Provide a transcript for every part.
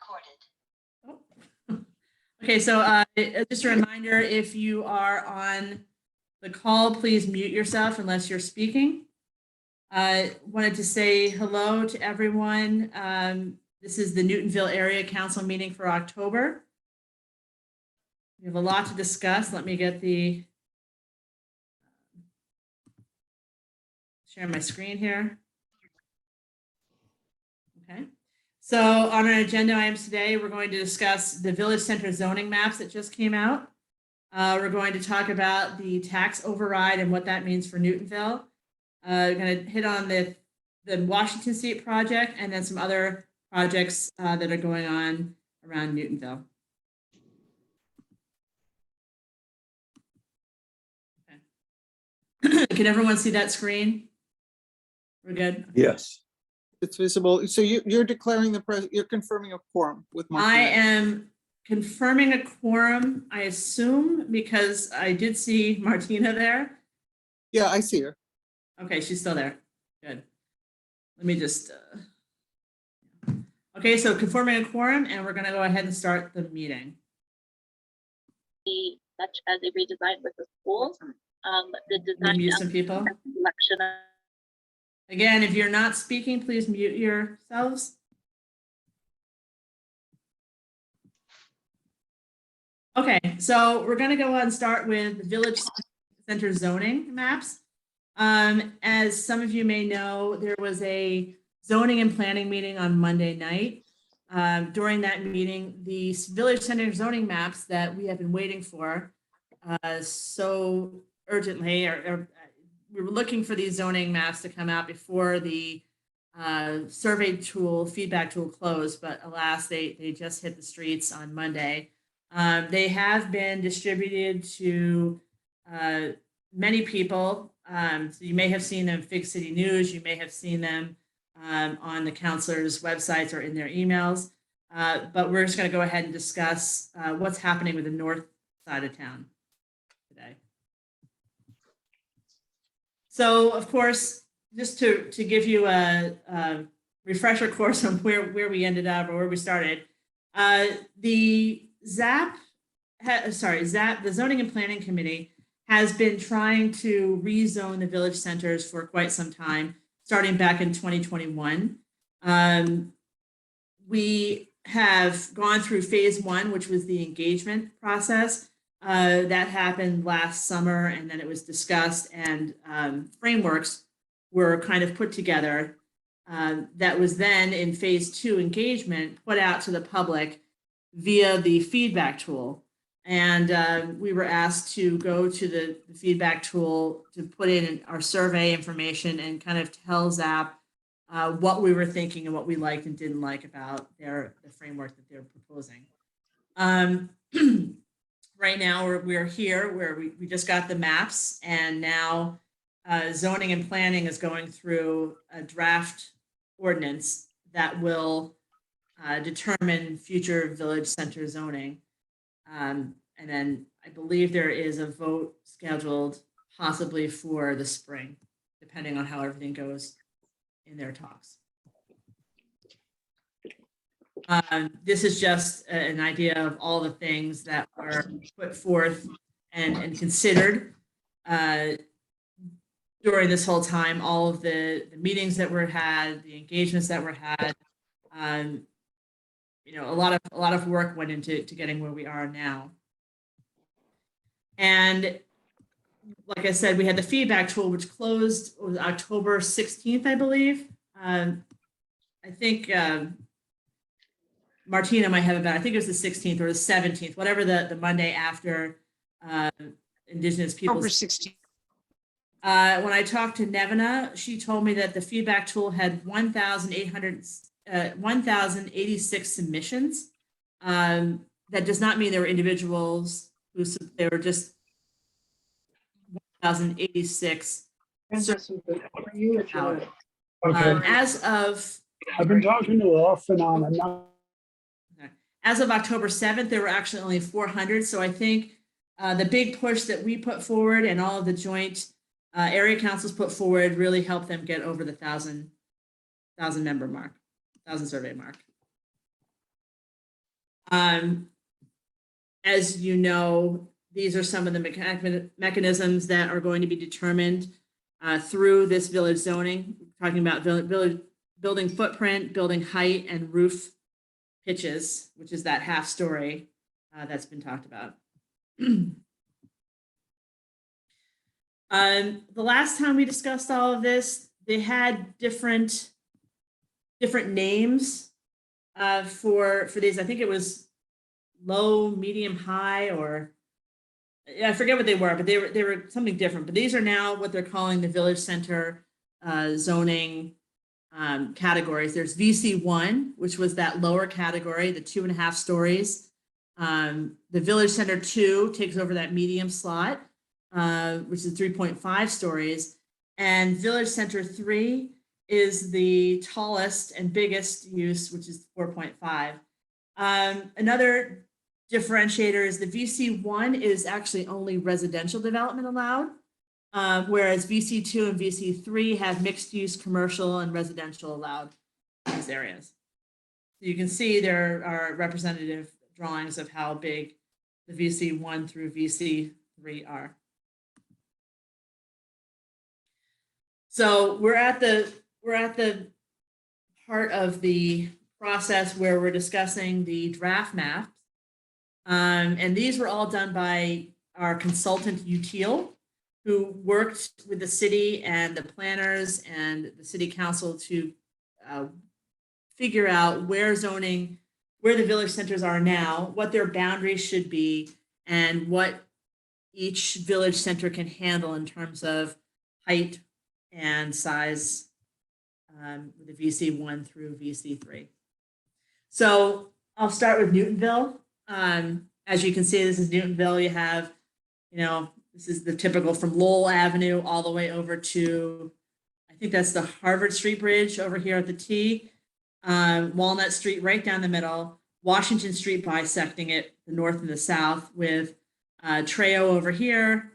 recorded. Okay, so just a reminder, if you are on the call, please mute yourself unless you're speaking. Wanted to say hello to everyone. This is the Newtonville Area Council meeting for October. We have a lot to discuss. Let me get the share my screen here. Okay. So on our agenda items today, we're going to discuss the village center zoning maps that just came out. We're going to talk about the tax override and what that means for Newtonville. We're going to hit on the Washington State project and then some other projects that are going on around Newtonville. Okay. Can everyone see that screen? We're good? Yes. It's visible. So you're declaring you're confirming a quorum with Martina. I am confirming a quorum, I assume, because I did see Martina there. Yeah, I see her. Okay, she's still there. Good. Let me just. Okay, so confirming a quorum, and we're going to go ahead and start the meeting. Such as a redesign with the schools, the design mute some people. Election. Again, if you're not speaking, please mute yourselves. Okay, so we're going to go ahead and start with the village center zoning maps. As some of you may know, there was a zoning and planning meeting on Monday night. During that meeting, the village center zoning maps that we have been waiting for so urgently, we were looking for these zoning maps to come out before the survey tool, feedback tool closed, but alas, they just hit the streets on Monday. They have been distributed to many people. So you may have seen them Fig City News, you may have seen them on the counselors' websites or in their emails, but we're just going to go ahead and discuss what's happening with the north side of town today. So, of course, just to give you a refresher course on where we ended up or where we started, the the Zoning and Planning Committee has been trying to rezone the village centers for quite some time, starting back in 2021. We have gone through phase one, which was the engagement process. That happened last summer, and then it was discussed, and frameworks were kind of put together. That was then in phase two engagement put out to the public via the feedback tool. And we were asked to go to the feedback tool to put in our survey information and kind of tell ZAP what we were thinking and what we liked and didn't like about the framework that they're proposing. Right now, we're here where we just got the maps, and now zoning and planning is going through a draft ordinance that will determine future village center zoning. And then I believe there is a vote scheduled possibly for the spring, depending on how everything goes in their talks. This is just an idea of all the things that were put forth and considered during this whole time, all of the meetings that were had, the engagements that were had. You know, a lot of work went into getting where we are now. And like I said, we had the feedback tool, which closed October 16th, I believe. I think Martina might have it better. I think it was the 16th or the 17th, whatever the Monday after Indigenous Peoples. October 16th. When I talked to Nevena, she told me that the feedback tool had 1,086 submissions. That does not mean there were individuals who, they were just 1,086. Okay. As of, I've been talking to off and on. And not... As of October 7th, there were actually only 400. So I think the big push that we put forward and all of the joint area councils put forward really helped them get over the 1,000 member mark, 1,000 survey mark. As you know, these are some of the mechanisms that are going to be determined through this village zoning. We're talking about village building footprint, building height, and roof pitches, which is that half story that's been talked about. The last time we discussed all of this, they had different names for these. I think it was low, medium, high, or I forget what they were, but they were something different. But these are now what they're calling the village center zoning categories. There's VC1, which was that lower category, the 2.5 stories. The village center 2 takes over that medium slot, which is 3.5 stories. And village center 3 is the tallest and biggest use, which is 4.5. Another differentiator is the VC1 is actually only residential development allowed, whereas VC2 and VC3 have mixed use commercial and residential allowed in these areas. So you can see there are representative drawings of how big the VC1 through VC3 are. So we're at the part of the process where we're discussing the draft maps. And these were all done by our consultant Util, who worked with the city and the planners and the city council to figure out where the village centers are now, what their boundaries should be, and what each village center can handle in terms of height and size with the VC1 through VC3. So I'll start with Newtonville. As you can see, this is Newtonville. You have, this is the typical from Lowell Avenue all the way over to, I think that's the Harvard Street Bridge over here at the T, Walnut Street right down the middle, Washington Street bisecting it, the north and the south, with Treo over here.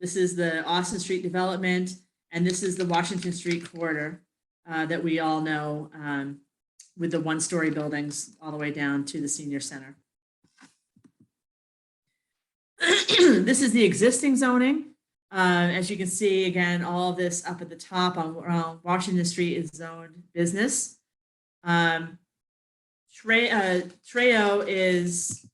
This is the Austin Street development, and this is the Washington Street corridor that we all know, with the 1-story buildings all the way down to the senior center. This is the existing zoning. As you can see, again, all of this up at the top on Washington Street is zoned business. Treo is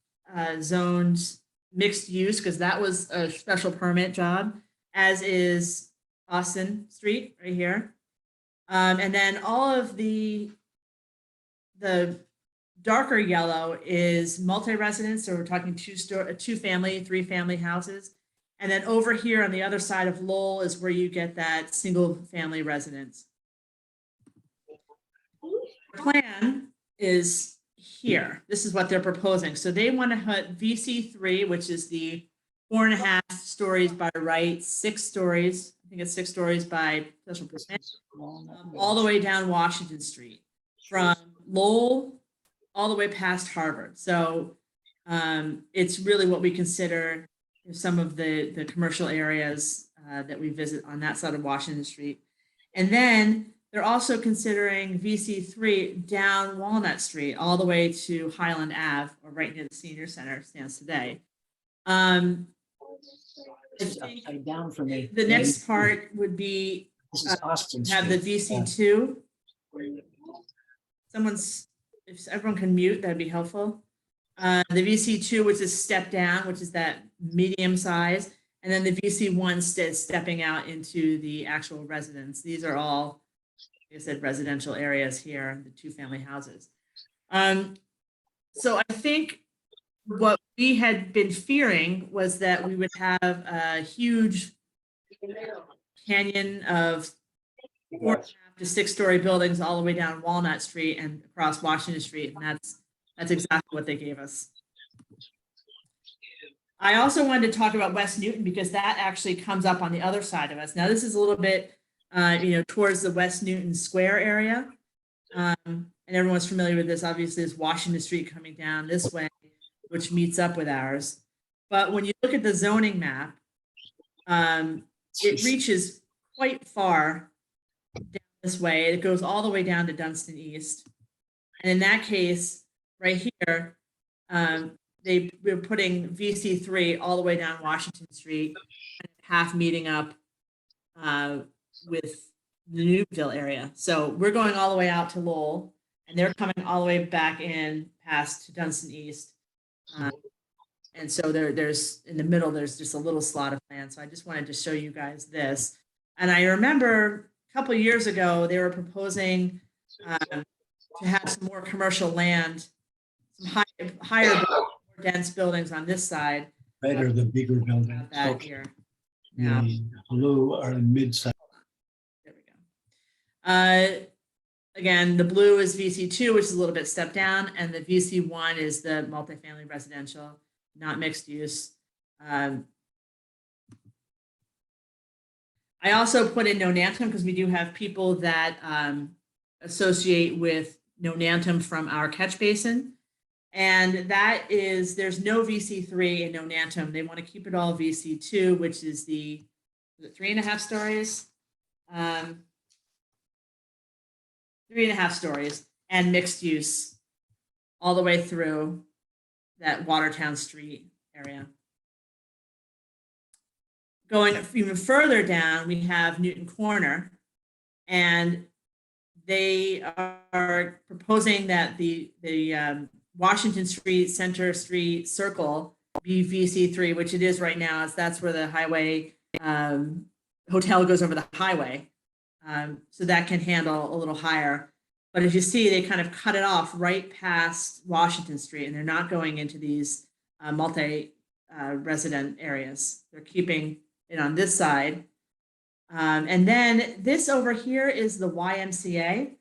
zoned mixed use because that was a special permit job, as is Austin Street right here. And then all of the darker yellow is multi-residence, so we're talking 2-family, 3-family houses. And then over here on the other side of Lowell is where you get that single-family residence. The plan is here. This is what they're proposing. So they want to hit VC3, which is the 4.5 stories by right, 6 stories. I think it's 6 stories by special permit, all the way down Washington Street, from Lowell all the way past Harvard. So it's really what we consider some of the commercial areas that we visit on that side of Washington Street. And then they're also considering VC3 down Walnut Street all the way to Highland Ave, or right near the senior center stands today. I think Upside down for me. the next part would be This is Austin have the Street. VC2. If everyone can mute, that'd be helpful. The VC2, which is step down, which is that medium size, and then the VC1 stepping out into the actual residence. These are all, like I said, residential areas here, the 2-family houses. So I think what we had been fearing was that we would have a huge canyon of 4.5 to 6-story buildings all the way down Walnut Street and across Washington Street, and that's exactly what they gave us. I also wanted to talk about West Newton because that actually comes up on the other side of us. Now this is a little bit, towards the West Newton Square area, and everyone's familiar with this. Obviously, is Washington Street coming down this way, which meets up with ours. But when you look at the zoning map, it reaches quite far down this way. It goes all the way down to Dunstan East. And in that case, right here, they were putting VC3 all the way down Washington Street, half meeting up with the Newtonville area. So we're going all the way out to Lowell, and they're coming all the way back in past Dunstan East. And so there's in the middle, there's just a little slot of land. So I just wanted to show you guys this. And I remember a couple of years ago, they were proposing to have some more commercial land, some higher, more dense buildings on this side. Better, the bigger building. That So here. Now, the blue are mid-size. there we go. Again, the blue is VC2, which is a little bit stepped down, and the VC1 is the multifamily residential, not mixed use. I also put in Nonantum because we do have people that associate with Nonantum from our catch basin. And that is, there's no VC3 in Nonantum. They want to keep it all VC2, which is the 3.5 stories. 3.5 stories and mixed use all the way through that Watertown Street area. Going even further down, we have Newton Corner, and they are proposing that the Washington Street, Center Street Circle be VC3, which it is right now, as that's where the highway hotel goes over the highway. So that can handle a little higher. But as you see, they kind of cut it off right past Washington Street, and they're not going into these multi-resident areas. They're keeping it on this side. And then this over here is the YMCA.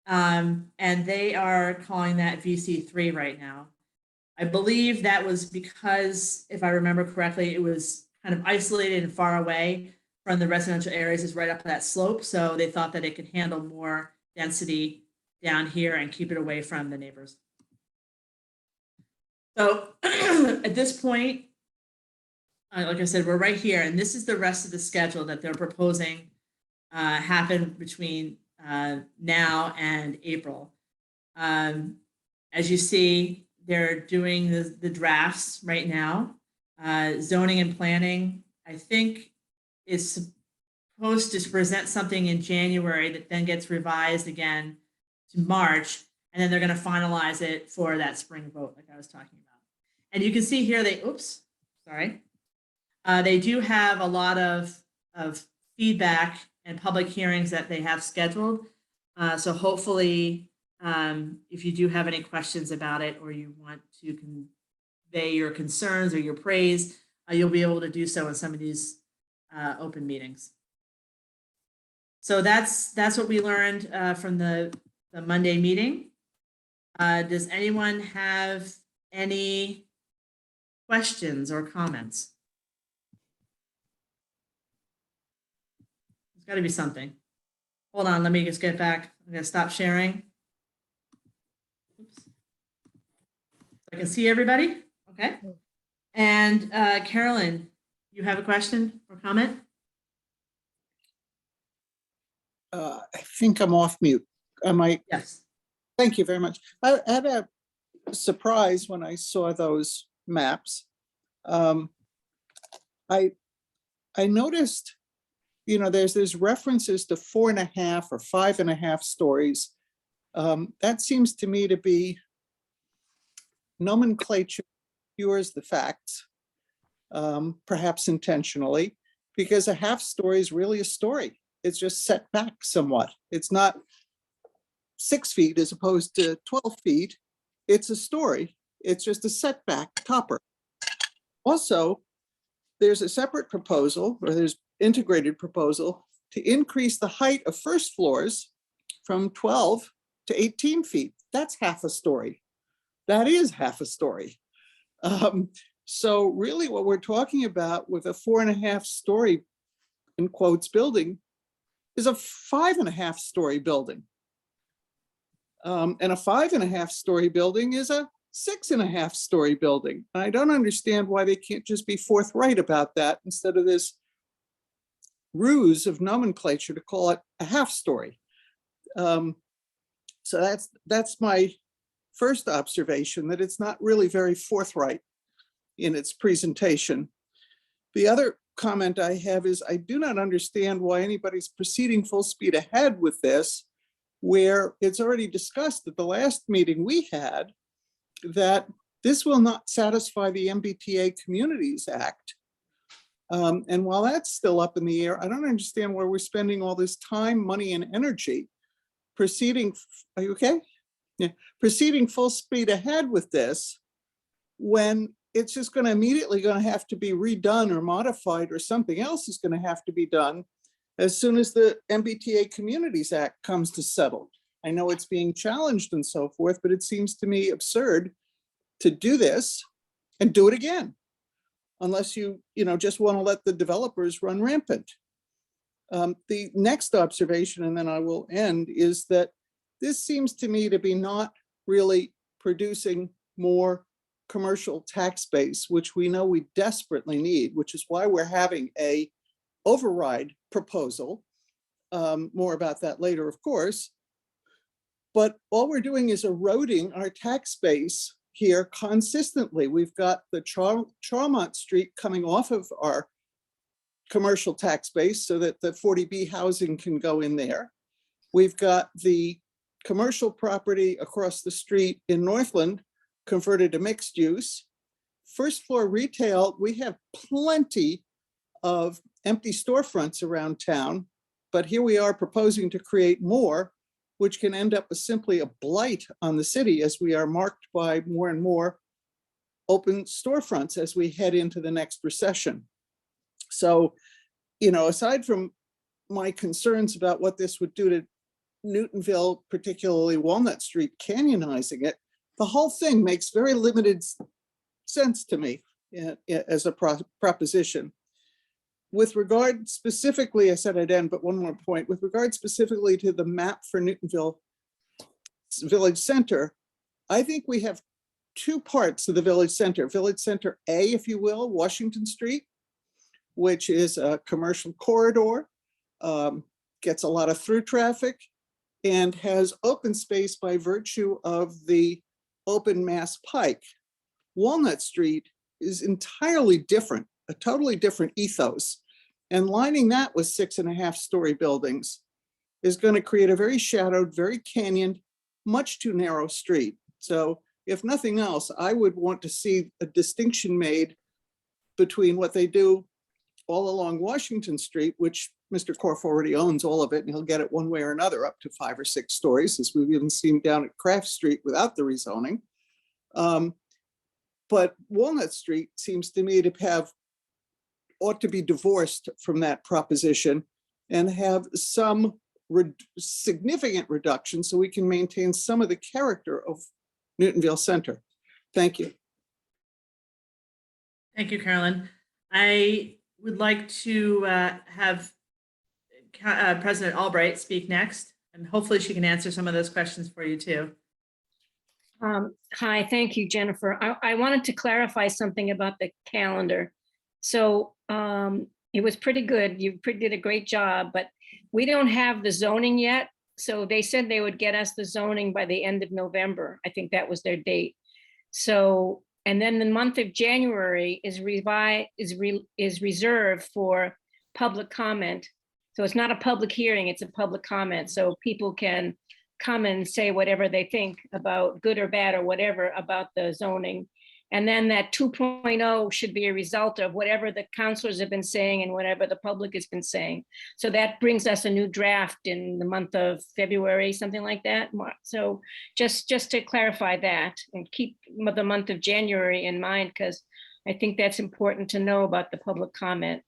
And they are calling that VC3 right now. I believe that was because, if I remember correctly, it was kind of isolated and far away from the residential areas, is right up that slope. So they thought that it could handle more density down here and keep it away from the neighbors. So at this point, like I said, we're right here, and this is the rest of the schedule that they're proposing happen between now and April. As you see, they're doing the drafts right now. Zoning and planning, I think, is supposed to present something in January that then gets revised again to March, and then they're going to finalize it for that spring vote, like I was talking about. And you can see here they do have a lot of feedback and public hearings that they have scheduled. So hopefully, if you do have any questions about it, or you want to convey your concerns or your praise, you'll be able to do so in some of these open meetings. So that's what we learned from the Monday meeting. Does anyone have any questions or comments? There's got to be something. Hold on, let me just get back. I'm going to stop sharing. Oops. I can see everybody. Okay. And Carolyn, you have a question or comment? I think I'm off mute. Am I? Yes. Thank you very much. I had a surprise when I saw those maps. I noticed, you know, there's references to 4.5 or 5.5 stories. That seems to me to be nomenclature obscures the facts, perhaps intentionally, because a half story is really a story. It's just set back somewhat. It's not 6 feet as opposed to 12 feet. It's a story. It's just a setback topper. Also, there's a separate proposal, or there's integrated proposal to increase the height of first floors from 12 to 18 feet. That's half a story. That is half a story. So really what we're talking about with a 4.5 story, in quotes, building is a 5.5 story building. And a 5.5 story building is a 6.5 story building. I don't understand why they can't just be forthright about that instead of this ruse of nomenclature to call it a half story. So that's my first observation, that it's not really very forthright in its presentation. The other comment I have is I do not understand why anybody's proceeding full speed ahead with this, where it's already discussed at the last meeting we had that this will not satisfy the MBTA Communities Act. And while that's still up in the air, I don't understand why we're spending all this time, money, and energy proceeding. Are you okay? Yeah, proceeding full speed ahead with this when it's just going to immediately going to have to be redone or modified, or something else is going to have to be done as soon as the MBTA Communities Act comes to settle. I know it's being challenged and so forth, but it seems to me absurd to do this and do it again, unless you just want to let the developers run rampant. The next observation, and then I will end, is that this seems to me to be not really producing more commercial tax base, which we know we desperately need, which is why we're having a override proposal. More about that later, of course. But all we're doing is eroding our tax base here consistently. We've got the Charlemont Street coming off of our commercial tax base so that the 40B housing can go in there. We've got the commercial property across the street in Northland converted to mixed use. First floor retail, we have plenty of empty storefronts around town, but here we are proposing to create more, which can end up as simply a blight on the city as we are marked by more and more open storefronts as we head into the next recession. So, aside from my concerns about what this would do to Newtonville, particularly Walnut Street, canyonizing it, the whole thing makes very limited sense to me as a proposition. With regard specifically, I said I'd end, but one more point. With regard specifically to the map for Newtonville Village Center, I think we have two parts of the Village Center. Village Center A, if you will, Washington Street, which is a commercial corridor, gets a lot of through traffic, and has open space by virtue of the open Mass Pike. Walnut Street is entirely different, a totally different ethos. And lining that with 6.5-story buildings is going to create a very shadowed, very canyoned, much too narrow street. So if nothing else, I would want to see a distinction made between what they do all along Washington Street, which Mr. Korf already owns all of it, and he'll get it one way or another up to 5 or 6 stories, as we've even seen down at Craft Street without the rezoning. But Walnut Street seems to me to ought to be divorced from that proposition and have some significant reduction so we can maintain some of the character of Newtonville Center. Thank you. Thank you, Carolyn. I would like to have President Albright speak next, and hopefully she can answer some of those questions for you too. Hi, thank you, Jennifer. I wanted to clarify something about the calendar. So it was pretty good. You did a great job, but we don't have the zoning yet. So they said they would get us the zoning by the end of November. I think that was their date. So, and then the month of January is reserved for public comment. So it's not a public hearing, it's a public comment. So people can come and say whatever they think about, good or bad or whatever, about the zoning. And then that 2.0 should be a result of whatever the counselors have been saying and whatever the public has been saying. So that brings us a new draft in the month of February, something like that. So just to clarify that, and keep the month of January in mind, because I think that's important to know about the public comment.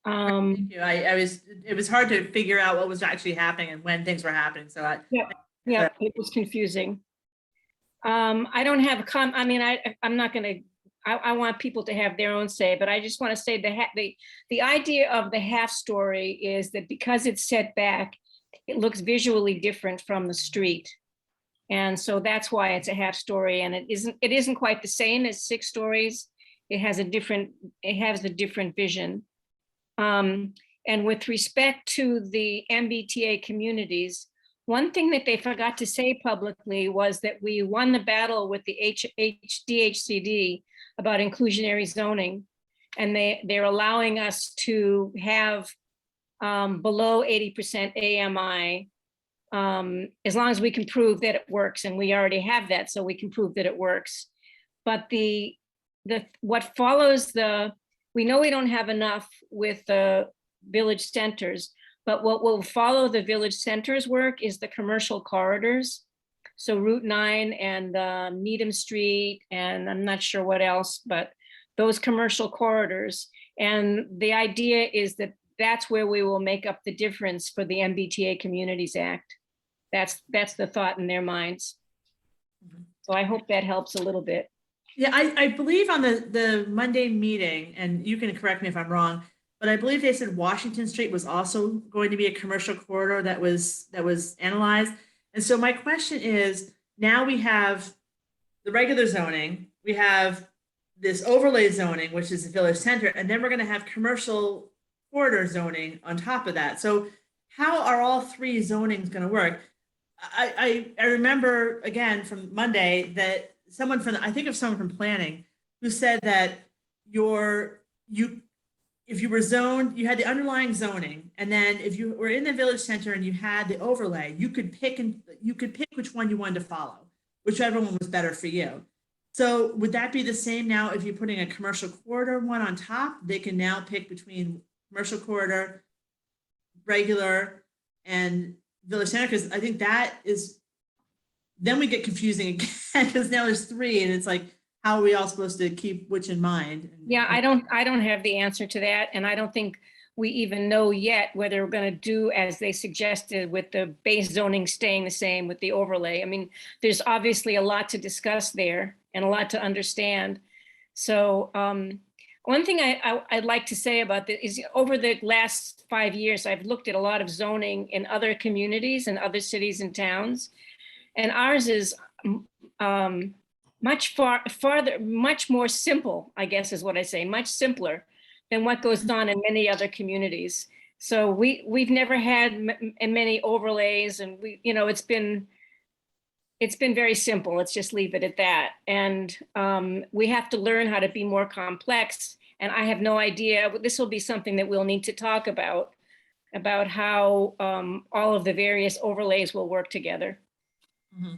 Thank you. It was hard to figure out what was actually happening and when things were happening. So yeah, it was confusing. I don't have I'm not going to, I want people to have their own say, but I just want to say the idea of the half story is that because it's set back, it looks visually different from the street. And so that's why it's a half story, and it isn't quite the same as 6 stories. It has a different vision. And with respect to the MBTA communities, One thing that they forgot to say publicly was that we won the battle with the DHCD about inclusionary zoning. And they're allowing us to have below 80% AMI, as long as we can prove that it works, and we already have that, so we can prove that it works. But what follows we know we don't have enough with the village centers, but what will follow the village centers work is the commercial corridors. So Route 9 and Needham Street, and I'm not sure what else, but those commercial corridors. And the idea is that that's where we will make up the difference for the MBTA Communities Act. That's the thought in their minds. So I hope that helps a little bit. Yeah, I believe on the Monday meeting, and you can correct me if I'm wrong, but I believe they said Washington Street was also going to be a commercial corridor that was analyzed. And so my question is, now we have the regular zoning, we have this overlay zoning, which is the village center, and then we're going to have commercial corridor zoning on top of that. So how are all three zonings going to work? I remember again from Monday that someone from, I think of someone from planning, who said that if you were zoned, you had the underlying zoning, and then if you were in the village center and you had the overlay, you could pick which one you wanted to follow, whichever one was better for you. So would that be the same now if you're putting a commercial corridor one on top? They can now pick between commercial corridor, regular, and village center, because I think that is, then we get confusing again, because now there's three, and it's like, how are we all supposed to keep which in mind? Yeah, I don't have the answer to that, and I don't think we even know yet whether we're going to do as they suggested with the base zoning staying the same with the overlay. I mean, there's obviously a lot to discuss there and a lot to understand. So one thing I'd like to say about this is, over the last 5 years, I've looked at a lot of zoning in other communities and other cities and towns, and ours is much more simple, I guess is what I say, much simpler than what goes on in many other communities. So we've never had many overlays, and it's been very simple. Let's just leave it at that. And we have to learn how to be more complex. And I have no idea, this will be something that we'll need to talk about how all of the various overlays will work together. Mm-hmm.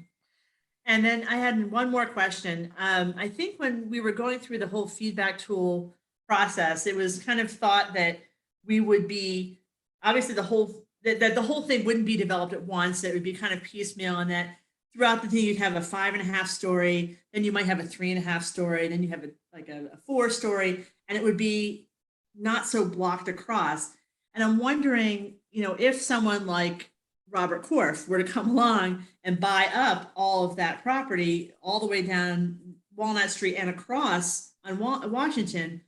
And then I had one more question. I think when we were going through the whole feedback tool process, it was kind of thought that we would be, obviously the whole thing wouldn't be developed at once. It would be kind of piecemeal, and that throughout the thing you'd have a 5.5 story, then you might have a 3.5 story, then you have a 4 story, and it would be not so blocked across. And I'm wondering, if someone like Robert Korf were to come along and buy up all of that property all the way down Walnut Street and across on Washington,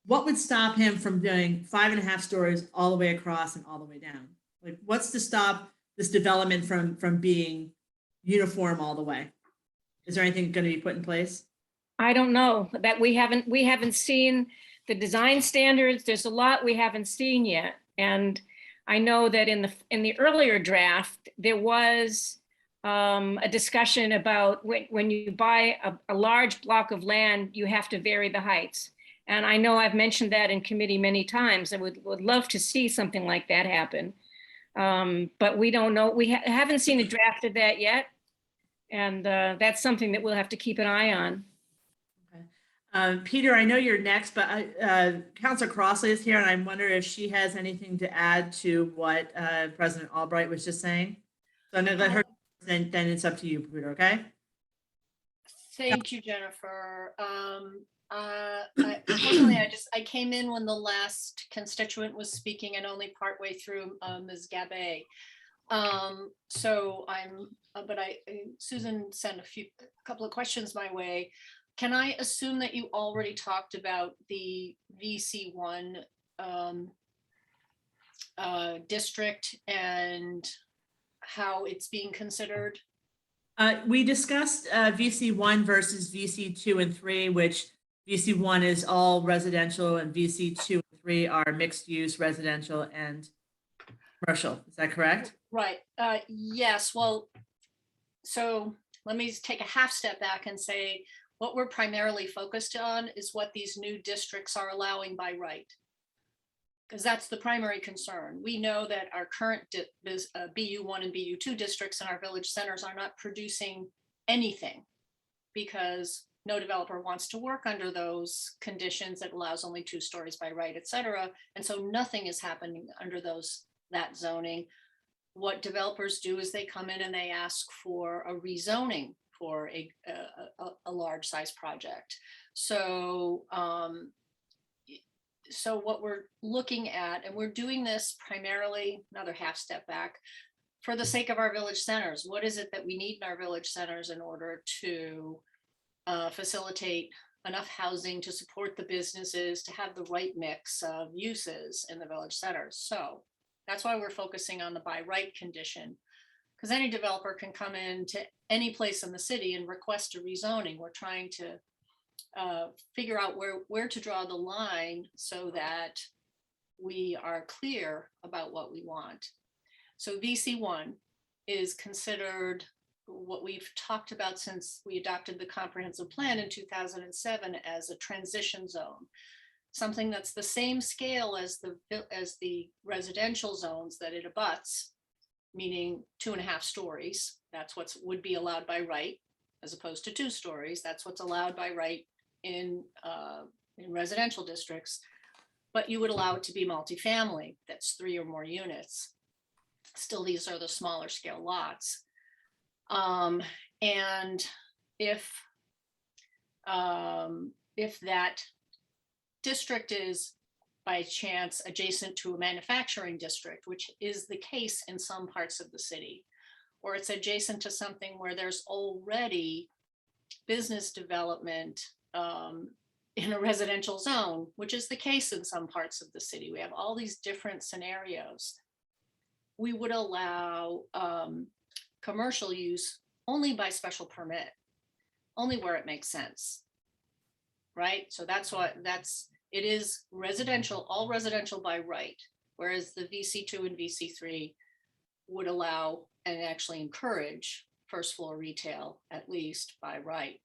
what would stop him from doing 5.5 stories all the way across and all the way down? Like, what's to stop this development from being uniform all the way? Is there anything going to be put in place? I don't know, that we haven't seen the design standards. There's a lot we haven't seen yet. And I know that in the earlier draft, there was a discussion about when you buy a large block of land, you have to vary the heights. And I know I've mentioned that in committee many times. I would love to see something like that happen. But we don't know. We haven't seen a draft of that yet. And that's something that we'll have to keep an eye on. Okay. Peter, I know you're next, but Councilor Crossley is here, and I wonder if she has anything to add to what President Albright was just saying. So I'm going to let her, then it's up to you, Peter, okay? Thank you, Jennifer. Unfortunately, I came in when the last constituent was speaking and only partway through Ms. Gabay. So Susan sent a couple of questions my way. Can I assume that you already talked about the VC1 district and how it's being considered? We discussed VC1 versus VC2 and 3, which VC1 is all residential and VC2 and 3 are mixed use residential and commercial. Is that correct? Right, yes, well, so let me take a half step back and say, what we're primarily focused on is what these new districts are allowing by right. Because that's the primary concern. We know that our current BU1 and BU2 districts in our village centers are not producing anything because no developer wants to work under those conditions. It allows only 2 stories by right, et cetera. And so nothing is happening under that zoning. What developers do is they come in and they ask for a rezoning for a large size project. So, so what we're looking at, and we're doing this primarily, another half step back, for the sake of our village centers. What is it that we need in our village centers in order to facilitate enough housing to support the businesses, to have the right mix of uses in the village centers? So that's why we're focusing on the by right condition, because any developer can come into any place in the city and request a rezoning. We're trying to figure out where to draw the line so that we are clear about what we want. So VC1 is considered what we've talked about since we adopted the comprehensive plan in 2007 as a transition zone. Something that's the same scale as the residential zones that it abuts, meaning 2.5 stories. That's what would be allowed by right, as opposed to 2 stories. That's what's allowed by right in residential districts. But you would allow it to be multifamily. That's 3 or more units. Still, these are the smaller scale lots. And if that district is by chance adjacent to a manufacturing district, which is the case in some parts of the city, or it's adjacent to something where there's already business development in a residential zone, which is the case in some parts of the city. We have all these different scenarios. We would allow commercial use only by special permit, only where it makes sense. Right? So it is residential, all residential by right, whereas the VC2 and VC3 would allow and actually encourage first floor retail, at least by right.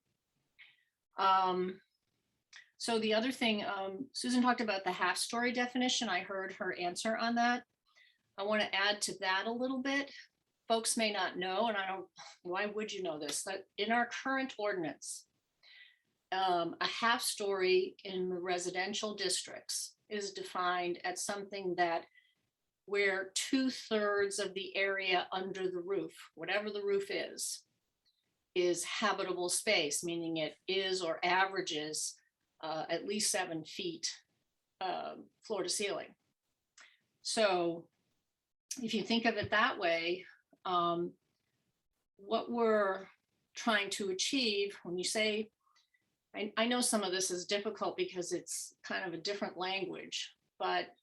So the other thing, Susan talked about the half story definition. I heard her answer on that. I want to add to that a little bit. Folks may not know, and why would you know this, that in our current ordinance, a half story in the residential districts is defined as something that where 2/3 of the area under the roof, whatever the roof is habitable space, meaning it is or averages at least 7 feet floor to ceiling. So if you think of it that way, what we're trying to achieve when you say, I know some of this is difficult because it's kind of a different language, but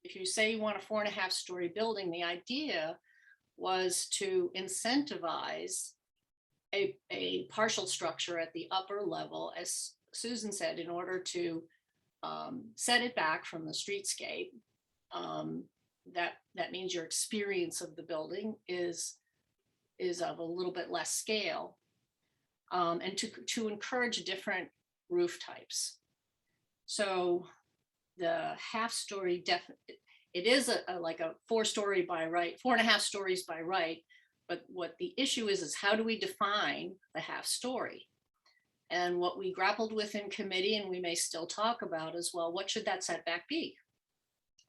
if you say you want a 4.5 story building, the idea was to incentivize a partial structure at the upper level, as Susan said, in order to set it back from the streetscape. That means your experience of the building is of a little bit less scale. And to encourage different roof types. So the half story, it is like a 4 story by right, 4.5 stories by right. But what the issue is how do we define the half story? And what we grappled with in committee, and we may still talk about as well, what should that setback be?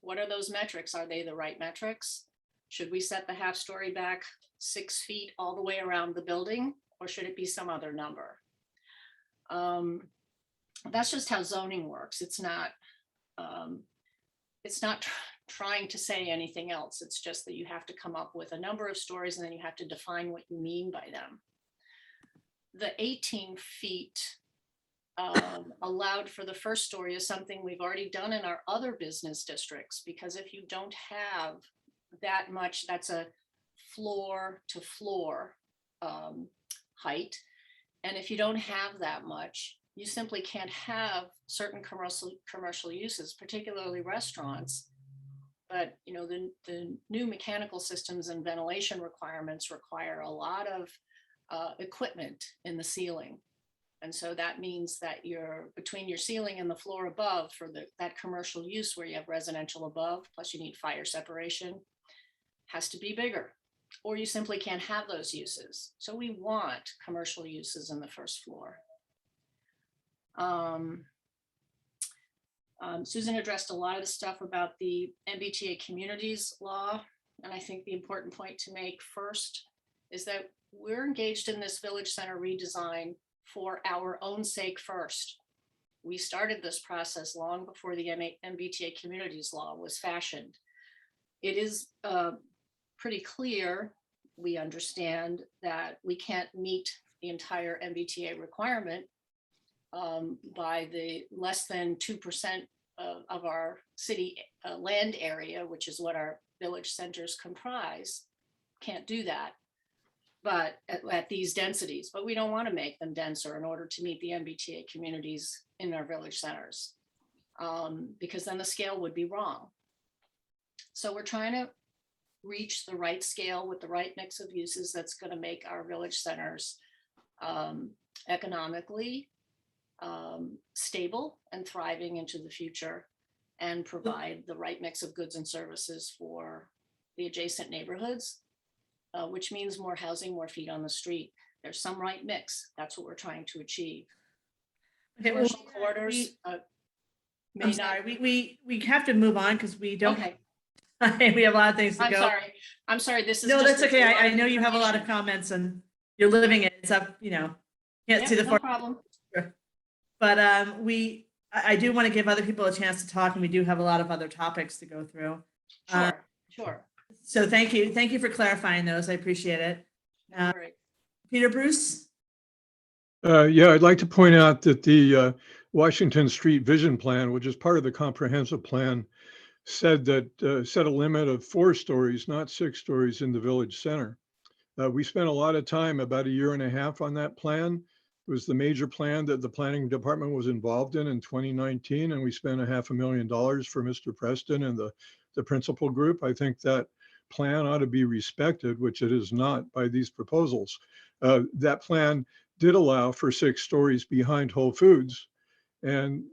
What are those metrics? Are they the right metrics? Should we set the half story back 6 feet all the way around the building? Or should it be some other number? That's just how zoning works. It's not trying to say anything else. It's just that you have to come up with a number of stories and then you have to define what you mean by them. The 18 feet allowed for the first story is something we've already done in our other business districts, because if you don't have that much, that's a floor to floor height. And if you don't have that much, you simply can't have certain commercial uses, particularly restaurants, But, you know, the new mechanical systems and ventilation requirements require a lot of equipment in the ceiling. And so that means that you're between your ceiling and the floor above for that commercial use where you have residential above, plus you need fire separation, has to be bigger, or you simply can't have those uses. So we want commercial uses in the first floor. Susan addressed a lot of the stuff about the MBTA communities law. And I think the important point to make first is that we're engaged in this village center redesign for our own sake first. We started this process long before the MBTA communities law was fashioned. It is pretty clear, we understand that we can't meet the entire MBTA requirement by the less than 2% of our city land area, which is what our village centers comprise. Can't do that, but at these densities, but we don't want to make them denser in order to meet the MBTA communities in our village centers, because then the scale would be wrong. So we're trying to reach the right scale with the right mix of uses that's going to make our village centers economically stable and thriving into the future, and provide the right mix of goods and services for the adjacent neighborhoods, which means more housing, more feet on the street. There's some right mix. That's what we're trying to achieve. Okay, well, Commercial corridors. I'm sorry, we have to move on because we don't, Okay, we have a lot of things to I'm go. sorry. I'm sorry. This is No, just that's okay. a lot I know you have a lot of information. comments and you're living it. It's up, you know, can't Yeah, see the no forest. problem. But I do want to give other people a chance to talk, and we do have a lot of other topics to go through. Sure. So thank you for clarifying those. I appreciate it. No worries. Peter Bruce? Yeah, I'd like to point out that the Washington Street Vision Plan, which is part of the comprehensive plan, said that set a limit of 4 stories, not 6 stories in the village center. We spent a lot of time, about 1.5 years on that plan. It was the major plan that the planning department was involved in 2019, and we spent $500,000 for Mr. Preston and the principal group. I think that plan ought to be respected, which it is not by these proposals. That plan did allow for 6 stories behind Whole Foods, and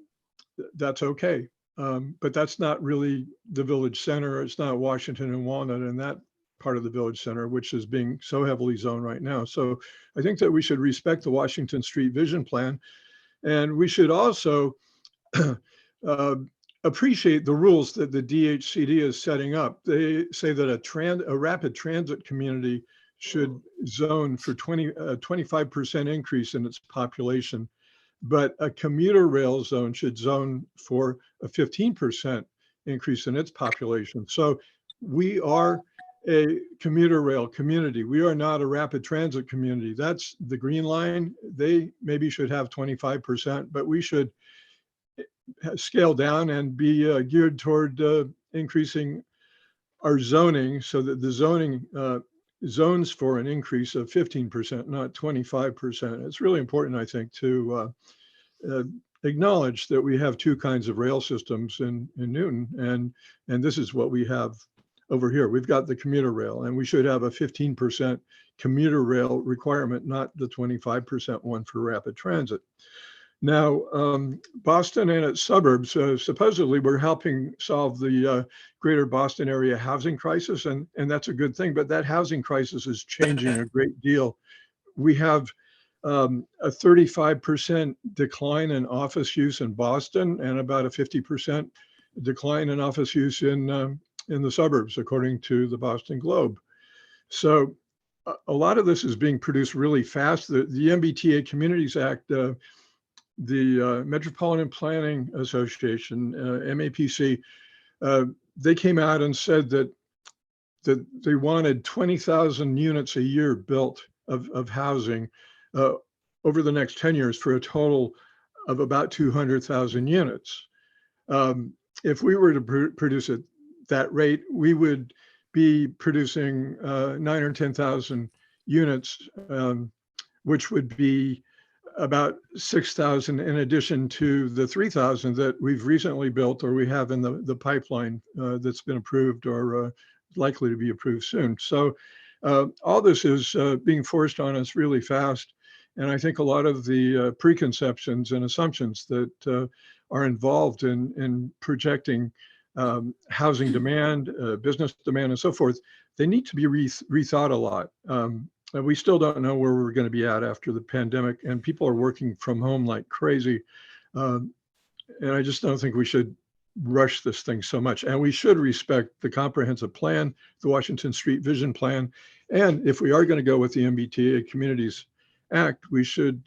that's okay. But that's not really the village center. It's not Washington and Walnut and that part of the village center, which is being so heavily zoned right now. So I think that we should respect the Washington Street Vision Plan. And we should also appreciate the rules that the DHCD is setting up. They say that a rapid transit community should zone for 25% increase in its population, but a commuter rail zone should zone for a 15% increase in its population. So we are a commuter rail community. We are not a rapid transit community. That's the Green Line. They maybe should have 25%, but we should scale down and be geared toward increasing our zoning so that the zoning zones for an increase of 15%, not 25%. It's really important, I think, to acknowledge that we have 2 kinds of rail systems in Newton, and this is what we have over here. We've got the commuter rail, and we should have a 15% commuter rail requirement, not the 25% one for rapid transit. Now, Boston and its suburbs, supposedly we're helping solve the greater Boston area housing crisis, and that's a good thing, but that housing crisis is changing a great deal. We have a 35% decline in office use in Boston and about a 50% decline in office use in the suburbs, according to the Boston Globe. So a lot of this is being produced really fast. The MBTA Communities Act, the Metropolitan Planning Association, MAPC, they came out and said that they wanted 20,000 units a year built of housing over the next 10 years for a total of about 200,000 units. If we were to produce at that rate, we would be producing 9,000 or 10,000 units, which would be about 6,000 in addition to the 3,000 that we've recently built or we have in the pipeline that's been approved or likely to be approved soon. So all this is being forced on us really fast. And I think a lot of the preconceptions and assumptions that are involved in projecting housing demand, business demand, and so forth, they need to be rethought a lot. We still don't know where we're going to be at after the pandemic, and people are working from home like crazy. And I just don't think we should rush this thing so much. And we should respect the comprehensive plan, the Washington Street Vision Plan. And if we are going to go with the MBTA Communities Act, we should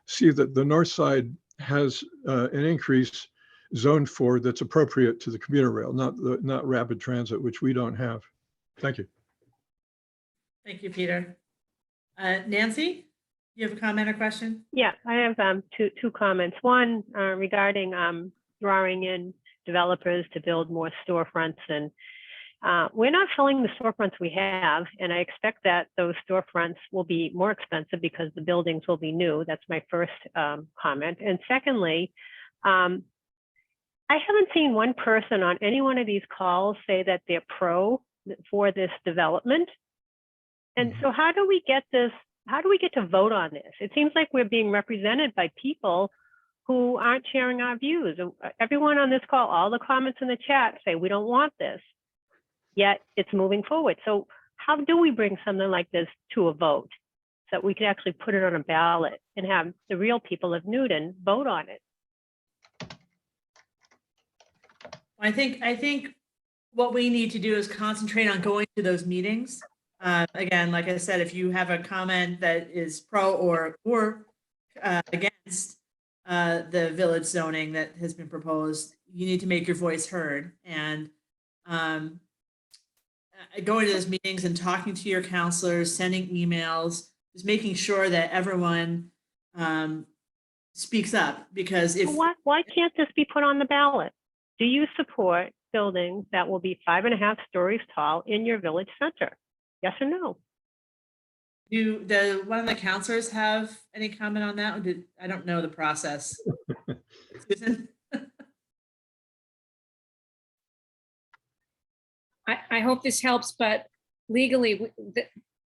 see that the north side has an increase zoned for that's appropriate to the commuter rail, not rapid transit, which we don't have. Thank you. Thank you, Peter. Nancy, you have a comment or question? Yeah, I have two comments. One regarding drawing in developers to build more storefronts, and we're not filling the storefronts we have, and I expect that those storefronts will be more expensive because the buildings will be new. That's my first comment. And secondly, I haven't seen one person on any one of these calls say that they're pro for this development. And so how do we get this? How do we get to vote on this? It seems like we're being represented by people who aren't sharing our views. Everyone on this call, all the comments in the chat say, we don't want this, yet it's moving forward. So how do we bring something like this to a vote so that we can actually put it on a ballot and have the real people of Newton vote on it? I think what we need to do is concentrate on going to those meetings. Again, like I said, if you have a comment that is pro or against the village zoning that has been proposed, you need to make your voice heard. And going to those meetings and talking to your counselors, sending emails, just making sure that everyone speaks up. Because if why can't this be put on the ballot? Do you support buildings that will be 5.5 stories tall in your village center? Yes or no? Do one of the counselors have any comment on that? I don't know the process. Susan? I hope this helps, but legally,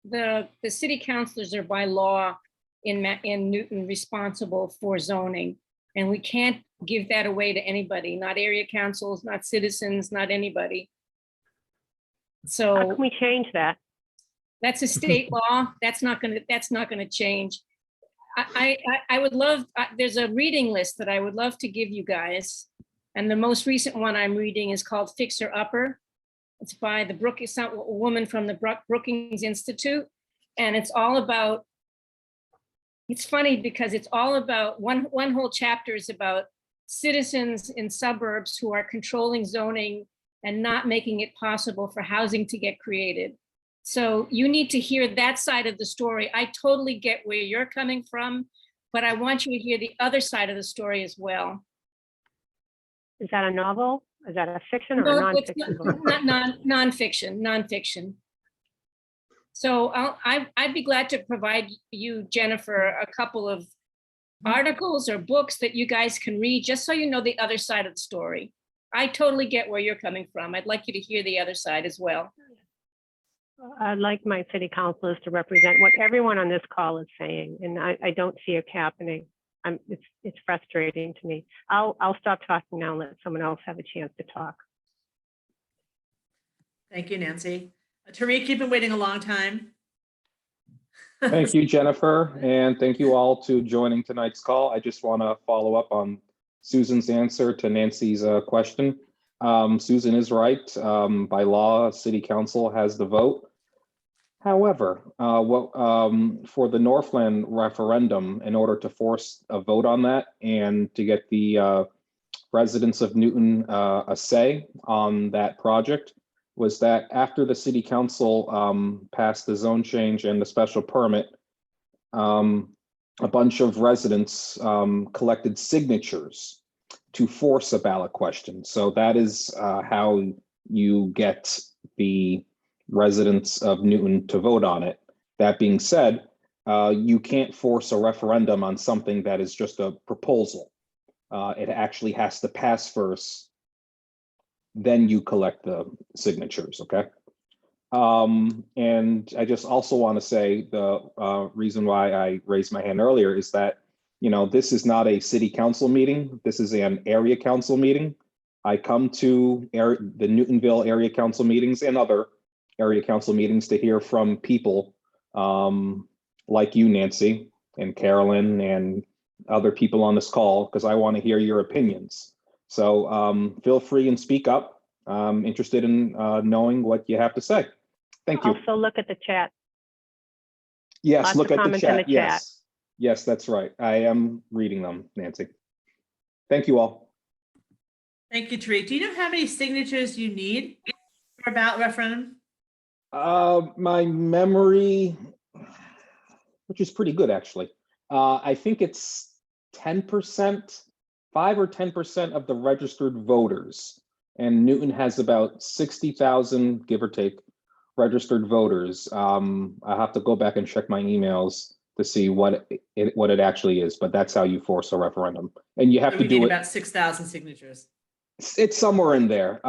the city councilors are by law in Newton responsible for zoning. And we can't give that away to anybody, not area councils, not citizens, not anybody. So how can we change that? That's a state law. That's not gonna change. I would love, there's a reading list that I would love to give you guys. And the most recent one I'm reading is called Fixer Upper. It's by a woman from the Brookings Institute. And it's all about, it's funny because it's all about, one whole chapter is about citizens in suburbs who are controlling zoning and not making it possible for housing to get created. So you need to hear that side of the story. I totally get where you're coming from, but I want you to hear the other side of the story as well. Is that a novel? Is that a fiction or a nonfiction book? Nonfiction. So I'd be glad to provide you, Jennifer, a couple of articles or books that you guys can read, just so you know the other side of the story. I totally get where you're coming from. I'd like you to hear the other side as well. I'd like my city councilors to represent what everyone on this call is saying, and I don't see it happening. It's frustrating to me. I'll stop talking now and let someone else have a chance to talk. Thank you, Nancy. Tariq, you've been waiting a long time. Thank you, Jennifer, and thank you all to joining tonight's call. I just want to follow up on Susan's answer to Nancy's question. Susan is right. By law, City Council has the vote. However, for the Northland referendum, in order to force a vote on that and to get the residents of Newton a say on that project, was that after the City Council passed the zone change and the special permit, a bunch of residents collected signatures to force a ballot question. So that is how you get the residents of Newton to vote on it. That being said, you can't force a referendum on something that is just a proposal. It actually has to pass first, then you collect the signatures, okay? And I just also want to say the reason why I raised my hand earlier is that, this is not a city council meeting. This is an area council meeting. I come to the Newtonville area council meetings and other area council meetings to hear from people like you, Nancy, and Carolyn, and other people on this call, because I want to hear your opinions. So feel free and speak up. I'm interested in knowing what you have to say. Thank you. Also look at the chat. Yes, Lots look of at the comments in chat. the chat. Yes. Yes, that's right. I am reading them, Nancy. Thank you all. Thank you, Tariq. Do you know how many signatures you need for a ballot referendum? My memory, which is pretty good, actually. I think it's 10%, 5 or 10% of the registered voters. And Newton has about 60,000, give or take, registered voters. I have to go back and check my emails to see what it actually is, but that's how you force a referendum. And you have So to we do need it. about 6,000 signatures. It's somewhere in there.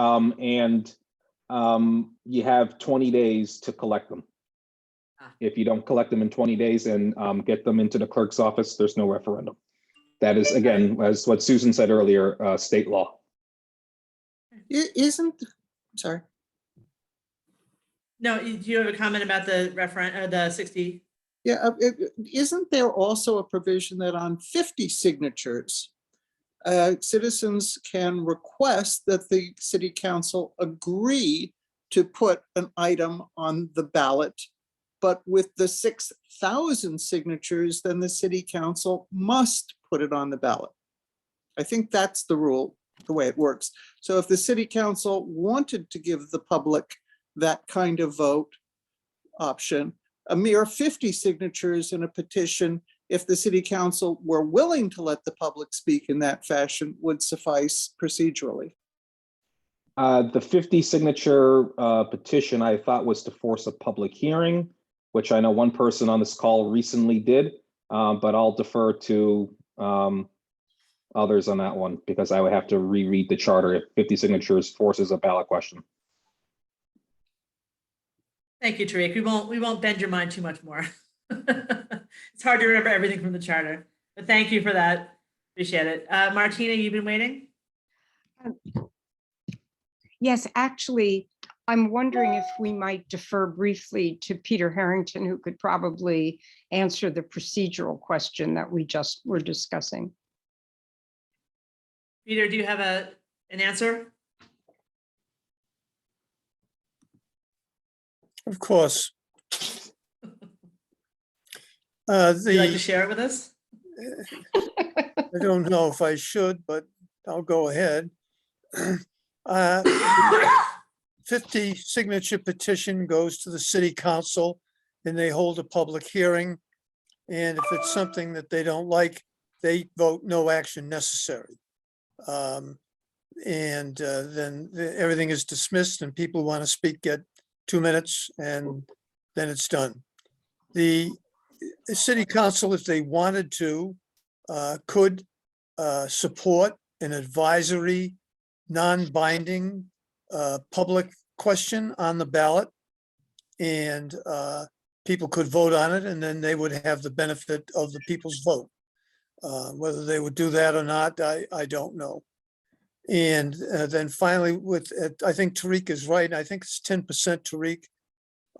You have 20 days to collect them. If you don't collect them in 20 days and get them into the clerk's office, there's no referendum. That is, again, as what Susan said earlier, state law. Sorry. No, do you have a comment about the referendum, the 60? Yeah, isn't there also a provision that on 50 signatures, citizens can request that the city council agree to put an item on the ballot, but with the 6,000 signatures, then the city council must put it on the ballot. I think that's the rule, the way it works. So if the city council wanted to give the public that kind of vote option, a mere 50 signatures in a petition, if the city council were willing to let the public speak in that fashion, would suffice procedurally. The 50 signature petition I thought was to force a public hearing, which I know one person on this call recently did, but I'll defer to others on that one because I would have to reread the charter if 50 signatures forces a ballot question. Thank you, Tariq. We won't bend your mind too much more. It's hard to remember everything from the charter, but thank you for that. Appreciate it. Martina, you've been waiting? Yes, actually, I'm wondering if we might defer briefly to Peter Harrington, who could probably answer the procedural question that we just were discussing. Peter, do you have an answer? Of course. Would you like to share it with us? I don't know if I should, but I'll go ahead. 50 signature petition goes to the city council and they hold a public hearing. And if it's something that they don't like, they vote no action necessary. Then everything is dismissed and people who want to speak get 2 minutes and then it's done. The city council, if they wanted to, could support an advisory, non-binding public question on the ballot. And people could vote on it and then they would have the benefit of the people's vote. Whether they would do that or not, I don't know. And then finally, I think Tariq is right. I think it's 10%, Tariq,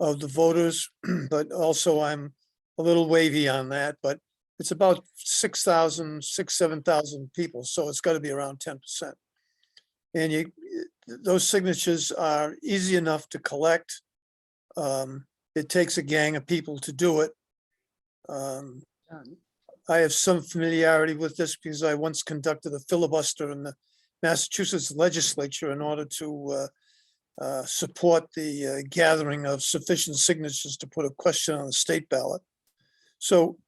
of the voters, but also I'm a little wavy on that, but it's about 7,000 people. So it's got to be around 10%. And those signatures are easy enough to collect. It takes a gang of people to do it. I have some familiarity with this because I once conducted a filibuster in the Massachusetts legislature in order to support the gathering of sufficient signatures to put a question on the state ballot. So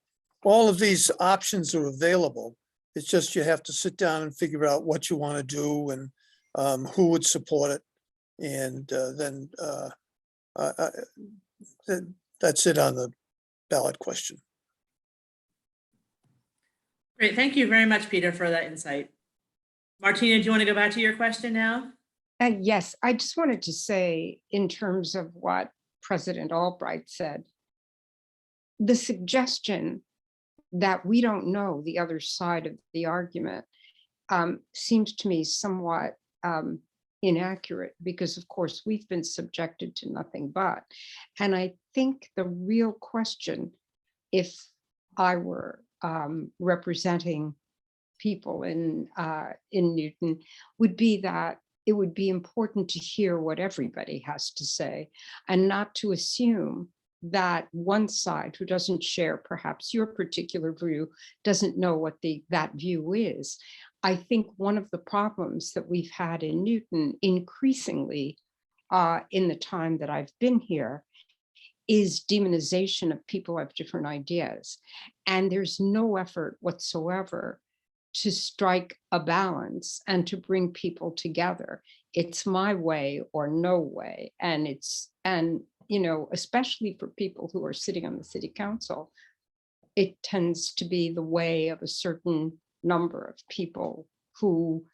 all of these options are available. It's just you have to sit down and figure out what you want to do and who would support it. And then that's it on the ballot question. Great. Thank you very much, Peter, for that insight. Martina, do you want to go back to your question now? Yes, I just wanted to say, in terms of what President Albright said, the suggestion that we don't know the other side of the argument seems to me somewhat inaccurate, because of course we've been subjected to nothing but. And I think the real question, if I were representing people in Newton, would be that it would be important to hear what everybody has to say, and not to assume that one side who doesn't share perhaps your particular view doesn't know what that view is. I think one of the problems that we've had in Newton increasingly in the time that I've been here is demonization of people who have different ideas. And there's no effort whatsoever to strike a balance and to bring people together. It's my way or no way. And you know, especially for people who are sitting on the city council, it tends to be the way of a certain number of people who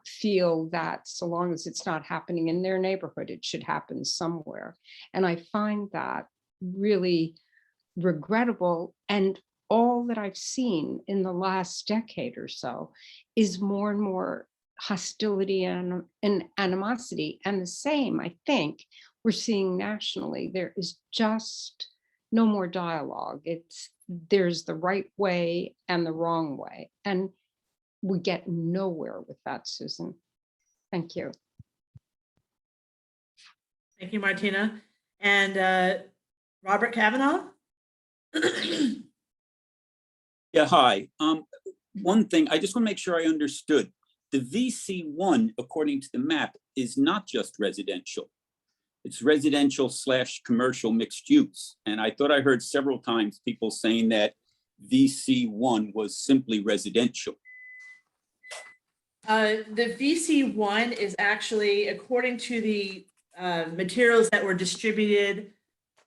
feel that so long as it's not happening in their neighborhood, it should happen somewhere. And I find that really regrettable. And all that I've seen in the last decade or so is more and more hostility and animosity. And the same, I think, we're seeing nationally. There is just no more dialogue. There's the right way and the wrong way. And we get nowhere with that, Susan. Thank you. Thank you, Martina. And Robert Kavanaugh? Yeah, hi. One thing, I just want to make sure I understood. The VC1, according to the map, is not just residential. It's residential/commercial mixed use. And I thought I heard several times people saying that VC1 was simply residential. The VC1 is actually, according to the materials that were distributed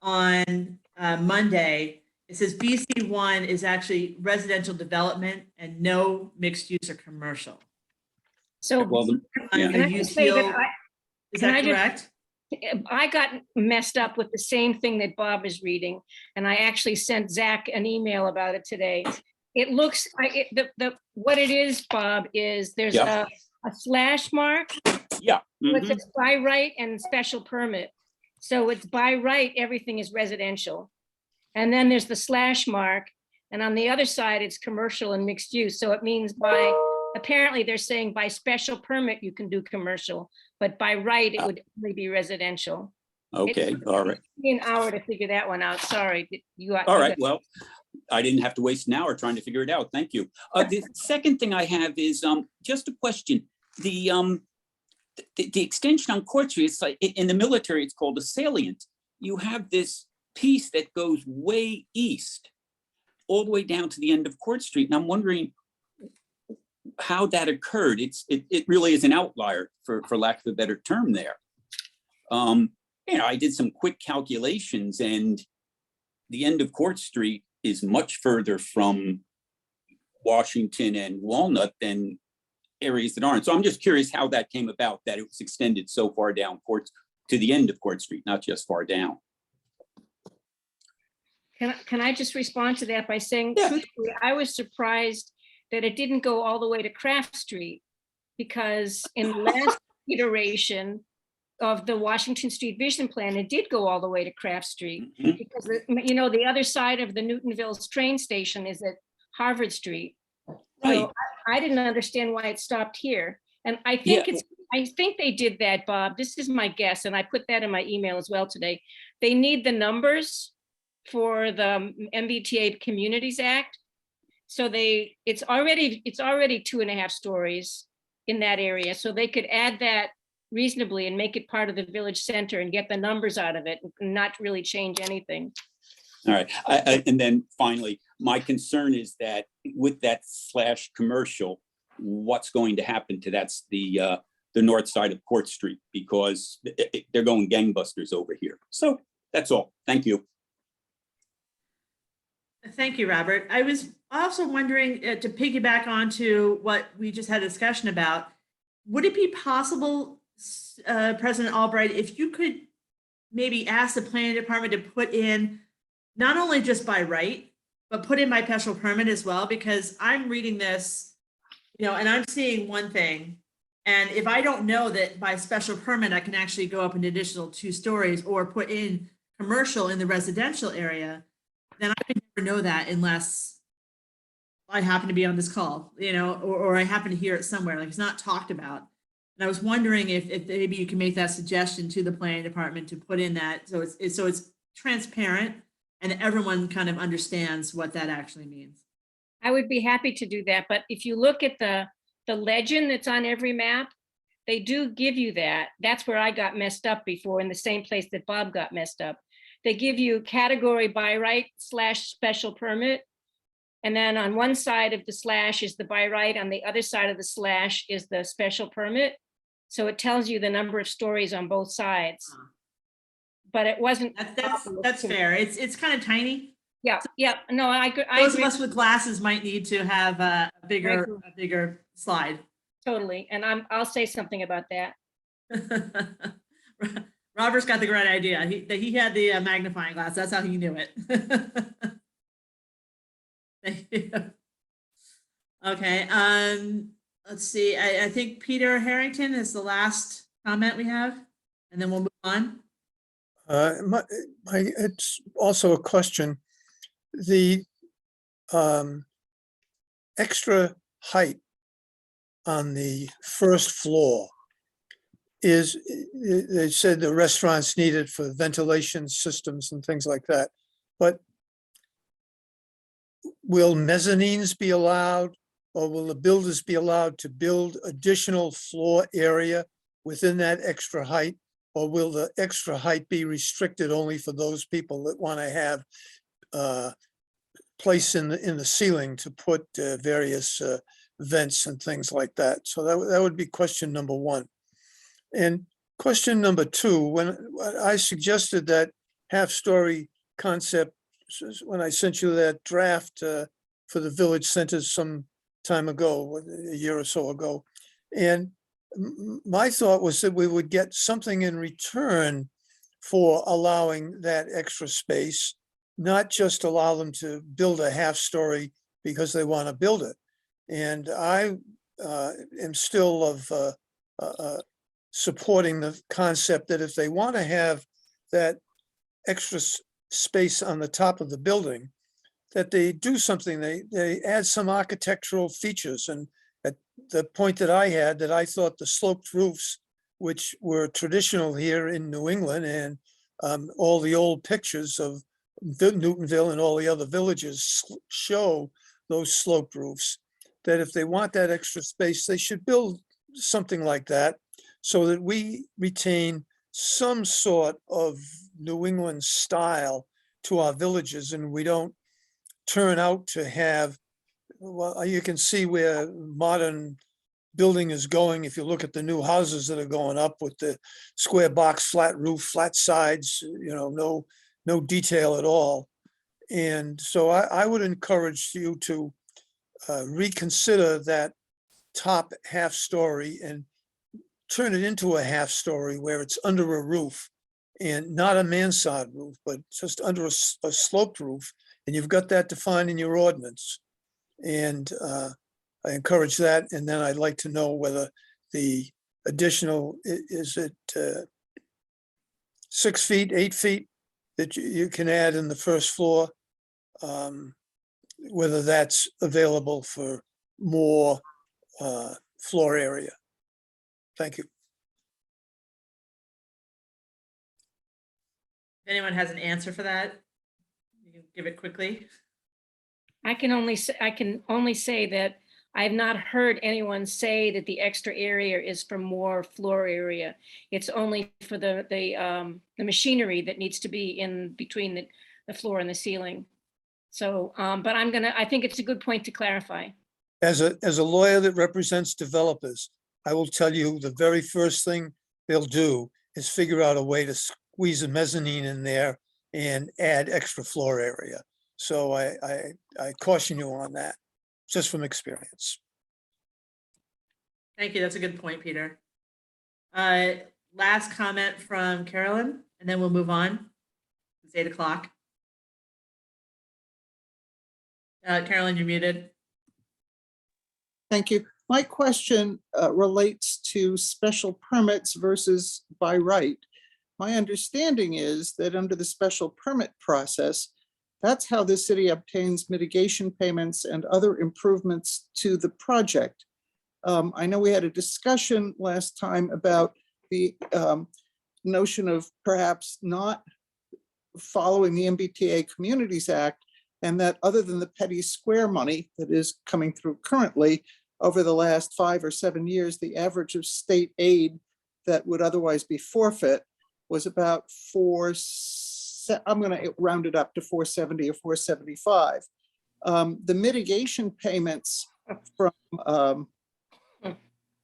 on Monday, it says VC1 is actually residential development and no mixed use or commercial. So Well, yeah. can I just say that Is can that I just- correct? I got messed up with the same thing that Bob is reading, and I actually sent Zach an email about it today. It looks, what it is, Bob, is there's Yeah. a slash mark. Yeah. So It mhm. says by right and special permit. So it's by right, everything is residential. And then there's the slash mark, and on the other side, it's commercial and mixed use. So it means apparently they're saying by special permit, you can do commercial, but by right, it would only be residential. Okay, all right. It took me an hour to figure that one out. Sorry. All right, well, I didn't have to waste an hour trying to figure it out. Thank you. The second thing I have is just a question. The extension on Court Street, it's like in the military, it's called a salient. You have this piece that goes way east, all the way down to the end of Court Street. And I'm wondering how that occurred. It really is an outlier, for lack of a better term there. You know, I did some quick calculations, and the end of Court Street is much further from Washington and Walnut than areas that aren't. So I'm just curious how that came about, that it was extended so far down to the end of Court Street, not just far down. Can I just respond to that by saying, Yeah. truthfully, I was surprised that it didn't go all the way to Craft Street, because in the last iteration of the Washington Street Vision Plan, it did go all the way to Craft Street, Mhm. because you know, the other side of the Newtonville train station is at Harvard Street. Right. So I didn't understand why it stopped here. And I think I think they did that, Bob. This is my guess, and I put that in my email as well today. They need the numbers for the MBTA Communities Act. So it's already 2.5 stories in that area. So they could add that reasonably and make it part of the village center and get the numbers out of it and not really change anything. All right. And then finally, my concern is that with that slash commercial, what's going to happen to that's the north side of Court Street, because they're going gangbusters over here. So that's all. Thank you. Thank you, Robert. I was also wondering, to piggyback onto what we just had a discussion about, would it be possible, President Albright, if you could maybe ask the planning department to put in not only just by right, but put in by special permit as well? Because I'm reading this, and I'm seeing one thing. And if I don't know that by special permit, I can actually go up an additional 2 stories or put in commercial in the residential area, then I would never know that unless I happen to be on this call, or I happen to hear it somewhere, like it's not talked about. And I was wondering if maybe you can make that suggestion to the planning department to put in that, so it's transparent and everyone kind of understands what that actually means. I would be happy to do that, but if you look at the legend that's on every map, they do give you that. That's where I got messed up before, in the same place that Bob got messed up. They give you category by right / special permit. And then on one side of the slash is the by right, on the other side of the slash is the special permit. So it tells you the number of stories on both sides. But it wasn't. That's fair. It's kind of tiny. Yeah, yeah. No, I Those of agree. us with glasses might need to have a bigger slide. Totally. And I'll say something about that. Robert's got the great idea. He had the magnifying glass. That's how he knew it. Thank you. Okay. Let's see. I think Peter Harrington is the last comment we have, and then we'll move on. It's also a question. The extra height on the first floor is, they said the restaurants need it for ventilation systems and things like that. But will mezzanines be allowed, or will the builders be allowed to build additional floor area within that extra height? Or will the extra height be restricted only for those people that want to have place in the ceiling to put various vents and things like that? So that would be question number 1. And question number 2, when I suggested that half-story concept, when I sent you that draft for the village centers some time ago, a year or so ago, and my thought was that we would get something in return for allowing that extra space, not just allow them to build a half-story because they want to build it. And I am still of supporting the concept that if they want to have that extra space on the top of the building, that they do something, they add some architectural features. And at the point that I had, that I thought the sloped roofs, which were traditional here in New England, and all the old pictures of Newtonville and all the other villages show those sloped roofs, that if they want that extra space, they should build something like that so that we retain some sort of New England style to our villages, and we don't turn out to have, well, you can see where modern building is going if you look at the new houses that are going up with the square box, flat roof, flat sides, no detail at all. And so I would encourage you to reconsider that top half story and turn it into a half story where it's under a roof, and not a mansard roof, but just under a sloped roof. And you've got that defined in your ordinance. And I encourage that. And then I'd like to know whether the additional, is it 6 feet, 8 feet that you can add in the first floor, whether that's available for more floor area. Thank you. If anyone has an answer for that, you can give it quickly. I can only say that I've not heard anyone say that the extra area is for more floor area. It's only for the machinery that needs to be in between the floor and the ceiling. So, but I think it's a good point to clarify. As a lawyer that represents developers, I will tell you the very first thing they'll do is figure out a way to squeeze a mezzanine in there and add extra floor area. So I caution you on that, just from experience. Thank you. That's a good point, Peter. Last comment from Carolyn, and then we'll move on. It's 8 o'clock. Carolyn, you're muted. Thank you. My question relates to special permits versus by right. My understanding is that under the special permit process, that's how the city obtains mitigation payments and other improvements to the project. I know we had a discussion last time about the notion of perhaps not following the MBTA Communities Act, and that other than the petty square money that is coming through currently, over the last 5 or 7 years, the average of state aid that would otherwise be forfeit was about I'm going to round it up to 470 or 475. The mitigation payments from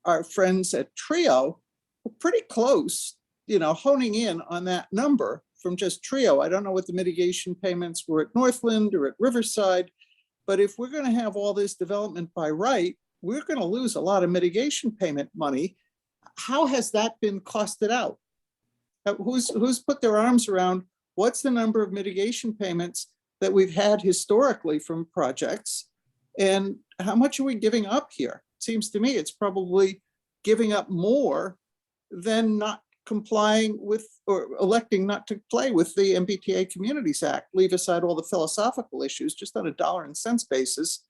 our friends at Trio were pretty close, honing in on that number from just Trio. I don't know what the mitigation payments were at Northland or at Riverside, but if we're going to have all this development by right, we're going to lose a lot of mitigation payment money. How has that been costed out? Who's put their arms around what's the number of mitigation payments that we've had historically from projects, and how much are we giving up here? It seems to me it's probably giving up more than not complying with or electing not to play with the MBTA Communities Act. Leave aside all the philosophical issues, just on a dollar and cents basis,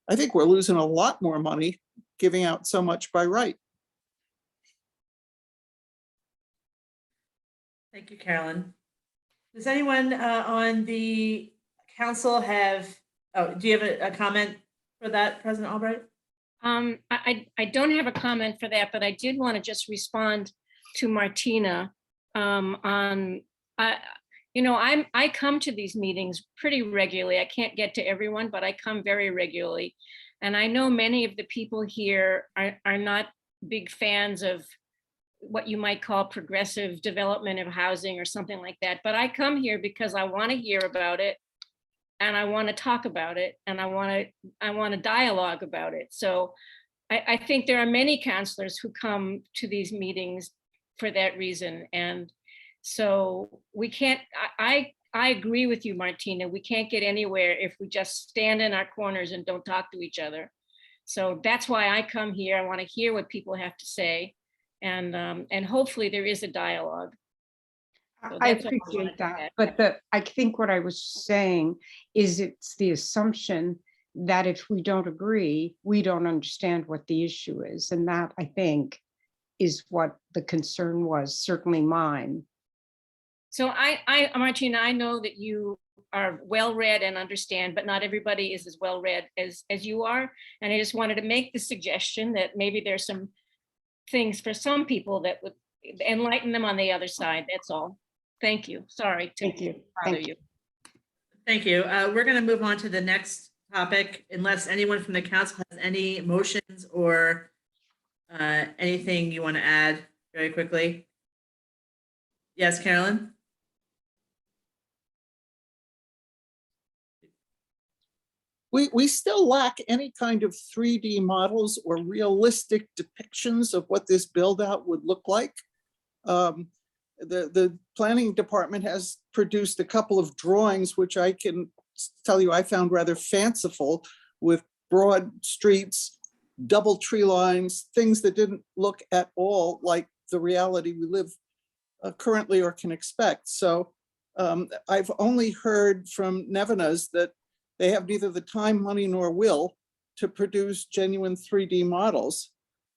I think we're losing a lot more money giving out so much by right. Thank you, Carolyn. Does anyone on the council have, do you have a comment for that, President Albright? I don't have a comment for that, but I did want to just respond to Martina I come to these meetings pretty regularly. I can't get to everyone, but I come very regularly. And I know many of the people here are not big fans of what you might call progressive development of housing or something like that. But I come here because I want to hear about it, and I want to talk about it, and I want to dialogue about it. So I think there are many counselors who come to these meetings for that reason. And so we can't, I agree with you, Martina. We can't get anywhere if we just stand in our corners and don't talk to each other. So that's why I come here. I want to hear what people have to say. And hopefully there is a dialogue. So I that's all wanted appreciate to that, add. but I think what I was saying is it's the assumption that if we don't agree, we don't understand what the issue is. And that, I think, is what the concern was, certainly mine. So Martina, I know that you are well-read and understand, but not everybody is as well-read as you are. And I just wanted to make the suggestion that maybe there's some things for some people that would enlighten them on the other side. That's all. Thank you. Sorry to Thank you. bother Thank you. Thank you. We're going to move on to the next topic, unless anyone from the council has any motions or anything you want to add very quickly. Yes, Carolyn? We still lack any kind of 3D models or realistic depictions of what this build out would look like. The planning department has produced a couple of drawings, which I can tell you I found rather fanciful, with broad streets, double tree lines, things that didn't look at all like the reality we live currently or can expect. So I've only heard from Nevenas that they have neither the time, money, nor will to produce genuine 3D models.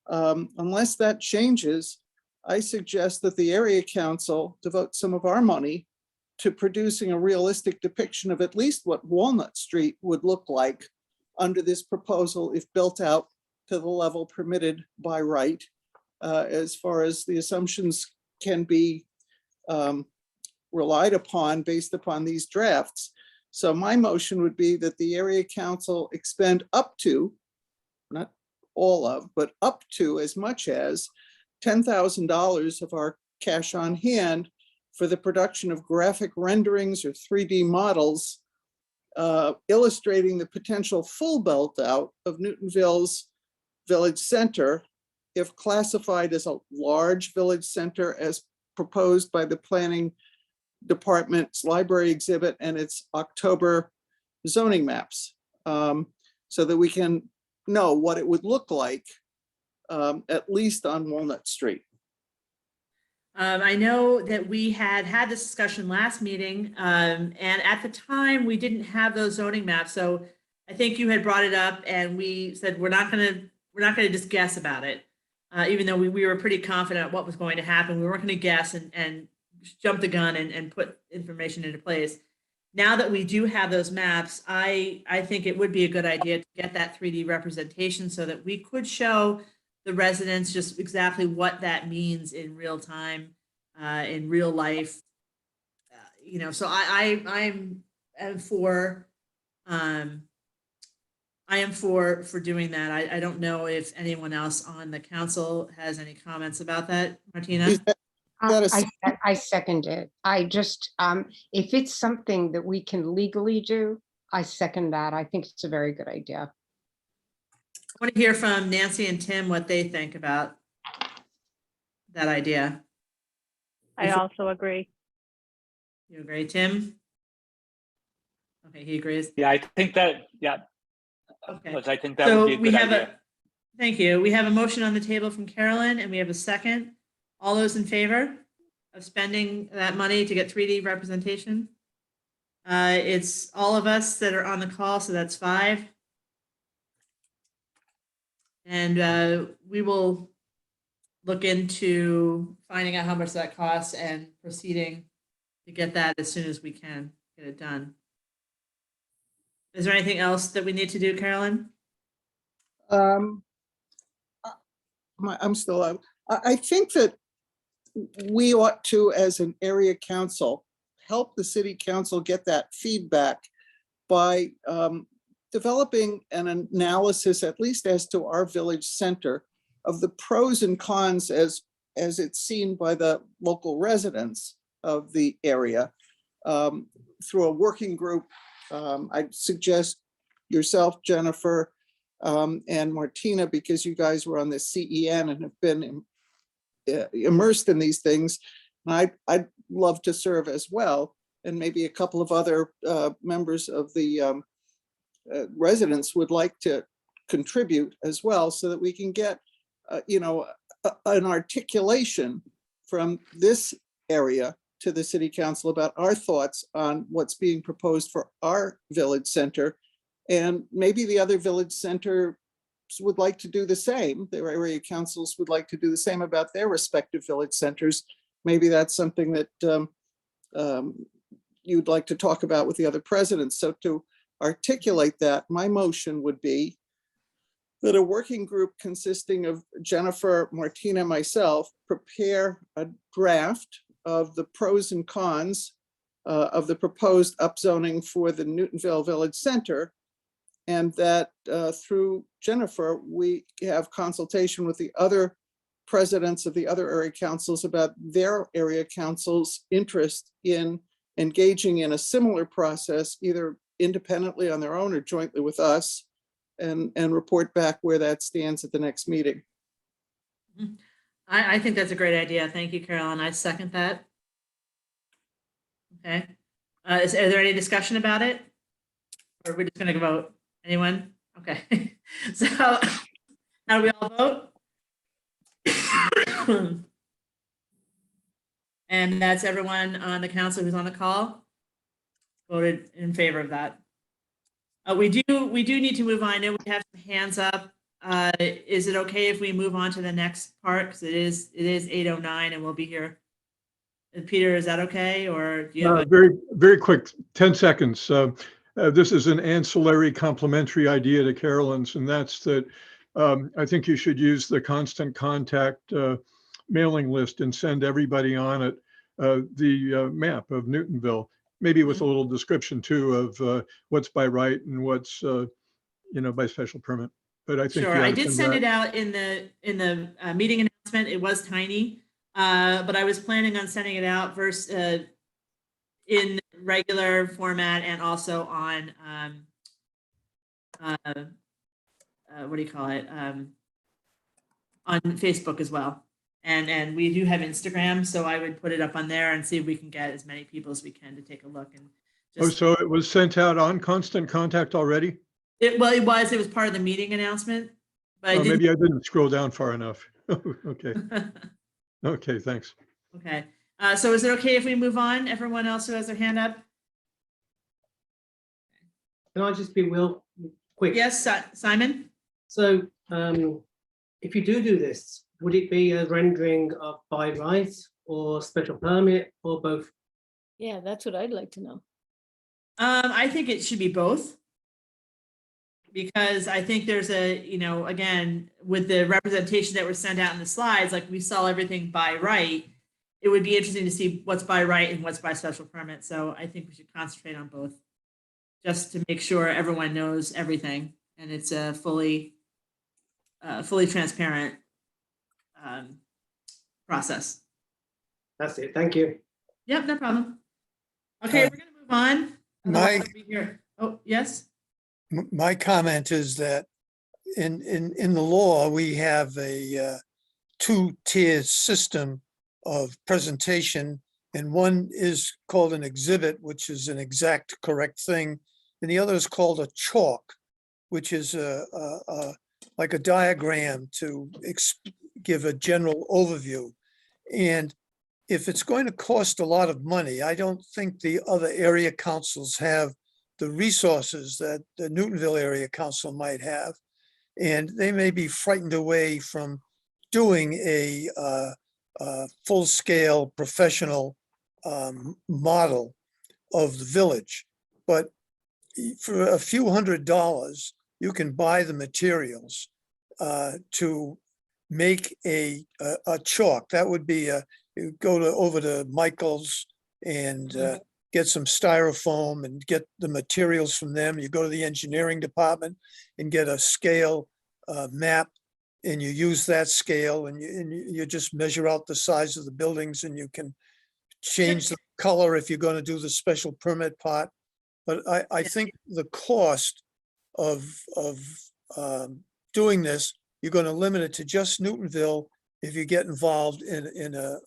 Unless that changes, I suggest that the area council devote some of our money to producing a realistic depiction of at least what Walnut Street would look like under this proposal if built out to the level permitted by right, as far as the assumptions can be relied upon based upon these drafts. So my motion would be that the area council expend up to, not all of, but up to as much as $10,000 of our cash on hand for the production of graphic renderings or 3D models illustrating the potential full built out of Newtonville's village center if classified as a large village center as proposed by the planning department's library exhibit and its October zoning maps, so that we can know what it would look like, at least on Walnut Street. I know that we had this discussion last meeting, and at the time we didn't have those zoning maps. So I think you had brought it up, and we said we're not gonna just guess about it, even though we were pretty confident what was going to happen. We weren't going to guess and jump the gun and put information into place. Now that we do have those maps, I think it would be a good idea to get that 3D representation so that we could show the residents just exactly what that means in real time, in real life. So I am for doing that. I don't know if anyone else on the council has any comments about that, Martina. I second it. I just, if it's something that we can legally do, I second that. I think it's a very good idea. I want to hear from Nancy and Tim what they think about that idea. I also agree. You agree, Tim? Okay, he agrees. Yeah, I think that, yeah. Okay. I think that would be a good idea. Thank you. We have a motion on the table from Carolyn, and we have a second. All those in favor of spending that money to get 3D representation? It's all of us that are on the call, so that's 5. And we will look into finding out how much that costs and proceeding to get that as soon as we can get it done. Is there anything else that we need to do, Carolyn? I'm still out. I think that we ought to, as an area council, help the city council get that feedback by developing an analysis, at least as to our village center, of the pros and cons as it's seen by the local residents of the area, through a working group. I'd suggest yourself, Jennifer, and Martina, because you guys were on the CEN and have been immersed in these things. And I'd love to serve as well, and maybe a couple of other members of the residents would like to contribute as well, so that we can get an articulation from this area to the city council about our thoughts on what's being proposed for our village center. And maybe the other village centers would like to do the same. Their area councils would like to do the same about their respective village centers. Maybe that's something that you'd like to talk about with the other presidents. So to articulate that, my motion would be that a working group consisting of Jennifer, Martina, myself, prepare a draft of the pros and cons of the proposed upzoning for the Newtonville Village Center, and that through Jennifer, we have consultation with the other presidents of the other area councils about their area councils' interest in engaging in a similar process, either independently on their own or jointly with us, and report back where that stands at the next meeting. I think that's a great idea. Thank you, Carolyn. I second that. Okay. Is there any discussion about it? Or are we just going to vote? Anyone? Okay. So how do we all vote? And that's everyone on the council who's on the call voted in favor of that. We do need to move on. I know we have some hands up. Is it okay if we move on to the next part? Because it is 8:09 and we'll be here. Peter, is that okay? Or do you have very, very quick, 10 seconds. This is an ancillary complementary idea to Carolyn's, and that's that I think you should use the constant contact mailing list and send everybody on it the map of Newtonville, maybe with a little description too of what's by right and what's by special permit. But I think sure. I did send it out in the meeting announcement. It was tiny, but I was planning on sending it out in regular format and also on, what do you call it? On Facebook as well. And we do have Instagram, so I would put it up on there and see if we can get as many people as we can to take a look and Oh, just, so it was sent out on Constant Contact already? it was part of the meeting announcement. But I Oh, didn't, maybe I didn't scroll down far enough. Okay, okay, thanks. okay. So is it okay if we move on? Everyone else who has their hand up? Can I just be real quick? Yes, Simon? So if you do this, would it be a rendering of by right or special permit or both? Yeah, that's what I'd like to know. I think it should be both. Because I think there's a, you know, again, with the representation that was sent out in the slides, like we saw everything by right. It would be interesting to see what's by right and what's by special permit. So I think we should concentrate on both. Just to make sure everyone knows everything and it's a fully transparent process. That's it. Thank you. Yep, no problem. Okay, we're gonna move on. My- Otherwise we'll be here. Oh, yes. My comment is that in the law, we have a two-tiered system of presentation, and one is called an exhibit, which is an exact correct thing, and the other is called a chalk, which is like a diagram to give a general overview. And if it's going to cost a lot of money, I don't think the other area councils have the resources that the Newtonville Area Council might have. And they may be frightened away from doing a full-scale professional model of the village. But for a few $100s, you can buy the materials to make a chalk. That would be you go over to Michael's and get some styrofoam and get the materials from them. You go to the engineering department and get a scale map, and you use that scale, and you just measure out the size of the buildings, and you can change the color if you're going to do the special permit part. But I think the cost of doing this, you're going to limit it to just Newtonville if you get involved in a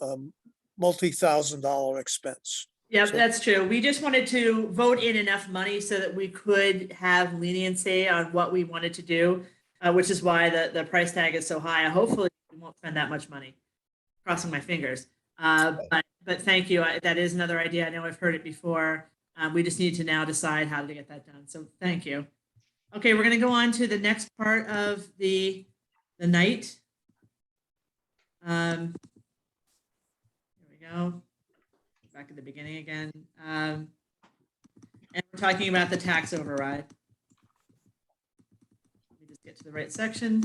multi-$1,000 expense. Yep, So- that's true. We just wanted to vote in enough money so that we could have leniency on what we wanted to do, which is why the price tag is so high. Hopefully we won't spend that much money. Crossing my fingers. But thank you. That is another idea. I know I've heard it before. We just need to now decide how to get that done. So thank you. Okay, we're going to go on to the next part of the night. Here we go. Back at the beginning again. And we're talking about the tax override. Let me just get to the right section.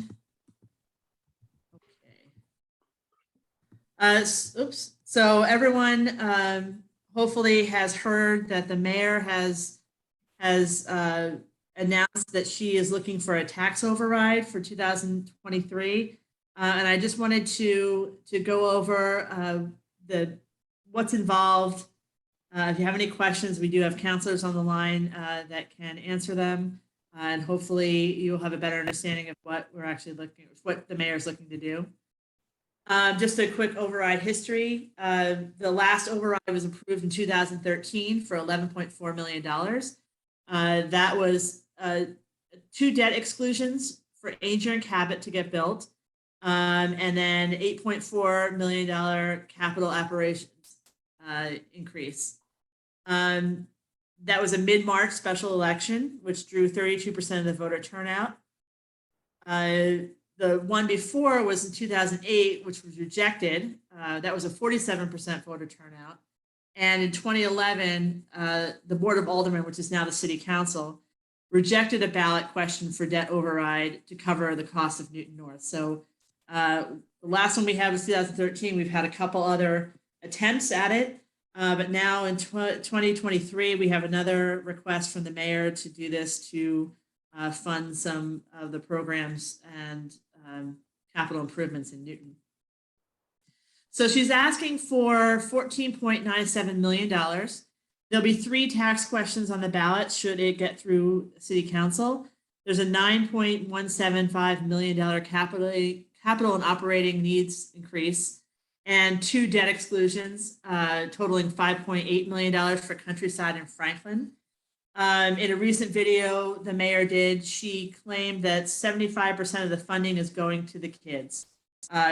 Okay. Oops. So everyone hopefully has heard that the mayor has announced that she is looking for a tax override for 2023. And I just wanted to go over what's involved. If you have any questions, we do have counselors on the line that can answer them. And hopefully you'll have a better understanding of what we're actually what the mayor's looking to do. Just a quick override history. The last override was approved in 2013 for $11.4 million. That was 2 debt exclusions for Anger and Cabot to get built. And then $8.4 million capital operations increase. That was a mid-March special election, which drew 32% of the voter turnout. The one before was in 2008, which was rejected. That was a 47% voter turnout. And in 2011, the Board of Aldermen, which is now the City Council, rejected a ballot question for debt override to cover the cost of Newton North. So the last one we had was 2013. We've had a couple other attempts at it. But now in 2023, we have another request from the mayor to do this to fund some of the programs and capital improvements in Newton. So she's asking for $14.97 million There'll be 3 tax questions on the ballot should it get through City Council. There's a $9.175 million capital and operating needs increase, and 2 debt exclusions totaling $5.8 million for Countryside and Franklin. In a recent video the mayor did, she claimed that 75% of the funding is going to the kids.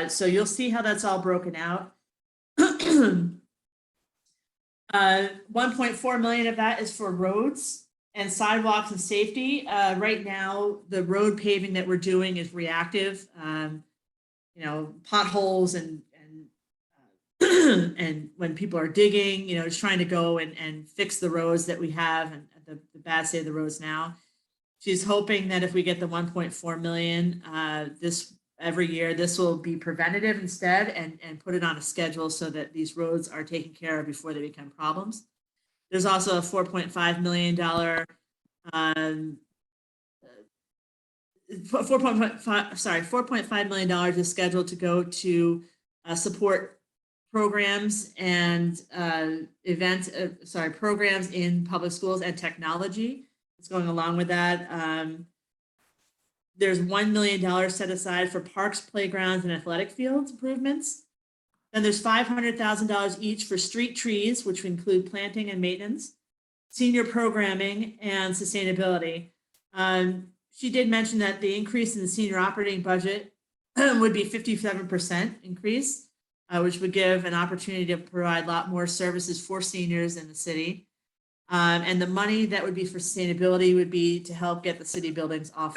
So you'll see how that's all broken out. 1.4 million of that is for roads and sidewalks and safety. Right now, the road paving that we're doing is reactive. You know, potholes and and when people are digging, you know, just trying to go and fix the roads that we have and the bad state of the roads now. She's hoping that if we get the 1.4 million this every year, this will be preventative instead and put it on a schedule so that these roads are taken care of before they become problems. There's also a $4.5 million, $4.5 million is scheduled to go to support programs and programs in public schools and technology. It's going along with that. There's $1 million set aside for parks, playgrounds, and athletic fields improvements. Then there's $500,000 each for street trees, which would include planting and maintenance, senior programming, and sustainability. She did mention that the increase in the senior operating budget would be 57% increase, which would give an opportunity to provide a lot more services for seniors in the city. And the money that would be for sustainability would be to help get the city buildings off.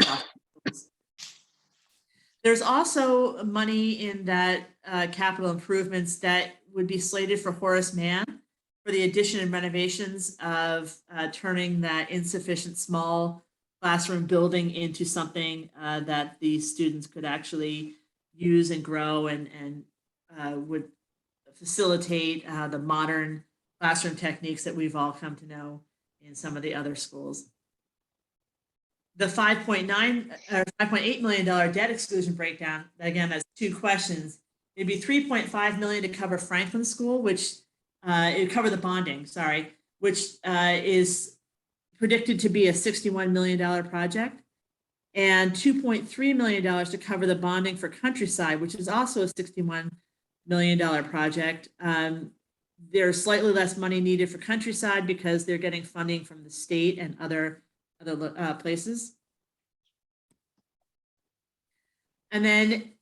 There's also money in that capital improvements that would be slated for Horace Mann for the addition and renovations of turning that insufficient small classroom building into something that the students could actually use and grow and would facilitate the modern classroom techniques that we've all come to know in some of the other schools. The $5.8 million debt exclusion breakdown, again, that's 2 questions. It'd be $3.5 million to cover Franklin School, which it would cover the bonding, sorry, which is predicted to be a $61 million project, and $2.3 million to cover the bonding for Countryside, which is also a $61 million project. There's slightly less money needed for Countryside because they're getting funding from the state and other places. And then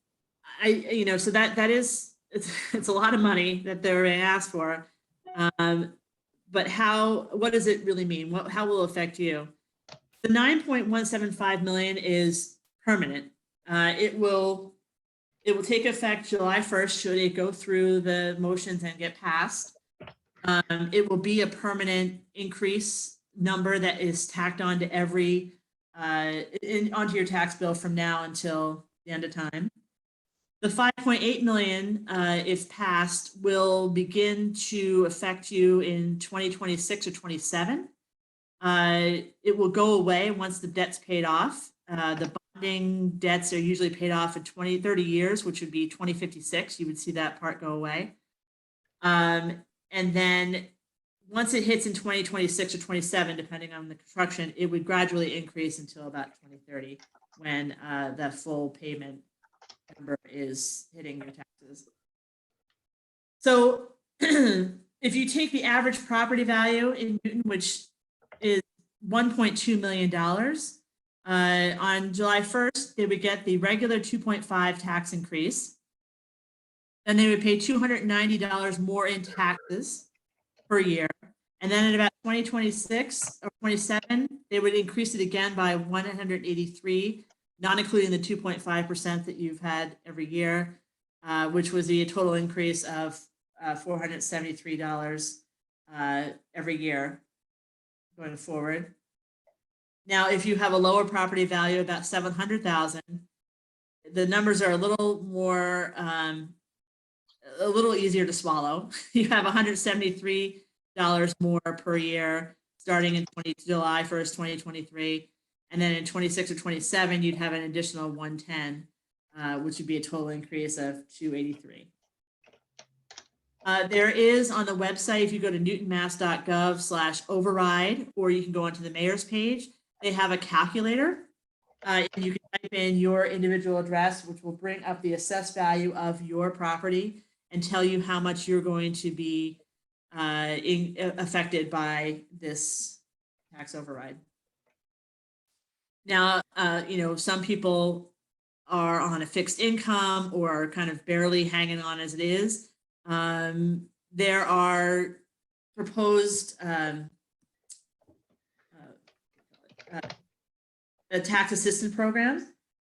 so that is, it's a lot of money that they're being asked for. But what does it really mean? How will it affect you? The $9.175 million is permanent. It will take effect July 1st, should it go through the motions and get passed. It will be a permanent increase number that is tacked on to every onto your tax bill from now until the end of time. The $5.8 million, if passed, will begin to affect you in 2026 or 27. It will go away once the debt's paid off. The bonding debts are usually paid off in 30 years, which would be 2056. You would see that part go away. And then once it hits in 2026 or 27, depending on the construction, it would gradually increase until about 2030 when that full payment number is hitting your taxes. So if you take the average property value in Newton, which is $1.2 million, on July 1st, they would get the regular 2.5 tax increase. Then they would pay $290 more in taxes per year. And then in about 2026 or 27, they would increase it again by 183, not including the 2.5% that you've had every year, which was a total increase of $473 every year going forward. Now, if you have a lower property value, about $700,000, the numbers are a little more, a little easier to swallow. You have $173 more per year starting in July 1st, 2023. And then in 26 or 27, you'd have an additional 110, which would be a total increase of 283. There is on the website, if you go to newtonmass.gov/override, or you can go onto the mayor's page, they have a calculator. And you can type in your individual address, which will bring up the assessed value of your property and tell you how much you're going to be affected by this tax override. Now, some people are on a fixed income or are kind of barely hanging on as it is. There are proposed tax assistance programs.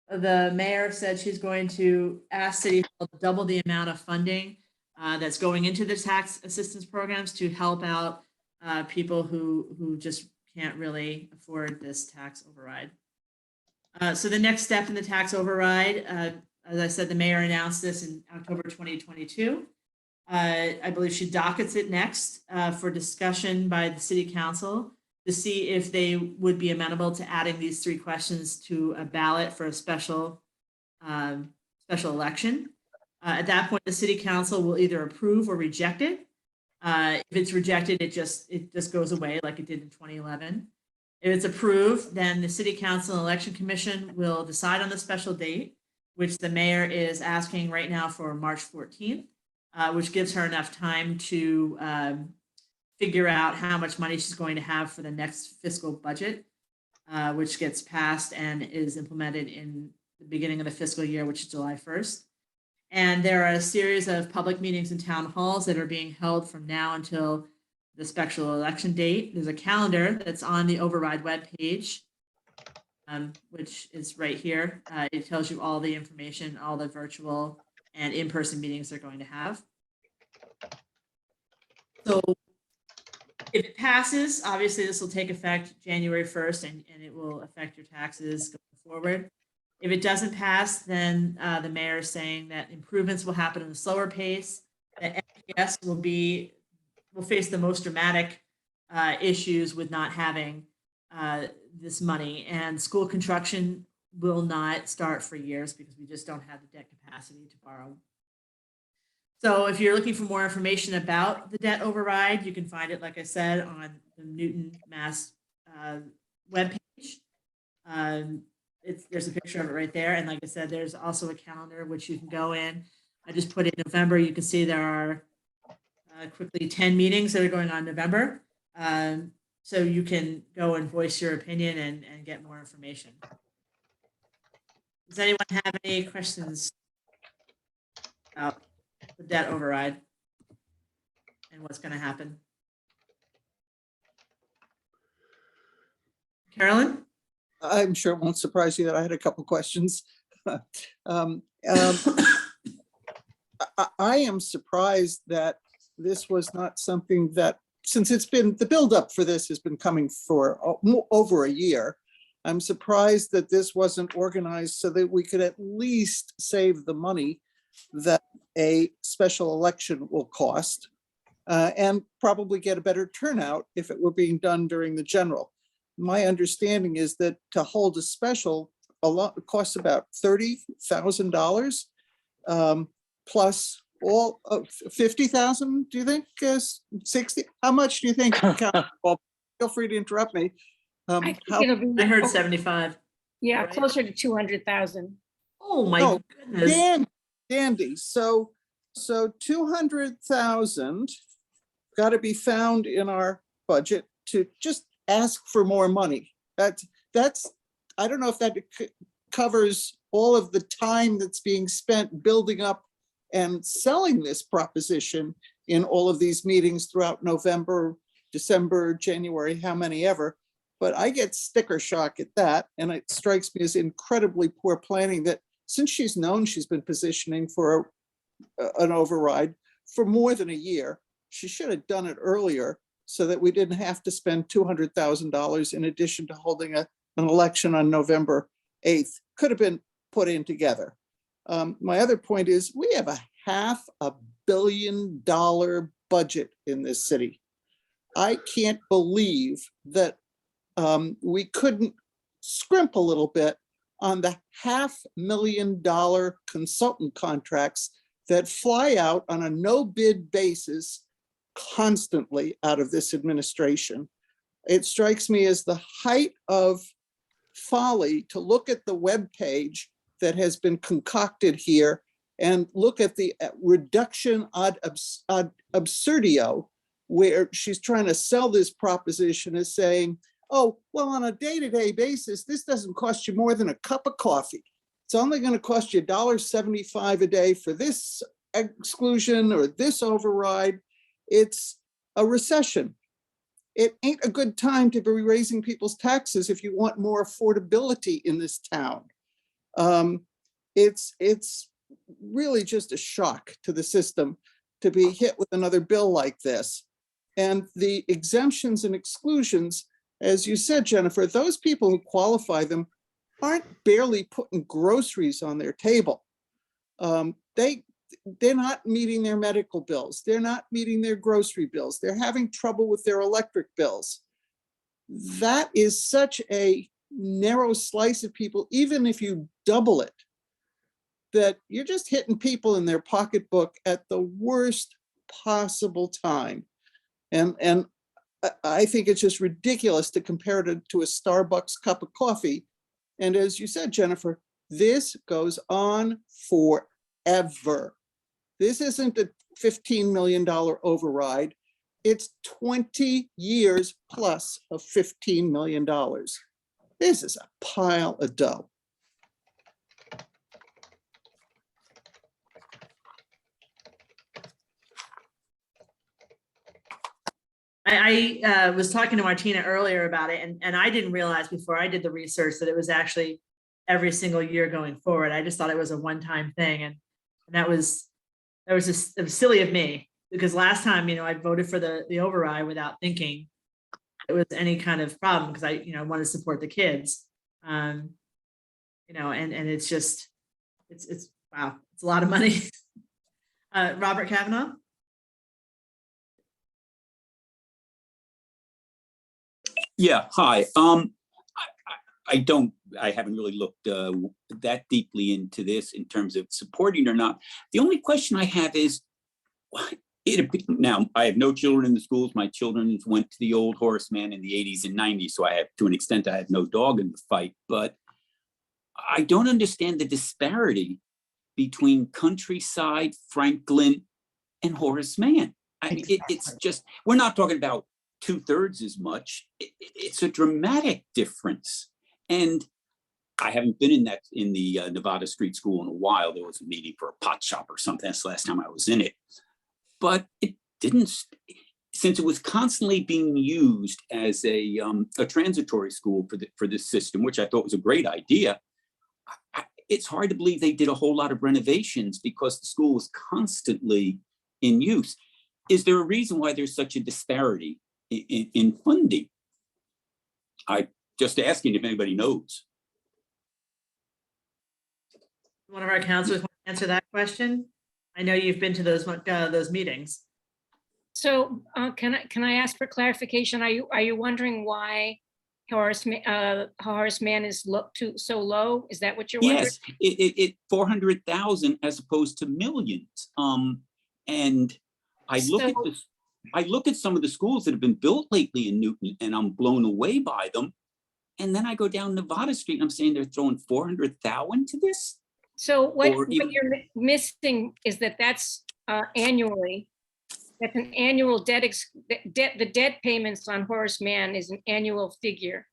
The mayor said she's going to ask City Hall to double the amount of funding that's going into the tax assistance programs to help out people who just can't really afford this tax override. So the next step in the tax override, as I said, the mayor announced this in October 2022. I believe she dockets it next for discussion by the city council to see if they would be amenable to adding these 3 questions to a ballot for a special election. At that point, the city council will either approve or reject it. If it's rejected, it just goes away like it did in 2011. If it's approved, then the city council and election commission will decide on the special date, which the mayor is asking right now for March 14th, which gives her enough time to figure out how much money she's going to have for the next fiscal budget, which gets passed and is implemented in the beginning of the fiscal year, which is July 1st. And there are a series of public meetings and town halls that are being held from now until the special election date. There's a calendar that's on the override webpage, which is right here. It tells you all the information, all the virtual and in-person meetings they're going to have. So if it passes, obviously this will take effect January 1st and it will affect your taxes going forward. If it doesn't pass, then the mayor is saying that improvements will happen at a slower pace, that FPS will face the most dramatic issues with not having this money, and school construction will not start for years because we just don't have the debt capacity to borrow. So if you're looking for more information about the debt override, you can find it, like I said, on the Newton Mass webpage. There's a picture of it right there. And like I said, there's also a calendar which you can go in. I just put in November. You can see there are quickly 10 meetings that are going on in November. So you can go and voice your opinion and get more information. Does anyone have any questions about the debt override and what's going to happen? Carolyn? I'm sure it won't surprise you that I had a couple questions. I am surprised that this was not something that, since it's been, the buildup for this has been coming for over a year. I'm surprised that this wasn't organized so that we could at least save the money that a special election will cost and probably get a better turnout if it were being done during the general. My understanding is that to hold a special, it costs about $30,000 plus all of 50,000. Do you think 60? How much do you think? Well, feel free to interrupt me. I think it'll be, I heard 75. yeah, right? closer to 200,000. Oh my goodness. Dandy. So 200,000 got to be found in our budget to just ask for more money. That's I don't know if that covers all of the time that's being spent building up and selling this proposition in all of these meetings throughout November, December, January, how many ever. But I get sticker shock at that. And it strikes me as incredibly poor planning that since she's known she's been positioning for an override for more than a year, she should have done it earlier so that we didn't have to spend $200,000 in addition to holding an election on November 8th. Could have been put in together. My other point is we have a $500 million budget in this city. I can't believe that we couldn't scrimp a little bit on the $500,000 consultant contracts that fly out on a no bid basis constantly out of this administration. It strikes me as the height of folly to look at the webpage that has been concocted here and look at the reduction ad absurdio, where she's trying to sell this proposition as saying, oh, well, on a day-to-day basis, this doesn't cost you more than a cup of coffee. It's only going to cost you $1.75 a day for this exclusion or this override. It's a recession. It ain't a good time to be raising people's taxes if you want more affordability in this town. It's really just a shock to the system to be hit with another bill like this. And the exemptions and exclusions, as you said, Jennifer, those people who qualify them aren't barely putting groceries on their table. They're not meeting their medical bills. They're not meeting their grocery bills. They're having trouble with their electric bills. That is such a narrow slice of people, even if you double it, that you're just hitting people in their pocketbook at the worst possible time. And I think it's just ridiculous to compare it to a Starbucks cup of coffee. And as you said, Jennifer, this goes on forever. This isn't a $15 million override. It's 20 years plus of $15 million. This is a pile of dough. I was talking to Martina earlier about it, and I didn't realize before I did the research that it was actually every single year going forward. I just thought it was a one-time thing, and that was just, it was silly of me, because last time, I voted for the override without thinking it was any kind of problem, because I want to support the kids, and it's just it's wow, it's a lot of money. Robert Kavanaugh. Yeah, hi. I haven't really looked that deeply into this in terms of supporting or not. The only question I have is, now I have no children in the schools. My children went to the old Horace Mann in the 80s and 90s, so to an extent, I have no dog in the fight. But I don't understand the disparity between Countryside, Franklin, and Horace Mann. I mean, it's just, we're not talking about 2/3 as much. It's a dramatic difference. And I haven't been in the Nevada Street School in a while. There was a meeting for a pot shop or something. That's the last time I was in it. But it didn't, since it was constantly being used as a transitory school for this system, which I thought was a great idea. It's hard to believe they did a whole lot of renovations because the school was constantly in use. Is there a reason why there's such a disparity in funding? I just asking if anybody knows. One of our counselors want to answer that question. I know you've been to those meetings. So can I ask for clarification? Are you wondering why Horace Mann is so low? Is that what you're wondering? Yes, it 400,000 as opposed to millions. And I look at some of the schools that have been built lately in Newton, and I'm blown away by them. And then I go down Nevada Street and I'm saying they're throwing 400,000 to this. So what you're missing is that's annually. That's an annual debt. The debt payments on Horace Mann is an annual figure.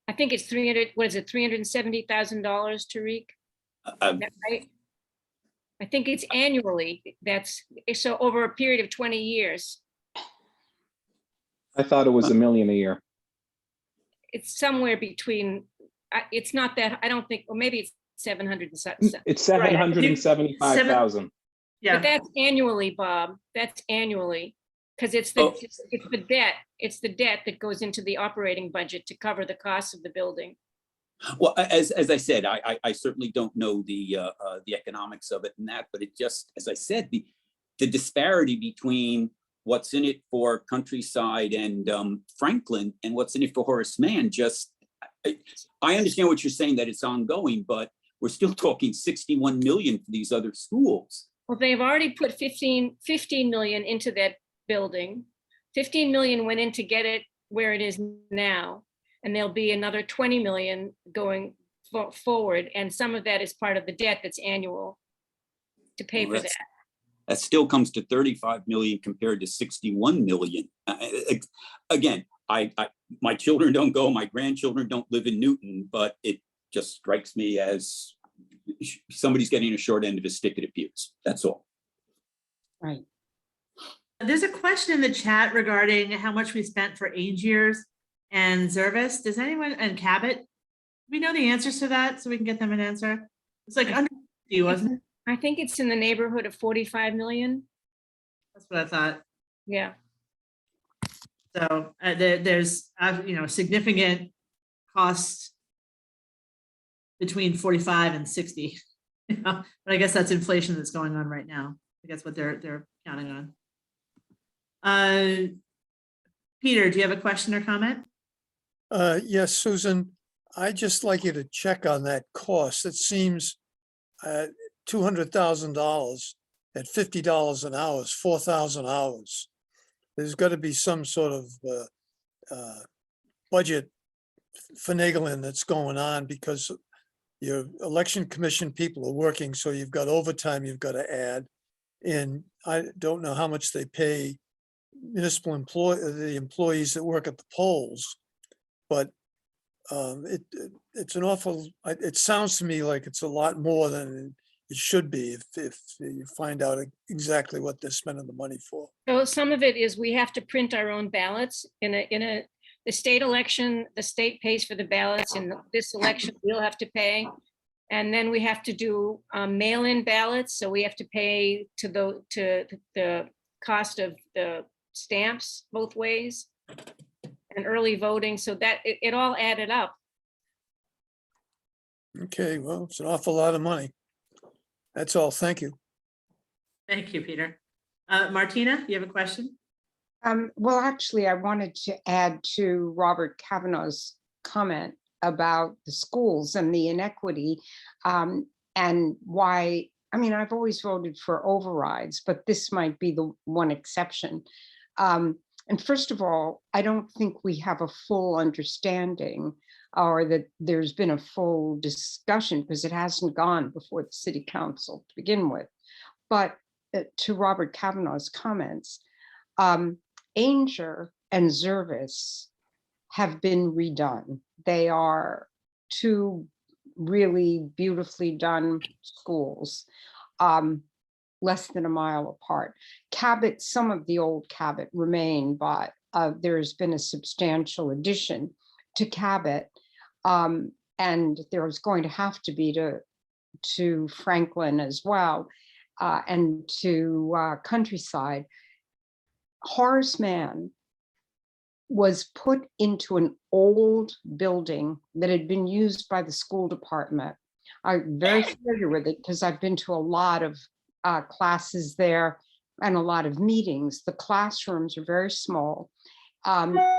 I think it's $370,000, Tariq? Is that right? I think it's annually. That's so over a period of 20 years. I thought it was $1 million a year. It's somewhere between. It's not that. I don't think. Or maybe it's 700 and something. It's 775,000. Yeah, but that's annually, Bob. That's annually, because it's the debt. It's the debt that goes into the operating budget to cover the cost of the building. Well, as I said, I certainly don't know the economics of it and that, but it just, as I said, the disparity between what's in it for Countryside and Franklin and what's in it for Horace Mann, just, I understand what you're saying, that it's ongoing, but we're still talking 61 million for these other schools. Well, they've already put 15 million into that building. 15 million went in to get it where it is now. And there'll be another 20 million going forward. And some of that is part of the debt that's annual to pay Well, for that. that still comes to 35 million compared to 61 million. Again, my children don't go, my grandchildren don't live in Newton, but it just strikes me as somebody's getting a short end of a stick, it appears. That's all. Right. There's a question in the chat regarding how much we spent for Angiers and Zervis. Does anyone, and Cabot, do we know the answers to that so we can get them an answer? It's like under 50, wasn't it? I think it's in the neighborhood of 45 million. That's what I thought. Yeah. So there's, significant costs between 45 and 60. But I guess that's inflation that's going on right now. I guess what they're counting on. Peter, do you have a question or comment? Yes, Susan, I'd just like you to check on that cost. It seems $200,000 at $50 an hour is 4,000 hours. There's got to be some sort of budget finagling that's going on because your election commission people are working, so you've got overtime you've got to add. And I don't know how much they pay municipal the employees that work at the polls, but it's an awful, it sounds to me like it's a lot more than it should be if you find out exactly what they're spending the money for. So some of it is we have to print our own ballots the state election, the state pays for the ballots. In this election, we'll have to pay. And then we have to do mail-in ballots. So we have to pay to the cost of the stamps both ways and early voting. So that it all added up. Okay, well, it's an awful lot of money. That's all. Thank you. Thank you, Peter. Martina, you have a question? Well, actually, I wanted to add to Robert Kavanaugh's comment about the schools and the inequity and why, I mean, I've always voted for overrides, but this might be the one exception. And first of all, I don't think we have a full understanding or that there's been a full discussion because it hasn't gone before the city council to begin with. But to Robert Kavanaugh's comments, Ainger and Zervis have been redone. They are two really beautifully done schools, less than a mile apart. Cabot, some of the old Cabot remain, but there's been a substantial addition to Cabot, and there's going to have to be to Franklin as well, and to Countryside. Horace Mann was put into an old building that had been used by the school department. I'm very familiar with it because I've been to a lot of classes there and a lot of meetings. The classrooms are very small.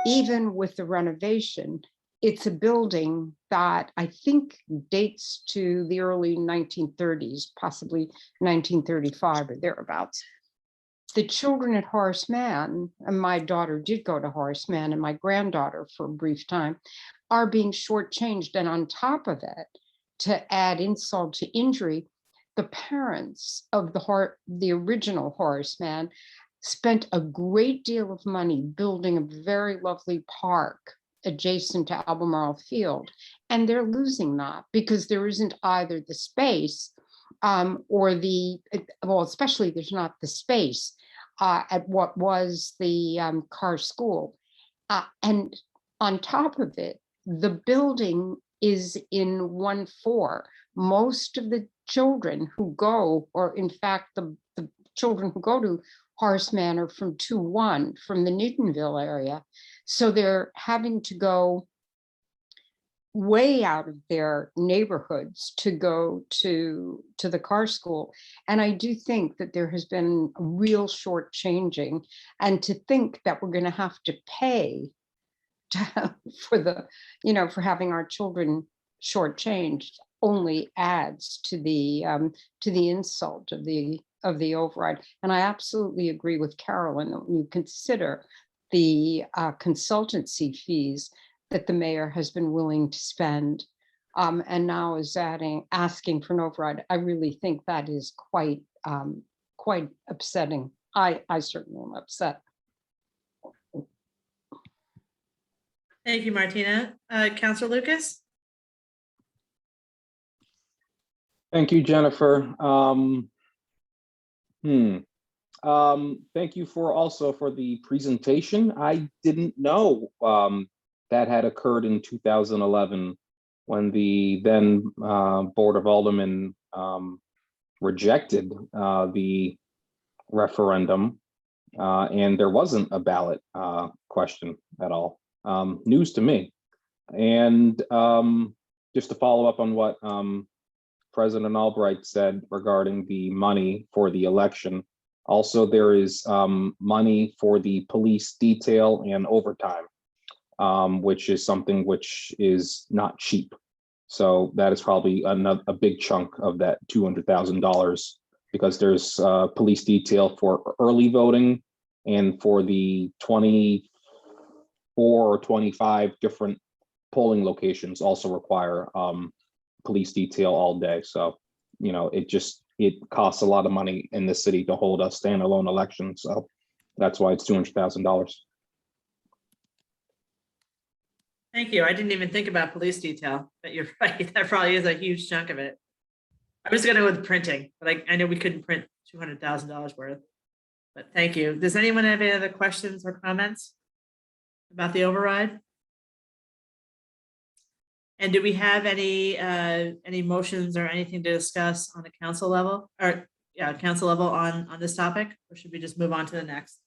Even with the renovation, it's a building that I think dates to the early 1930s, possibly 1935 or thereabouts. The children at Horace Mann, and my daughter did go to Horace Mann and my granddaughter for a brief time, are being shortchanged. And on top of it, to add insult to injury, the parents of the original Horace Mann spent a great deal of money building a very lovely park adjacent to Albemarle Field. And they're losing that because there isn't either the space or well, especially there's not the space at what was the Carr School. And on top of it, the building is in 1-4. Most of the children who go, or in fact, the children who go to Horace Mann are from 2-1, from the Newtonville area. So they're having to go way out of their neighborhoods to go to the Carr School. And I do think that there has been a real shortchanging, and to think that we're going to have to pay for having our children shortchanged only adds to the insult of the the override. And I absolutely agree with Carolyn that when you consider the consultancy fees that the mayor has been willing to spend and now is asking for an override, I really think that is quite upsetting. I certainly am upset. Thank you, Martina. Councilor Lucas? Thank you, Jennifer. Thank you for the presentation. I didn't know that had occurred in 2011 when the then Board of Aldermen rejected the referendum and there wasn't a ballot question at all. News to me. And just to follow up on what President Albright said regarding the money for the election, also there is money for the police detail and overtime, which is something which is not cheap. So that is probably a big chunk of that $200,000 because there's police detail for early voting and for the 24 or 25 different polling locations also require police detail all day. So, you know, it costs a lot of money in the city to hold a standalone election. So that's why it's $200,000. Thank you. I didn't even think about police detail, but you're right. That probably is a huge chunk of it. I was going to go with printing, but I know we couldn't print $200,000 worth. But thank you. Does anyone have any other questions or comments about the override? And do we have any motions or anything to discuss on the council level on this topic, or should we just move on to the next?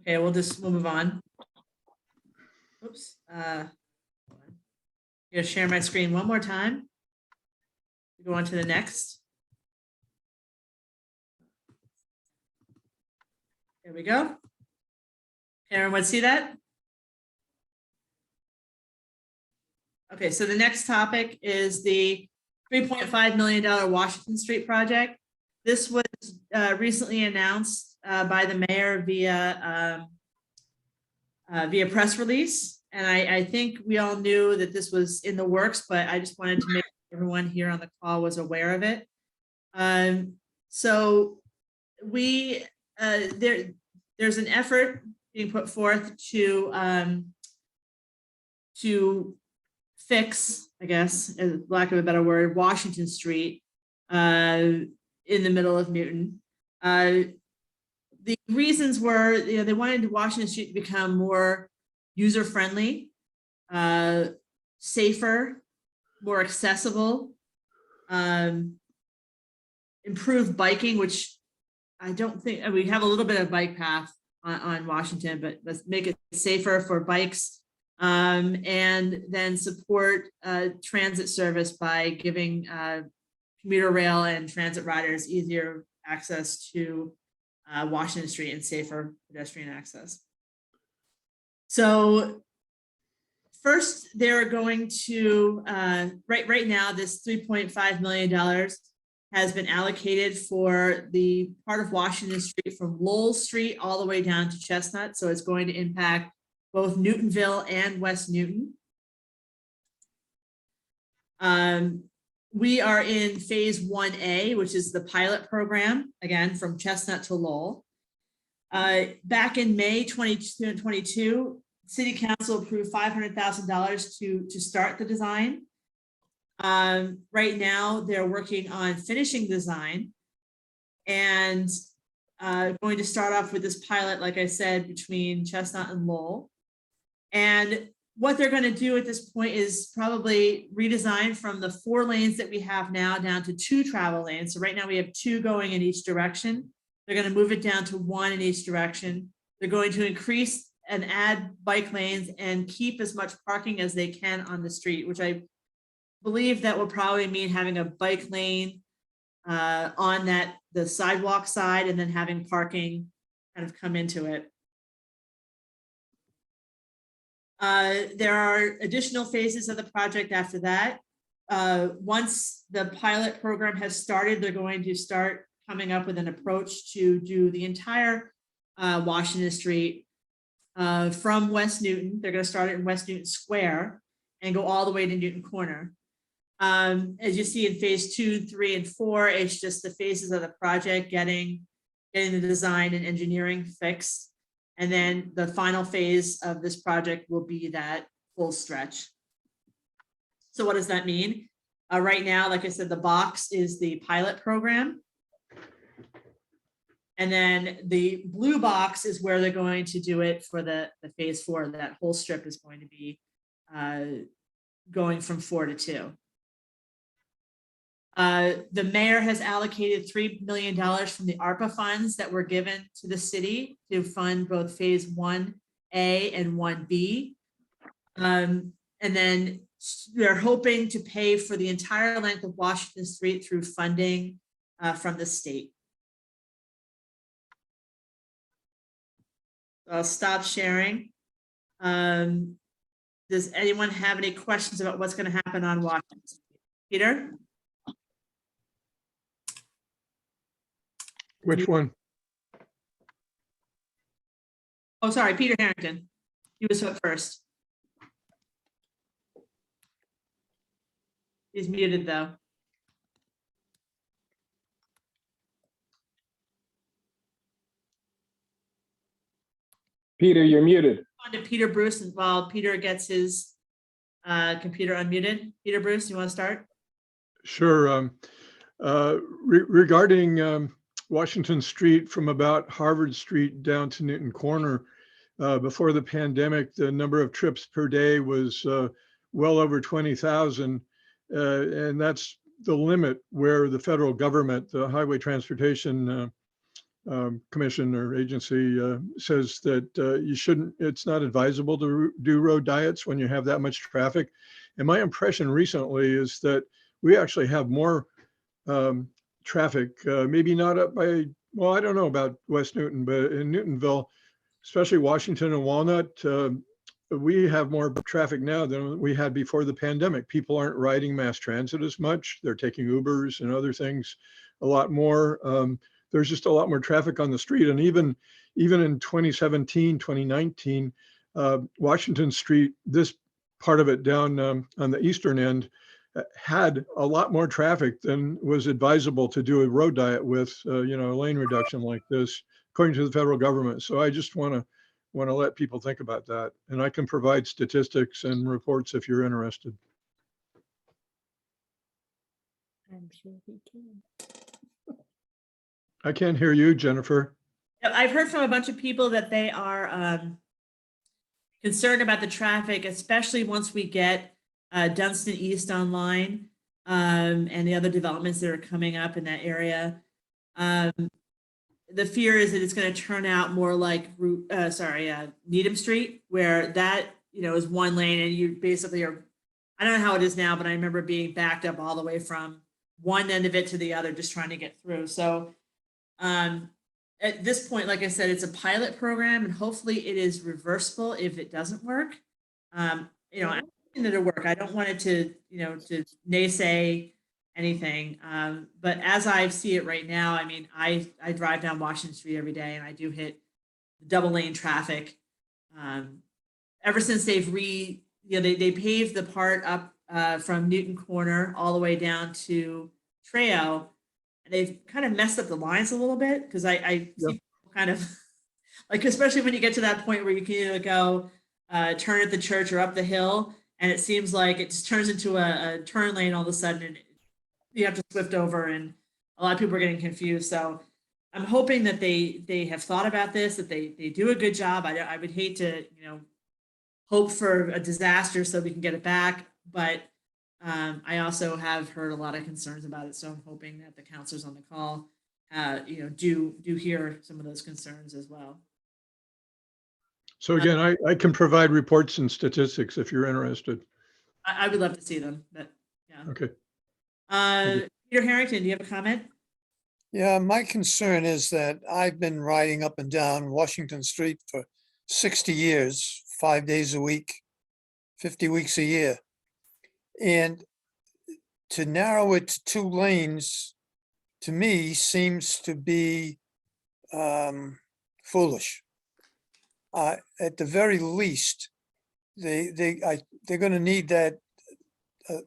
Okay, we'll move on. Oops. I'm gonna share my screen one more time. Go on to the next. There we go. Can everyone see that? Okay, so the next topic is the $3.5 million Washington Street project. This was recently announced by the mayor via press release. And I think we all knew that this was in the works, but I just wanted to make sure everyone here on the call was aware of it. So there's an effort being put forth to fix, I guess, as lack of a better word, Washington Street in the middle of Newton. The reasons were, they wanted Washington Street to become more user-friendly, safer, more accessible, improve biking, which I don't think, we have a little bit of bike path on Washington, but let's make it safer for bikes, and then support transit service by giving commuter rail and transit riders easier access to Washington Street and safer pedestrian access. So first, they're going to, right now, this $3.5 million has been allocated for the part of Washington Street from Lowell Street all the way down to Chestnut. So it's going to impact both Newtonville and West Newton. We are in phase 1A, which is the pilot program, again, from Chestnut to Lowell. Back in May 2022, City Council approved $500,000 to start the design. Right now, they're working on finishing design and going to start off with this pilot, like I said, between Chestnut and Lowell. And what they're going to do at this point is probably redesign from the 4 lanes that we have now down to 2 travel lanes. So right now we have 2 going in each direction. They're going to move it down to 1 in each direction. They're going to increase and add bike lanes and keep as much parking as they can on the street, which I believe that will probably mean having a bike lane on the sidewalk side and then having parking kind of come into it. There are additional phases of the project after that. once the pilot program has started, they're going to start coming up with an approach to do the entire Washington Street from West Newton. They're going to start it in West Newton Square and go all the way to Newton Corner. As you see in phase 2, 3, and 4, it's just the phases of the project getting the design and engineering fixed. And then the final phase of this project will be that full stretch. So what does that mean? Right now, like I said, the box is the pilot program. And then the blue box is where they're going to do it for the phase 4. That whole strip is going to be going from 4 to 2. The mayor has allocated $3 million from the ARPA funds that were given to the city to fund both phase 1A and 1B. And then they're hoping to pay for the entire length of Washington Street through funding from the state. I'll stop sharing. Does anyone have any questions about what's going to happen on Washington Street? Peter? Which one? Oh, sorry, Peter Harrington. He was up first. He's muted though. Peter, you're muted. On to Peter Bruce, and while Peter gets his computer unmuted. Peter Bruce, you want to start? Sure. Regarding Washington Street from about Harvard Street down to Newton Corner, before the pandemic, the number of trips per day was well over 20,000. And that's the limit where the federal government, the Highway Transportation Commission or agency says that you shouldn't, it's not advisable to do road diets when you have that much traffic. And my impression recently is that we actually have more traffic, maybe not up by, well, I don't know about West Newton, but in Newtonville, especially Washington and Walnut, we have more traffic now than we had before the pandemic. People aren't riding mass transit as much. They're taking Ubers and other things a lot more. There's just a lot more traffic on the street. And even in 2017, 2019, Washington Street, this part of it down on the eastern end, had a lot more traffic than was advisable to do a road diet with, a lane reduction like this, according to the federal government. So I just want to let people think about that. And I can provide statistics and reports if you're interested. I'm sure he can. I can't hear you, Jennifer. I've heard from a bunch of people that they are concerned about the traffic, especially once we get Dunstan East online and the other developments that are coming up in that area. The fear is that it's going to turn out more like Needham Street, where that is one lane, and you basically are. I don't know how it is now, but I remember being backed up all the way from one end of it to the other, just trying to get through. So at this point, like I said, it's a pilot program, and hopefully it is reversible if it doesn't work. I want it to work. I don't want it to to naysay anything. But as I see it right now, I mean, I drive down Washington Street every day, and I do hit double lane traffic. Ever since they've they paved the part up from Newton Corner all the way down to Treo, and they've kind of messed up the lines a little bit, because I see people kind of like, especially when you get to that point where you can either go turn at the church or up the hill, and it seems like it just turns into a turn lane all of a sudden, and you have to swift over, and a lot of people are getting confused. So I'm hoping that they have thought about this, that they do a good job. I would hate to hope for a disaster so we can get it back, but I also have heard a lot of concerns about it. So I'm hoping that the counselors on the call do hear some of those concerns as well. So again, I can provide reports and statistics if you're interested. I would love to see them, but yeah. Okay. Peter Harrington, do you have a comment? Yeah, my concern is that I've been riding up and down Washington Street for 60 years, 5 days a week, 50 weeks a year. And to narrow it to 2 lanes, to me, seems to be foolish. At the very least, they're gonna need that,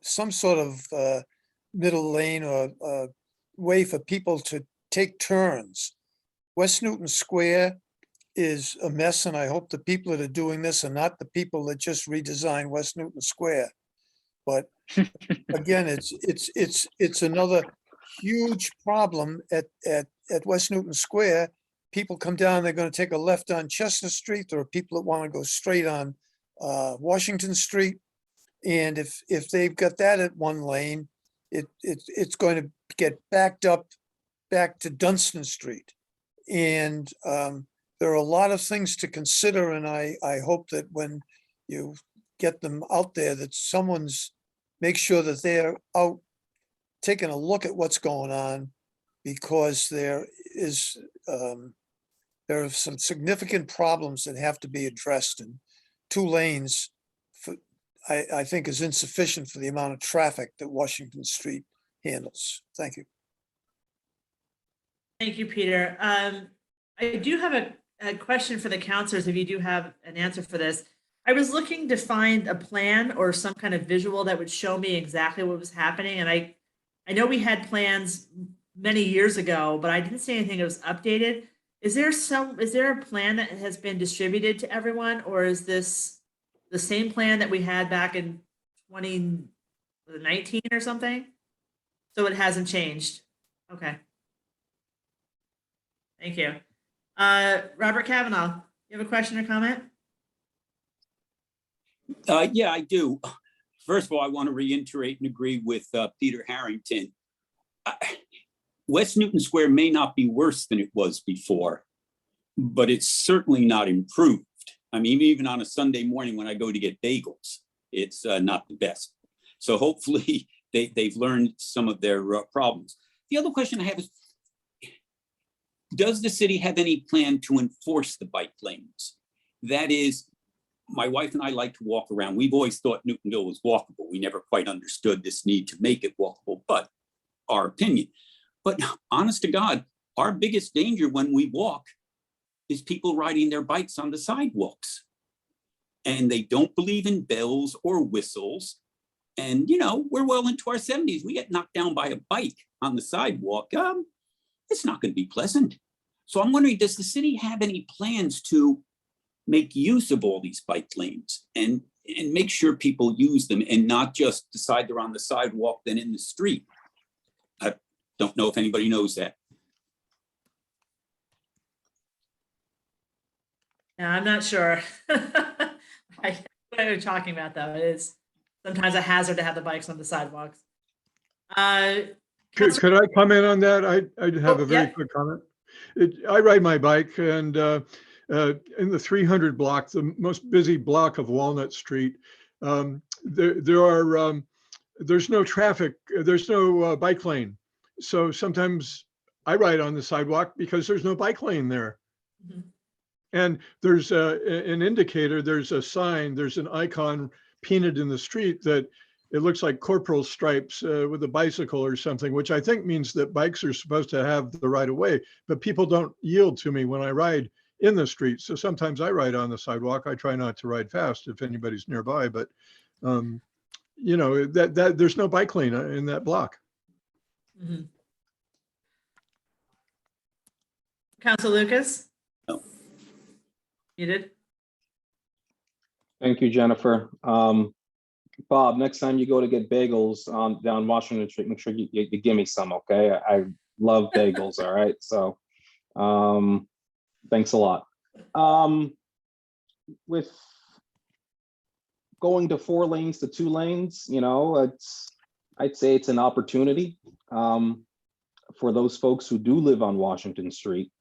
some sort of middle lane or way for people to take turns. West Newton Square is a mess, and I hope the people that are doing this are not the people that just redesigned West Newton Square. But again, it's another huge problem at West Newton Square. People come down, they're gonna take a left on Chestnut Street. There are people that wanna go straight on Washington Street. And if they've got that at 1 lane, it's going to get backed up back to Dunstan Street. And there are a lot of things to consider, and I hope that when you get them out there, that someone's, make sure that they're out taking a look at what's going on, because there are some significant problems that have to be addressed, and 2 lanes I think is insufficient for the amount of traffic that Washington Street handles. Thank you. Thank you, Peter. I do have a question for the counselors, if you do have an answer for this. I was looking to find a plan or some kind of visual that would show me exactly what was happening. And I know we had plans many years ago, but I didn't see anything that was updated. Is there a plan that has been distributed to everyone, or is this the same plan that we had back in 2019 or something? So it hasn't changed. Okay. Thank you. Robert Kavanaugh, you have a question or comment? Yeah, I do. First of all, I want to reiterate and agree with Peter Harrington. West Newton Square may not be worse than it was before, but it's certainly not improved. I mean, even on a Sunday morning when I go to get bagels, it's not the best. So hopefully they've learned some of their problems. The other question I have is, does the city have any plan to enforce the bike lanes? That is, my wife and I like to walk around. We've always thought Newtonville was walkable. We never quite understood this need to make it walkable, but our opinion. But honest to God, our biggest danger when we walk is people riding their bikes on the sidewalks. And they don't believe in bells or whistles. And, you know, we're well into our 70s. We get knocked down by a bike on the sidewalk. It's not going to be pleasant. So I'm wondering, does the city have any plans to make use of all these bike lanes and make sure people use them and not just decide they're on the sidewalk, then in the street? I don't know if anybody knows that. Yeah, I'm not sure. What you're talking about, though, is sometimes a hazard to have the bikes on the sidewalks. Could I comment on that? I'd have a very quick comment. I ride my bike, and in the 300 block, the most busy block of Walnut Street, there's no traffic, there's no bike lane. So sometimes I ride on the sidewalk because there's no bike lane there. Mm-hmm. And there's an indicator, there's a sign, there's an icon painted in the street that it looks like corporal stripes with a bicycle or something, which I think means that bikes are supposed to have the right of way, but people don't yield to me when I ride in the street. So sometimes I ride on the sidewalk. I try not to ride fast if anybody's nearby, but you know, that there's no bike lane in that block. Mm-hmm. Council Lucas? No. Muted. Thank you, Jennifer. Bob, next time you go to get bagels down Washington Street, make sure you give me some, okay? I love bagels, all right? So thanks a lot. With going to 4 lanes to 2 lanes, you know, I'd say it's an opportunity for those folks who do live on Washington Street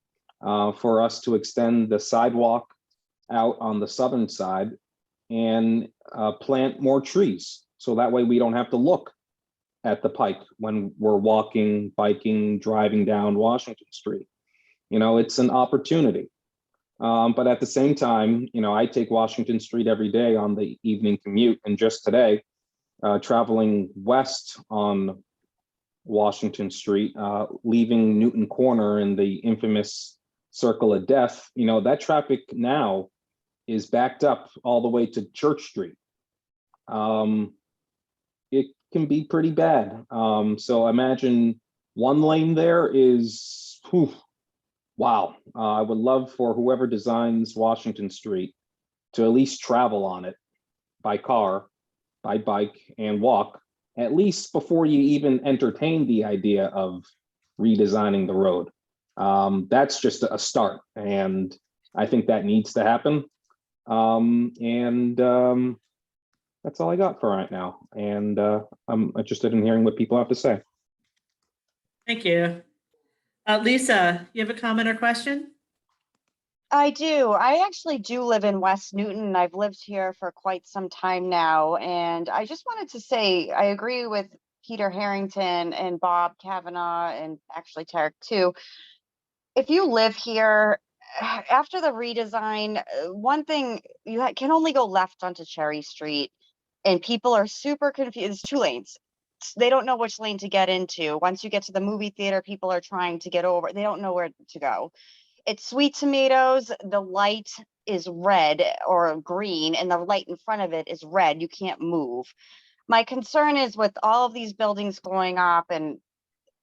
for us to extend the sidewalk out on the southern side and plant more trees. So that way we don't have to look at the pike when we're walking, biking, driving down Washington Street. You know, it's an opportunity. But at the same time, you know, I take Washington Street every day on the evening commute. And just today, traveling west on Washington Street, leaving Newton Corner in the infamous Circle of Death, that traffic now is backed up all the way to Church Street. It can be pretty bad. So imagine one lane there is, wow. I would love for whoever designs Washington Street to at least travel on it by car, by bike, and walk, at least before you even entertain the idea of redesigning the road. That's just a start, and I think that needs to happen. That's all I got for right now. And I'm interested in hearing what people have to say. Thank you. Lisa, you have a comment or question? I do. I actually do live in West Newton. I've lived here for quite some time now. And I just wanted to say, I agree with Peter Harrington and Bob Kavanaugh, and actually Tarek too. If you live here, after the redesign, one thing, you can only go left onto Cherry Street, and people are super confused. It's 2 lanes. They don't know which lane to get into. Once you get to the movie theater, people are trying to get over. They don't know where to go. It's Sweet Tomatoes. The light is red or green, and the light in front of it is red. You can't move. My concern is with all of these buildings going up and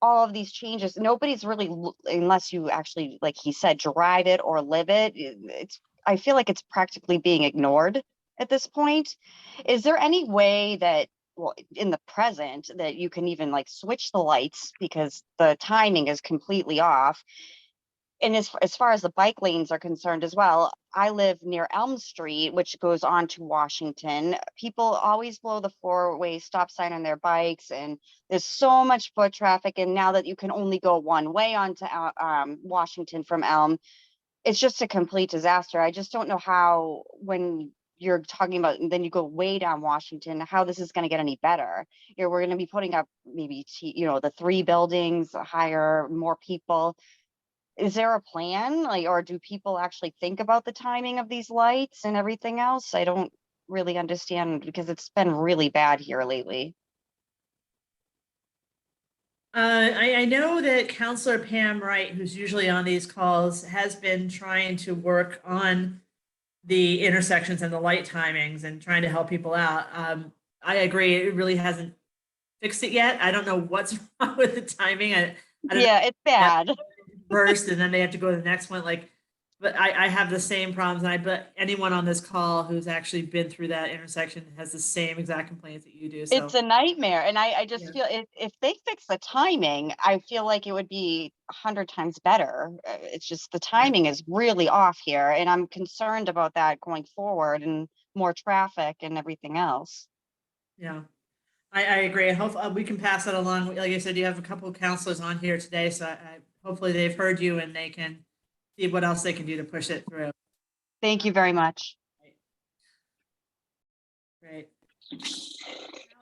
all of these changes, nobody's really, unless you actually, like he said, drive it or live it. I feel like it's practically being ignored at this point. Is there any way that, well, in the present, that you can even like switch the lights, because the timing is completely off? And as far as the bike lanes are concerned as well, I live near Elm Street, which goes on to Washington. People always blow the 4-way stop sign on their bikes, and there's so much foot traffic. And now that you can only go one way onto Washington from Elm, it's just a complete disaster. I just don't know how, when you're talking about, and then you go way down Washington, how this is going to get any better. We're going to be putting up maybe, the 3 buildings, hire more people. Is there a plan, or do people actually think about the timing of these lights and everything else? I don't really understand, because it's been really bad here lately. I know that Counselor Pam Wright, who's usually on these calls, has been trying to work on the intersections and the light timings and trying to help people out. I agree, it really hasn't fixed it yet. I don't know what's wrong with the timing. I don't know. It's bad. First, and then they have to go to the next one. But I have the same problems, and I bet anyone on this call who's actually been through that intersection has the same exact complaints that you do. So It's a nightmare. And I just feel if they fix the timing, I feel like it would be 100 times better. It's just the timing is really off here, and I'm concerned about that going forward, and more traffic and everything else. yeah, I agree. I hope we can pass that along. Like I said, you have a couple of counselors on here today, so hopefully they've heard you and they can see what else they can do to push it through. Thank you very much. Great.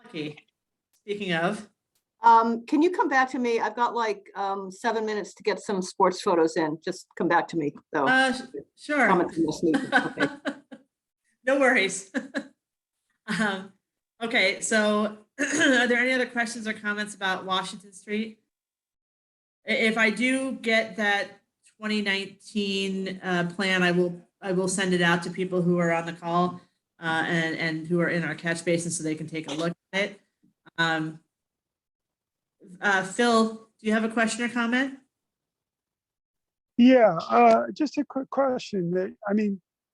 Malachy, speaking of, can you come back to me? I've got like 7 minutes to get some sports photos in. Just come back to me though. Sure. Comments in this meeting. Okay. No worries. Okay, so are there any other questions or comments about Washington Street? If I do get that 2019 plan, I will send it out to people who are on the call and who are in our catch basin, so they can take a look at it. Phil, do you have a question or comment? Yeah, just a quick question.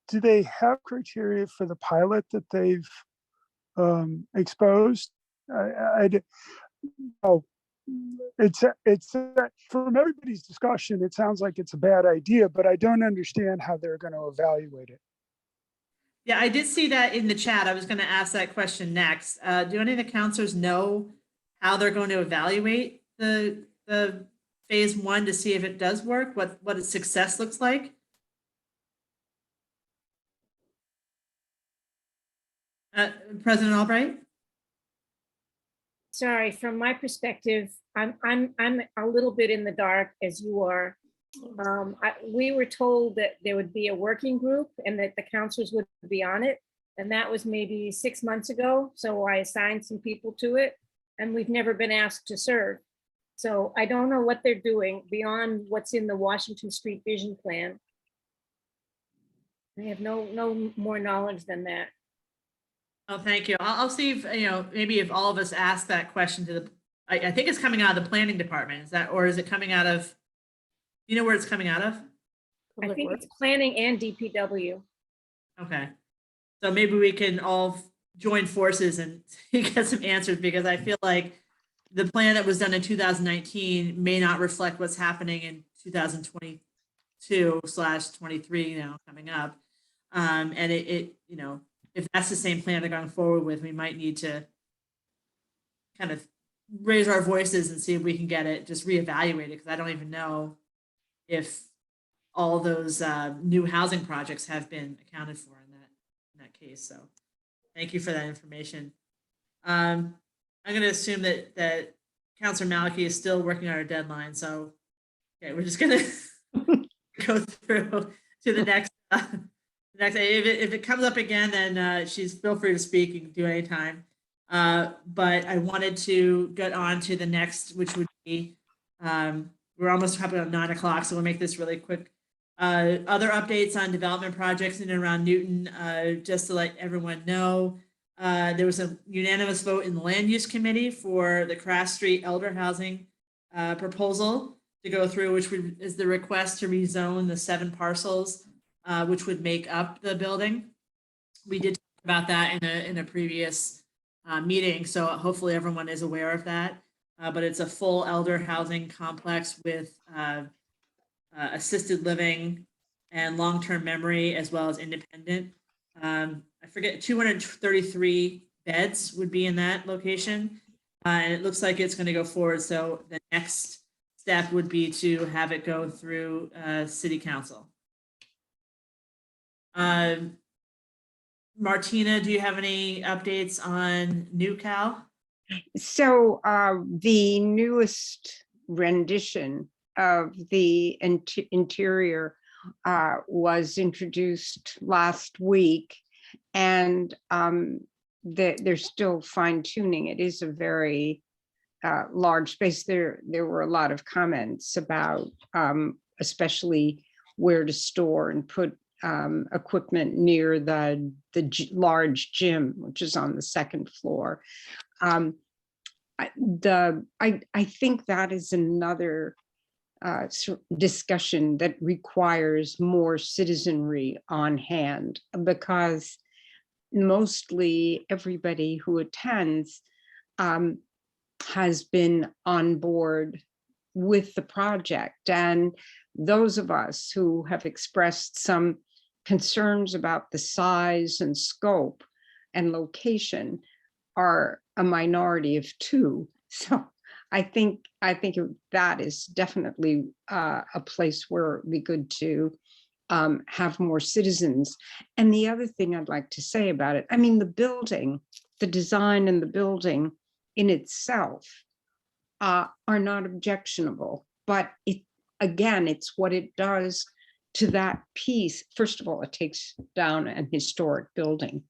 Do they have criteria for the pilot that they've exposed? It's from everybody's discussion, it sounds like it's a bad idea, but I don't understand how they're going to evaluate it. Yeah, I did see that in the chat. I was going to ask that question next. Do any of the counselors know how they're going to evaluate the phase 1 to see if it does work, what its success looks like? President Albright? Sorry, from my perspective, I'm a little bit in the dark as you are. We were told that there would be a working group and that the counselors would be on it. And that was maybe 6 months ago. So I assigned some people to it and we've never been asked to serve. So I don't know what they're doing beyond what's in the Washington Street Vision Plan. I have no more knowledge than that. Oh, thank you. I'll see if, maybe if all of us ask that question to the, I think it's coming out of the planning department. Is that, or is it coming out of, you know where it's coming out of? I think it's planning and DPW. Okay. So maybe we can all join forces and get some answers, because I feel like the plan that was done in 2019 may not reflect what's happening in 2022/23 now coming up. And it, if that's the same plan they're going forward with, we might need to kind of raise our voices and see if we can get it just reevaluated, because I don't even know if all those new housing projects have been accounted for in that case. So thank you for that information. I'm going to assume that Councilor Maliki is still working on our deadline. So okay, we're just going to go through to the next. If it comes up again, then she's feel free to speak. You can do it anytime. But I wanted to get on to the next, which would be, we're almost probably on 9 o'clock, so we'll make this really quick. Other updates on development projects in and around Newton, just to let everyone know, there was a unanimous vote in the Land Use Committee for the Craft Street Elder Housing proposal to go through, which is the request to rezone the 7 parcels, which would make up the building. We did talk about that in a previous meeting, so hopefully everyone is aware of that. But it's a full elder housing complex with assisted living and long-term memory, as well as independent. I forget, 233 beds would be in that location. And it looks like it's going to go forward. So the next step would be to have it go through City Council. Martina, do you have any updates on NewCal? So the newest rendition of the interior was introduced last week, and they're still fine tuning. It is a very large space. There were a lot of comments about especially where to store and put equipment near the large gym, which is on the 2nd floor. I think that is another discussion that requires more citizenry on hand, because mostly everybody who attends has been on board with the project. And those of us who have expressed some concerns about the size and scope and location are a minority of 2. So I think that is definitely a place where it'd be good to have more citizens. And the other thing I'd like to say about it, I mean, the building, the design and the building in itself are not objectionable, but again, it's what it does to that piece. First of all, it takes down an historic building.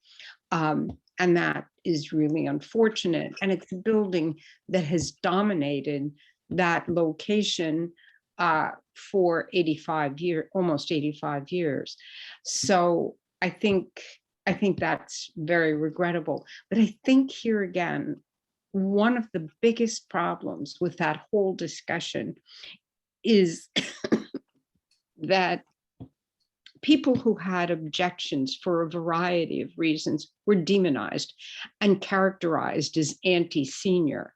And that is really unfortunate. And it's a building that has dominated that location for 85 years, almost 85 years. So I think that's very regrettable. But I think here again, one of the biggest problems with that whole discussion is that people who had objections for a variety of reasons were demonized and characterized as anti-senior.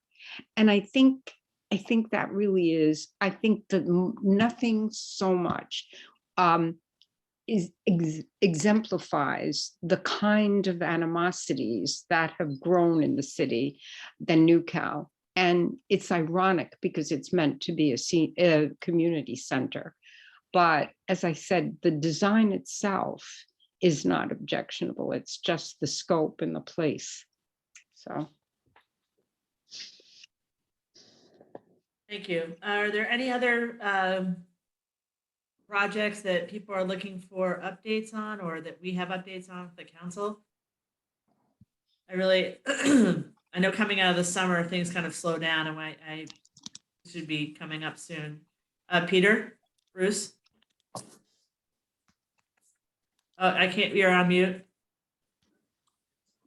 And I think that really is, I think that nothing so much exemplifies the kind of animosities that have grown in the city than NewCal. And it's ironic because it's meant to be a community center. But as I said, the design itself is not objectionable. It's just the scope and the place. So. Thank you. Are there any other projects that people are looking for updates on, or that we have updates on for the council? I really, I know coming out of the summer, things kind of slow down and I should be coming up soon. Peter, Bruce? I can't, you're on mute.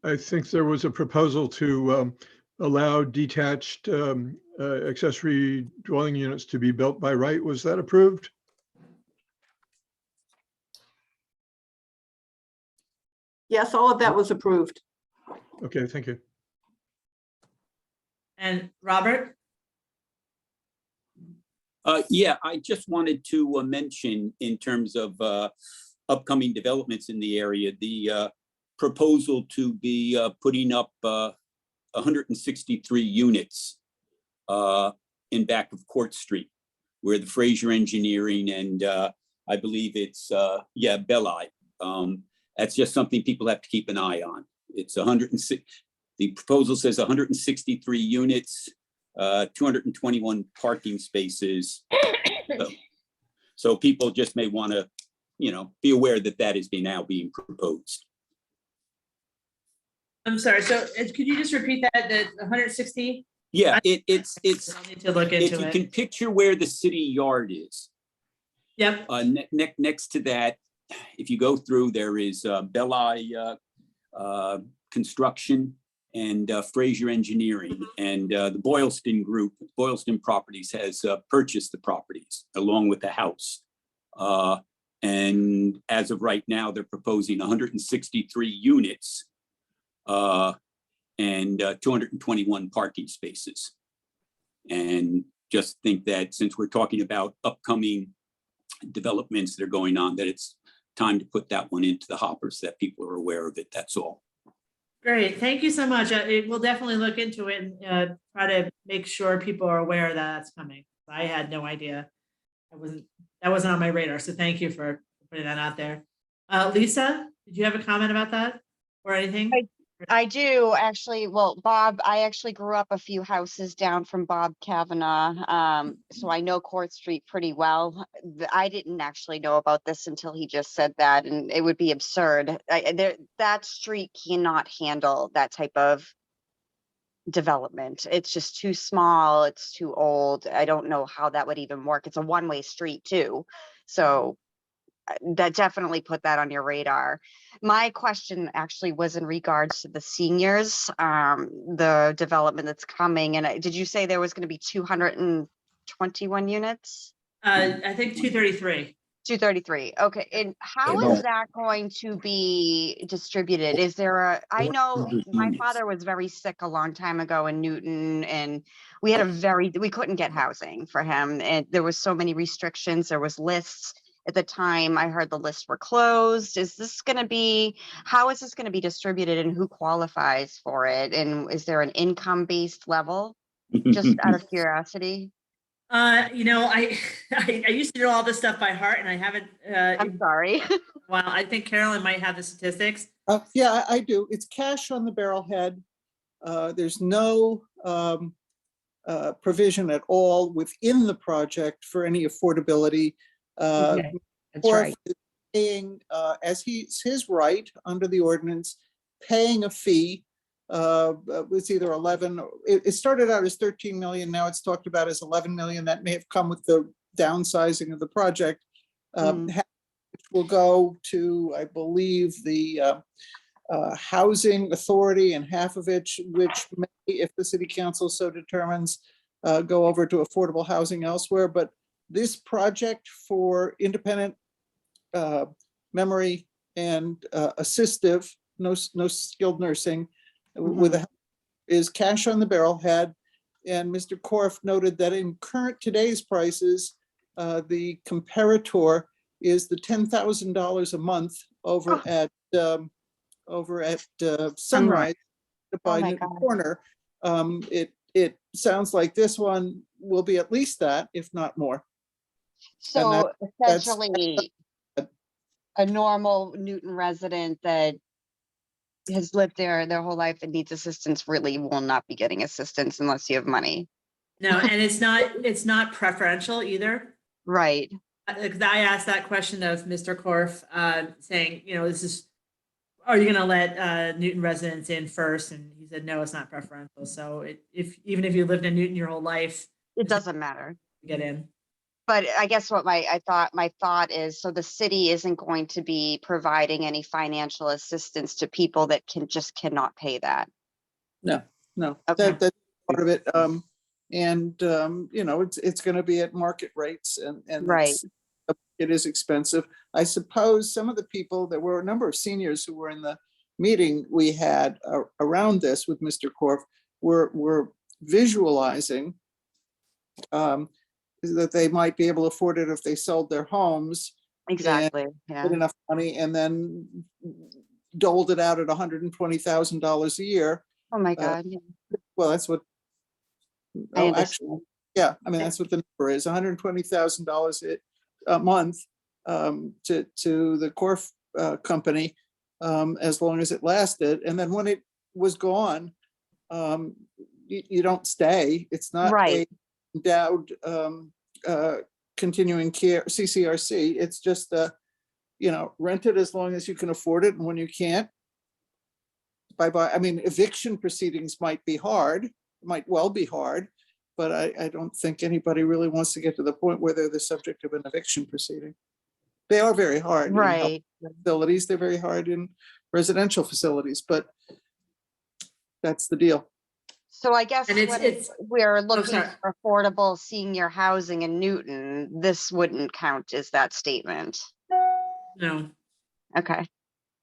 I think there was a proposal to allow detached accessory dwelling units to be built by right. Was that approved? Yes, all of that was approved. Okay, thank you. And Robert? Yeah, I just wanted to mention in terms of upcoming developments in the area, the proposal to be putting up 163 units in back of Court Street, where the Fraser Engineering and I believe it's, yeah, Belli. That's just something people have to keep an eye on. It's 106, the proposal says 163 units, 221 parking spaces. So people just may want to, you know, be aware that that is now being proposed. I'm sorry, so could you just repeat that, the 160? Yeah, I'll need to look if into you it. can picture where the city yard is. Yep. Next to that, if you go through, there is Belli Construction and Fraser Engineering, and the Boylston Group, Boylston Properties has purchased the properties along with the house. And as of right now, they're proposing 163 units and 221 parking spaces. And just think that since we're talking about upcoming developments that are going on, that it's time to put that one into the hopper so that people are aware of it, that's all. Great, thank you so much. We'll definitely look into it and try to make sure people are aware that that's coming. I had no idea. That wasn't on my radar, so thank you for putting that out there. Lisa, did you have a comment about that or anything? I do actually. Well, Bob, I actually grew up a few houses down from Bob Kavanaugh. So I know Court Street pretty well. I didn't actually know about this until he just said that, and it would be absurd. That street cannot handle that type of development. It's just too small. It's too old. I don't know how that would even work. It's a one-way street too. So that definitely put that on your radar. My question actually was in regards to the seniors, the development that's coming. And did you say there was going to be 221 units? I think 233. 233. Okay. And how is that going to be distributed? Is there I know my father was very sick a long time ago in Newton, and we had we couldn't get housing for him. And there was so many restrictions. There was lists. At the time, I heard the lists were closed. Is this going to be, how is this going to be distributed and who qualifies for it? And is there an income-based level? Just out of curiosity. You know, I used to know all this stuff by heart, and I haven't. I'm sorry. Well, I think Carolyn might have the statistics. Yeah, I do. It's cash on the barrelhead. There's no provision at all within the project for any affordability. Okay, that's Or right. paying, as his right under the ordinance, paying a fee. It's either 11, it started out as 13 million, now it's talked about as 11 million. That may have come with the downsizing of the project. Which will go to, I believe, the housing authority, and half of it, which may, if the city council so determines, go over to affordable housing elsewhere. But this project for independent memory and assistive, no skilled nursing, with is cash on the barrelhead. And Mr. Korf noted that in today's prices, the comparator is the $10,000 a month over at Sunrise by Newton Corner. It sounds like this one will be at least that, if not more. So essentially, a normal Newton resident that has lived there their whole life and needs assistance really will not be getting assistance unless you have money. No, and it's not preferential either. Right. Because I asked that question of Mr. Korf, saying, you know, are you gonna let Newton residents in first? And he said, no, it's not preferential. So even if you lived in Newton your whole life, It doesn't matter. you get in. But I guess what my thought is, so the city isn't going to be providing any financial assistance to people that cannot pay that. No, Okay. that's part of it. You know, it's going to be at market rates and Right. it is expensive. I suppose some of the people, there were a number of seniors who were in the meeting we had around this with Mr. Korf were visualizing that they might be able to afford it if they sold their homes. Exactly. And Yeah. get enough money and then doled it out at $120,000 a year. Oh my God. Yeah. Well, that's what. I Oh, understand. actually, yeah. I mean, that's what the number is: $120,000 a month to the Korf company, as long as it lasted. And then when it was gone, you don't stay. It's not Right. a endowed continuing care CCRC. It's just you know, rent it as long as you can afford it, and when you can't, bye-bye. I mean, eviction proceedings might well be hard, but I don't think anybody really wants to get to the point where they're the subject of an eviction proceeding. They are very hard in health Right. facilities. They're very hard in residential facilities, but that's the deal. So I guess And when we're looking sorry. for affordable senior housing in Newton, this wouldn't count as that statement. No. Okay.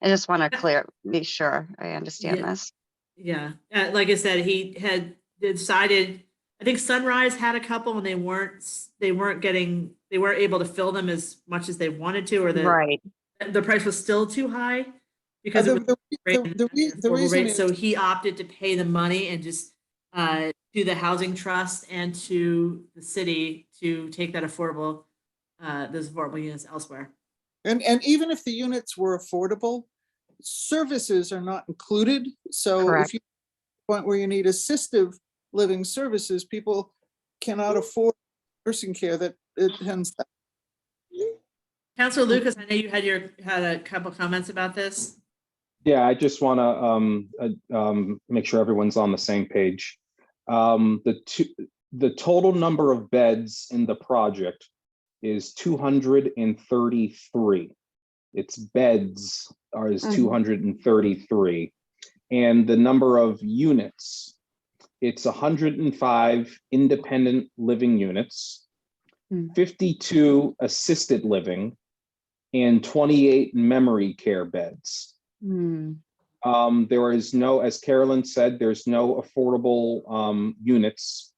I just want to be sure I understand Yeah. this. Yeah. Like I said, he had decided, I think Sunrise had a couple and they weren't able to fill them as much as they wanted to, or Right. the price was still too high because it was The affordable reason rate. is, So he opted to pay the money and just to the housing trust and to the city to take that those affordable units elsewhere. and even if the units were affordable, services are not included. So Correct. if you point where you need assistive living services, people cannot afford nursing care that it tends to. Councilor Lucas, I know you had a couple comments about this. Yeah, I just want to make sure everyone's on the same page. The total number of beds in the project is 233. Its beds is 233, and the number of units, it's 105 independent living units, 52 assisted living, and 28 memory care beds. There is no, as Carolyn said, there's no affordable units.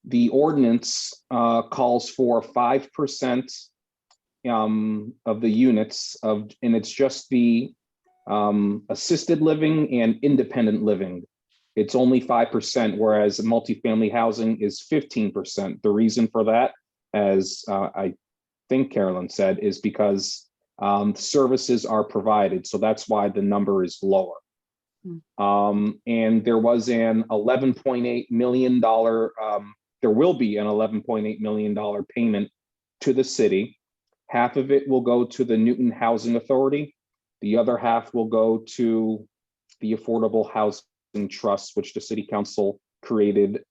The ordinance calls for 5% of the units and it's just the assisted living and independent living. It's only 5%, whereas multifamily housing is 15%. The reason for that, as I think Carolyn said, is because services are provided. So that's why the number is lower. And there was an $11.8 million, there will be an $11.8 million payment to the city. Half of it will go to the Newton Housing Authority. The other half will go to the Affordable Housing Trust, which the City Council created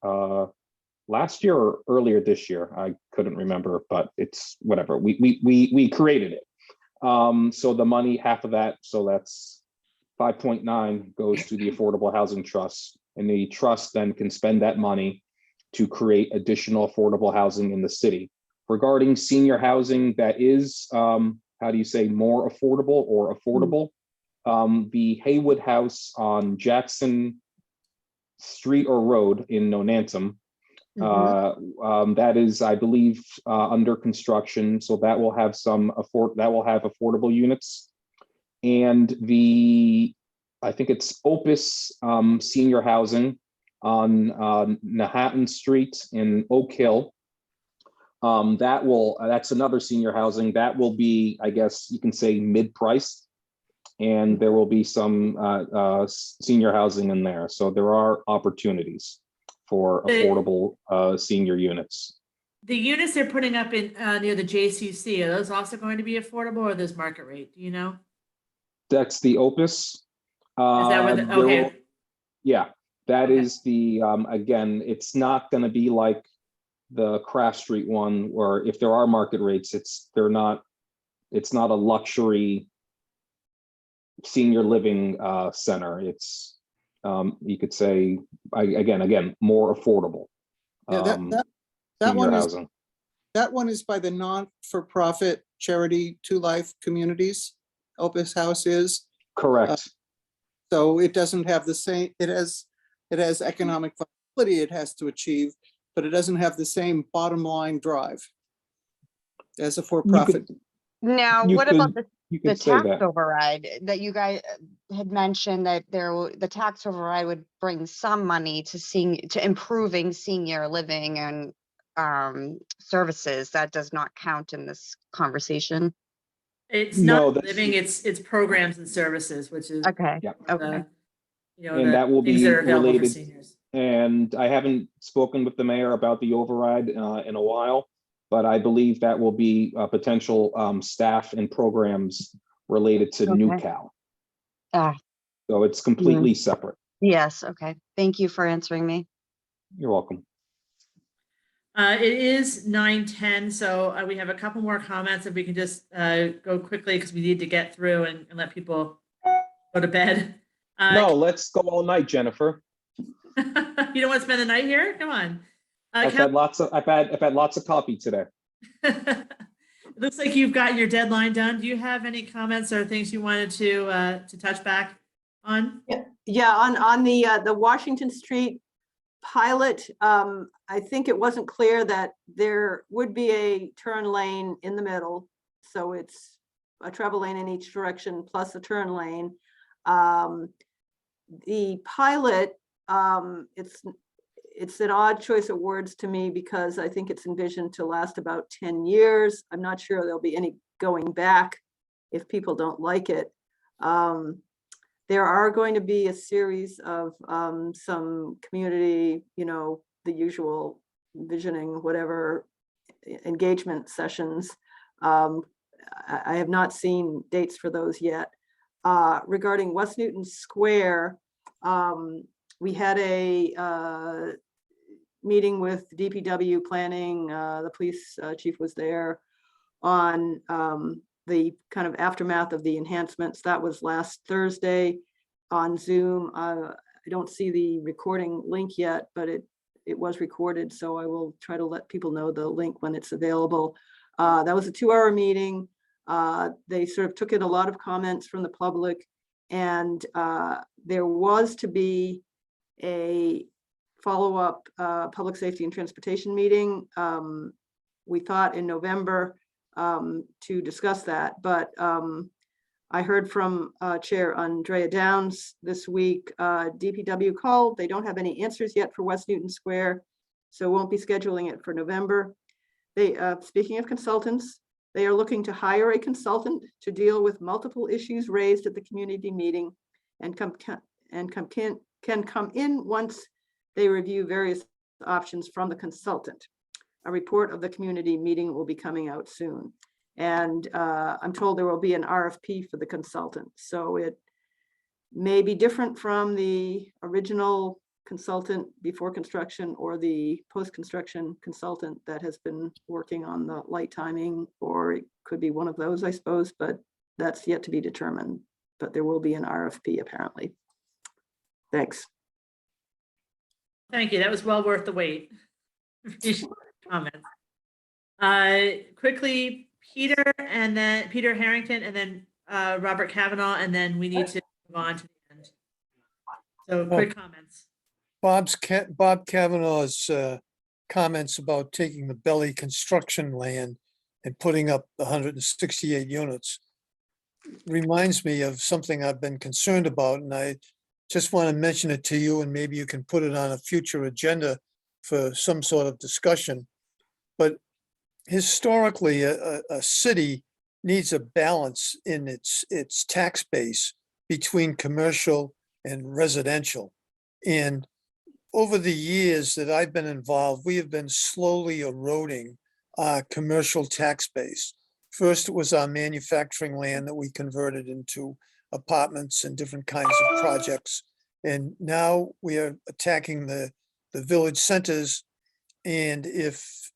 last year or earlier this year. I couldn't remember, but it's whatever. We created it. So the money, half of that, so that's 5.9 goes to the Affordable Housing Trust, and the trust then can spend that money to create additional affordable housing in the city. Regarding senior housing that is, how do you say, more affordable or affordable? The Haywood House on Jackson Street or Road in Nonantum, that is, I believe, under construction. So that will have affordable units. And I think it's Opus Senior Housing on Manhattan Street in Oak Hill. That's another senior housing that will be, I guess you can say, mid-priced, and there will be some senior housing in there. So there are opportunities for affordable senior units. The units they're putting up in near the JCC, are those also going to be affordable, or those market rate? Do you know? That's the Opus. that where There okay. will- Yeah, that Okay. is the, again, it's not gonna be like the Craft Street one, where if there are market rates, it's not a luxury senior living center. It's, you could say, again, more affordable Yeah, that senior one is, housing. that one is by the non-for-profit charity Two Life Communities. Opus House is. Correct. So it doesn't have the same, it has economic viability it has to achieve, but it doesn't have the same bottom line drive as a for-profit. Now, You what about could- you the could say tax that. override that you guys had mentioned that the tax override would bring some money to improving senior living and services? That does not count in this conversation. It's No, not that's- living, it's programs and services, which is Okay. Yeah. Okay. And that will things be that are available for related. seniors. And I haven't spoken with the mayor about the override in a while, but I believe that will be potential staff and programs related to Okay. NewCal. Ah, So it's completely separate. yes. Okay. Thank you for answering me. You're welcome. It is 9:10, so we have a couple more comments if we can just go quickly because we need to get through and let people go to bed. No, let's go all night, Jennifer. You don't want to spend the night here? Come on. I've had lots of coffee today. It looks like you've got your deadline done. Do you have any comments or things you wanted to touch back on? Yeah, on the Washington Street pilot, I think it wasn't clear that there would be a turn lane in the middle. So it's a travel lane in each direction plus a turn lane. The pilot, it's an odd choice of words to me because I think it's envisioned to last about 10 years. I'm not sure there'll be any going back if people don't like it. There are going to be a series of some community, the usual visioning, whatever engagement sessions. I have not seen dates for those yet. Regarding West Newton Square, we had a meeting with DPW planning. The police chief was there on the kind of aftermath of the enhancements. That was last Thursday on Zoom. I don't see the recording link yet, but it was recorded, so I will try to let people know the link when it's available. That was a 2-hour meeting. They sort of took in a lot of comments from the public, and there was to be a follow-up public safety and transportation meeting. We thought in November to discuss that, but I heard from Chair Andrea Downs this week. DPW called. They don't have any answers yet for West Newton Square, so won't be scheduling it for November. They, speaking of consultants, they are looking to hire a consultant to deal with multiple issues raised at the community meeting and can come in once they review various options from the consultant. A report of the community meeting will be coming out soon. And I'm told there will be an RFP for the consultant. So it may be different from the original consultant before construction or the post-construction consultant that has been working on the light timing, or it could be one of those, I suppose, but that's yet to be determined. But there will be an RFP apparently. Thanks. Thank you. That was well worth the wait. Comments. Quickly, Peter Harrington, and then Robert Kavanaugh, and then we need to move on to the end. So quick comments. Bob Kavanaugh's comments about taking the Belly construction land and putting up 168 units reminds me of something I've been concerned about, and I just want to mention it to you, and maybe you can put it on a future agenda for some sort of discussion. But historically, a city needs a balance in its tax base between commercial and residential. And over the years that I've been involved, we have been slowly eroding our commercial tax base. First, it was our manufacturing land that we converted into apartments and different kinds of projects. And now we are attacking the village centers. And if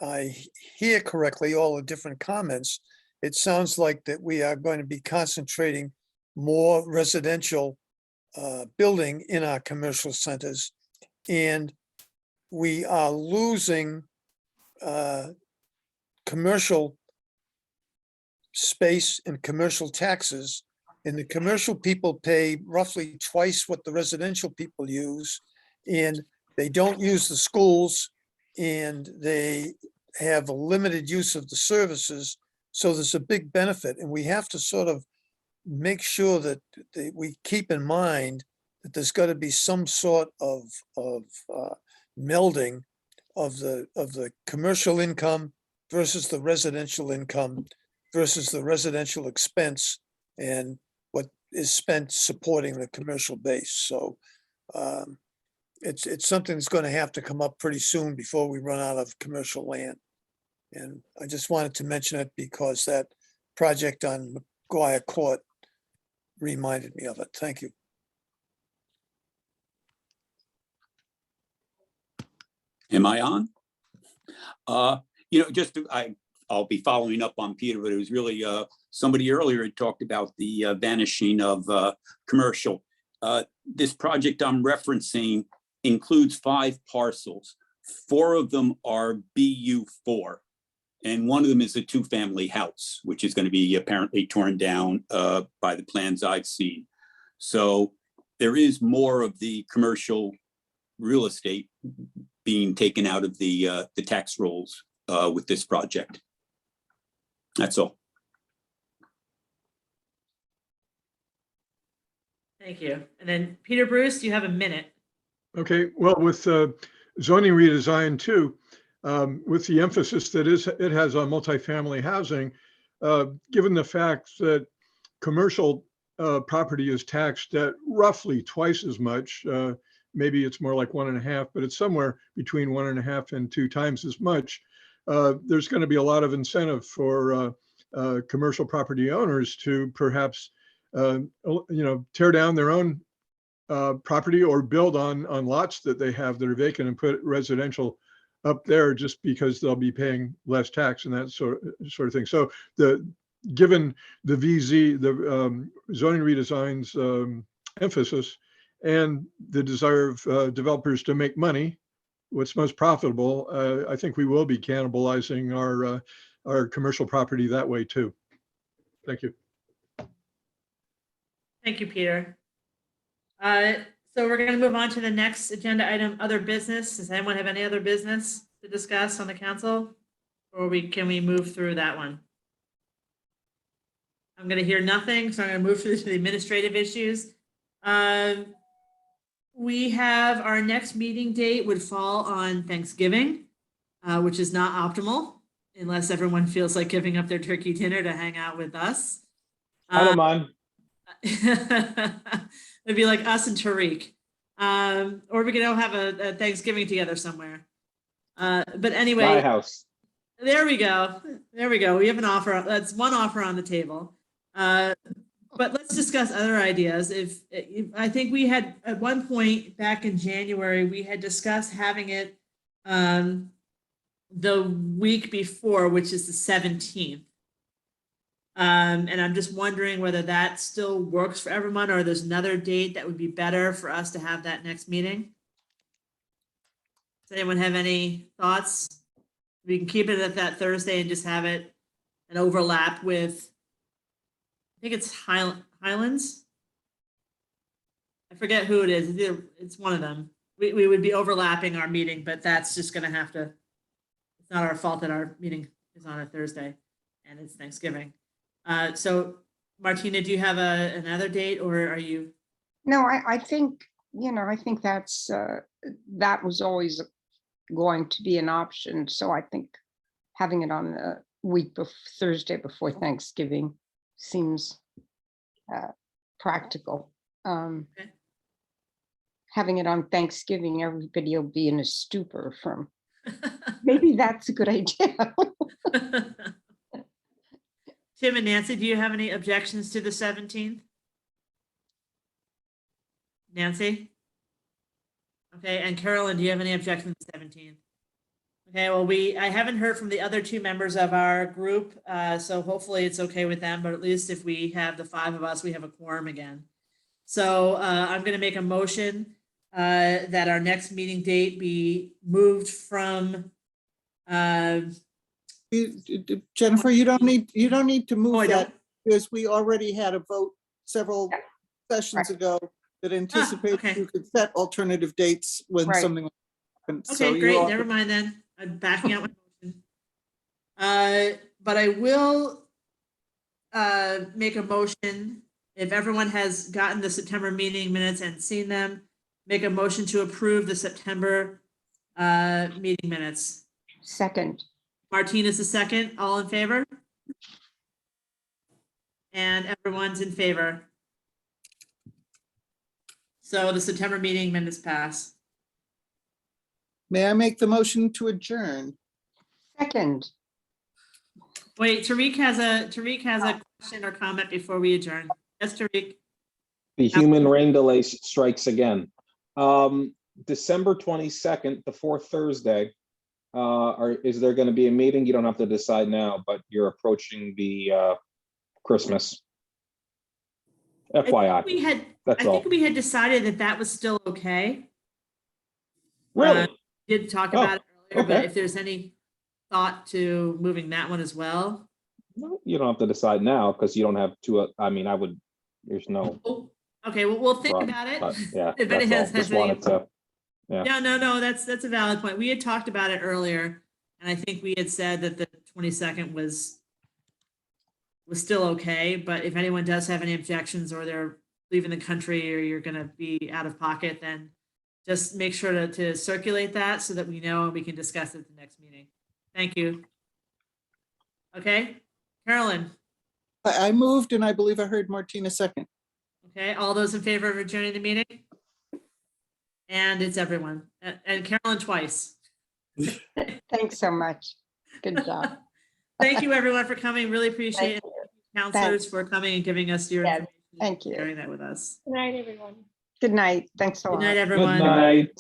I hear correctly, all the different comments, it sounds like that we are going to be concentrating more residential building in our commercial centers. And we are losing commercial space and commercial taxes. And the commercial people pay roughly twice what the residential people use. And they don't use the schools, and they have a limited use of the services. So there's a big benefit, and we have to sort of make sure that we keep in mind that there's got to be some sort of melding of the commercial income versus the residential income versus the residential expense and what is spent supporting the commercial base. So it's something that's going to have to come up pretty soon before we run out of commercial land. And I just wanted to mention it because that project on McGuire Court reminded me of it. Thank you. Am I on? I'll be following up on Peter, but it was really somebody earlier had talked about the vanishing of commercial. This project I'm referencing includes 5 parcels. 4 of them are BU4, and one of them is a 2-family house, which is going to be apparently torn down by the plans I've seen. So there is more of the commercial real estate being taken out of the tax rolls with this project. That's all. Thank you. And then Peter Bruce, you have a minute. Okay, well, with zoning redesign too, with the emphasis that it has on multifamily housing, given the fact that commercial property is taxed at roughly twice as much, maybe it's more like 1.5, but it's somewhere between 1.5 and 2 times as much. There's going to be a lot of incentive for commercial property owners to perhaps, tear down their own property or build on lots that they have that are vacant and put residential up there just because they'll be paying less tax and that sort of thing. So given the VZ, the zoning redesign's emphasis and the desire of developers to make money, what's most profitable, I think we will be cannibalizing our commercial property that way too. Thank you. Thank you, Peter. So we're going to move on to the next agenda item, other business. Does anyone have any other business to discuss on the council? Or can we move through that one? I'm going to hear nothing, so I'm going to move through to the administrative issues. We have our next meeting date would fall on Thanksgiving, which is not optimal unless everyone feels like giving up their turkey dinner to hang out with us. I don't mind. It'd be like us and Tariq. Or we could all have a Thanksgiving together somewhere. But anyway, My house. There we go. There we go. We have an offer. That's one offer on the table. But let's discuss other ideas. If I think we had at one point back in January, we had discussed having it the week before, which is the 17th. And I'm just wondering whether that still works for everyone, or there's another date that would be better for us to have that next meeting. Does anyone have any thoughts? We can keep it at that Thursday and just have it an overlap with, I think it's Highlands. I forget who it is. It's one of them. We would be overlapping our meeting, but that's just going to have to, it's not our fault that our meeting is on a Thursday and it's Thanksgiving. So Martina, do you have another date, or are you? No, I think, I think that's, that was always going to be an option. So I think having it on the week of Thursday before Thanksgiving seems practical. Okay. Having it on Thanksgiving, everybody will be in a stupor from, maybe that's a good idea. Tim and Nancy, do you have any objections to the 17th? Nancy? Okay, and Carolyn, do you have any objections to the 17th? Okay, well, I haven't heard from the other two members of our group, so hopefully it's okay with them, but at least if we have the 5 of us, we have a quorum again. So I'm going to make a motion that our next meeting date be moved from. Jennifer, you don't need to Oh, move I that don't? because we already had a vote several sessions ago that anticipated okay. you could set alternative dates when Right. something happened. So Okay, you great. all- Never mind then. I'm backing out my motion. But I will make a motion, if everyone has gotten the September meeting minutes and seen them, make a motion to approve the September meeting minutes. Second. Martinez is second. All in favor? And everyone's in favor. So the September meeting minutes pass. May I make the motion to adjourn? Second. Wait, Tariq has a question or comment before we adjourn. Yes, Tariq. The human rain delay strikes again. December 22nd, the fourth Thursday, is there going to be a meeting? You don't have to decide now, but you're approaching the Christmas. FYI, I think we had decided that that was still okay. Really? Did talk about it earlier, but okay. if there's any thought to moving that one as well. No, you don't have to decide now because you don't have to. I mean, I would. There's no. Oh, okay, well, we'll think problem, about it. but yeah, If that's anyone all. has Just any- wanted to. Yeah. Yeah, no, that's a valid point. We had talked about it earlier, and I think we had said that the 22nd was still okay, but if anyone does have any objections or they're leaving the country or you're gonna be out of pocket, then just make sure to circulate that so that we know and we can discuss it at the next meeting. Thank you. Okay, Carolyn, I moved and I believe I heard Martina second. okay, all those in favor of adjourning the meeting? And it's everyone, and Carolyn twice. Thanks so much. Good job. Thank you, everyone, for coming. Really appreciate it. Thank Counselors for coming and giving us your Yes, information. thank you. Sharing that with us. Good night, everyone. Good night. Thanks a lot. Good night, Good everyone. night.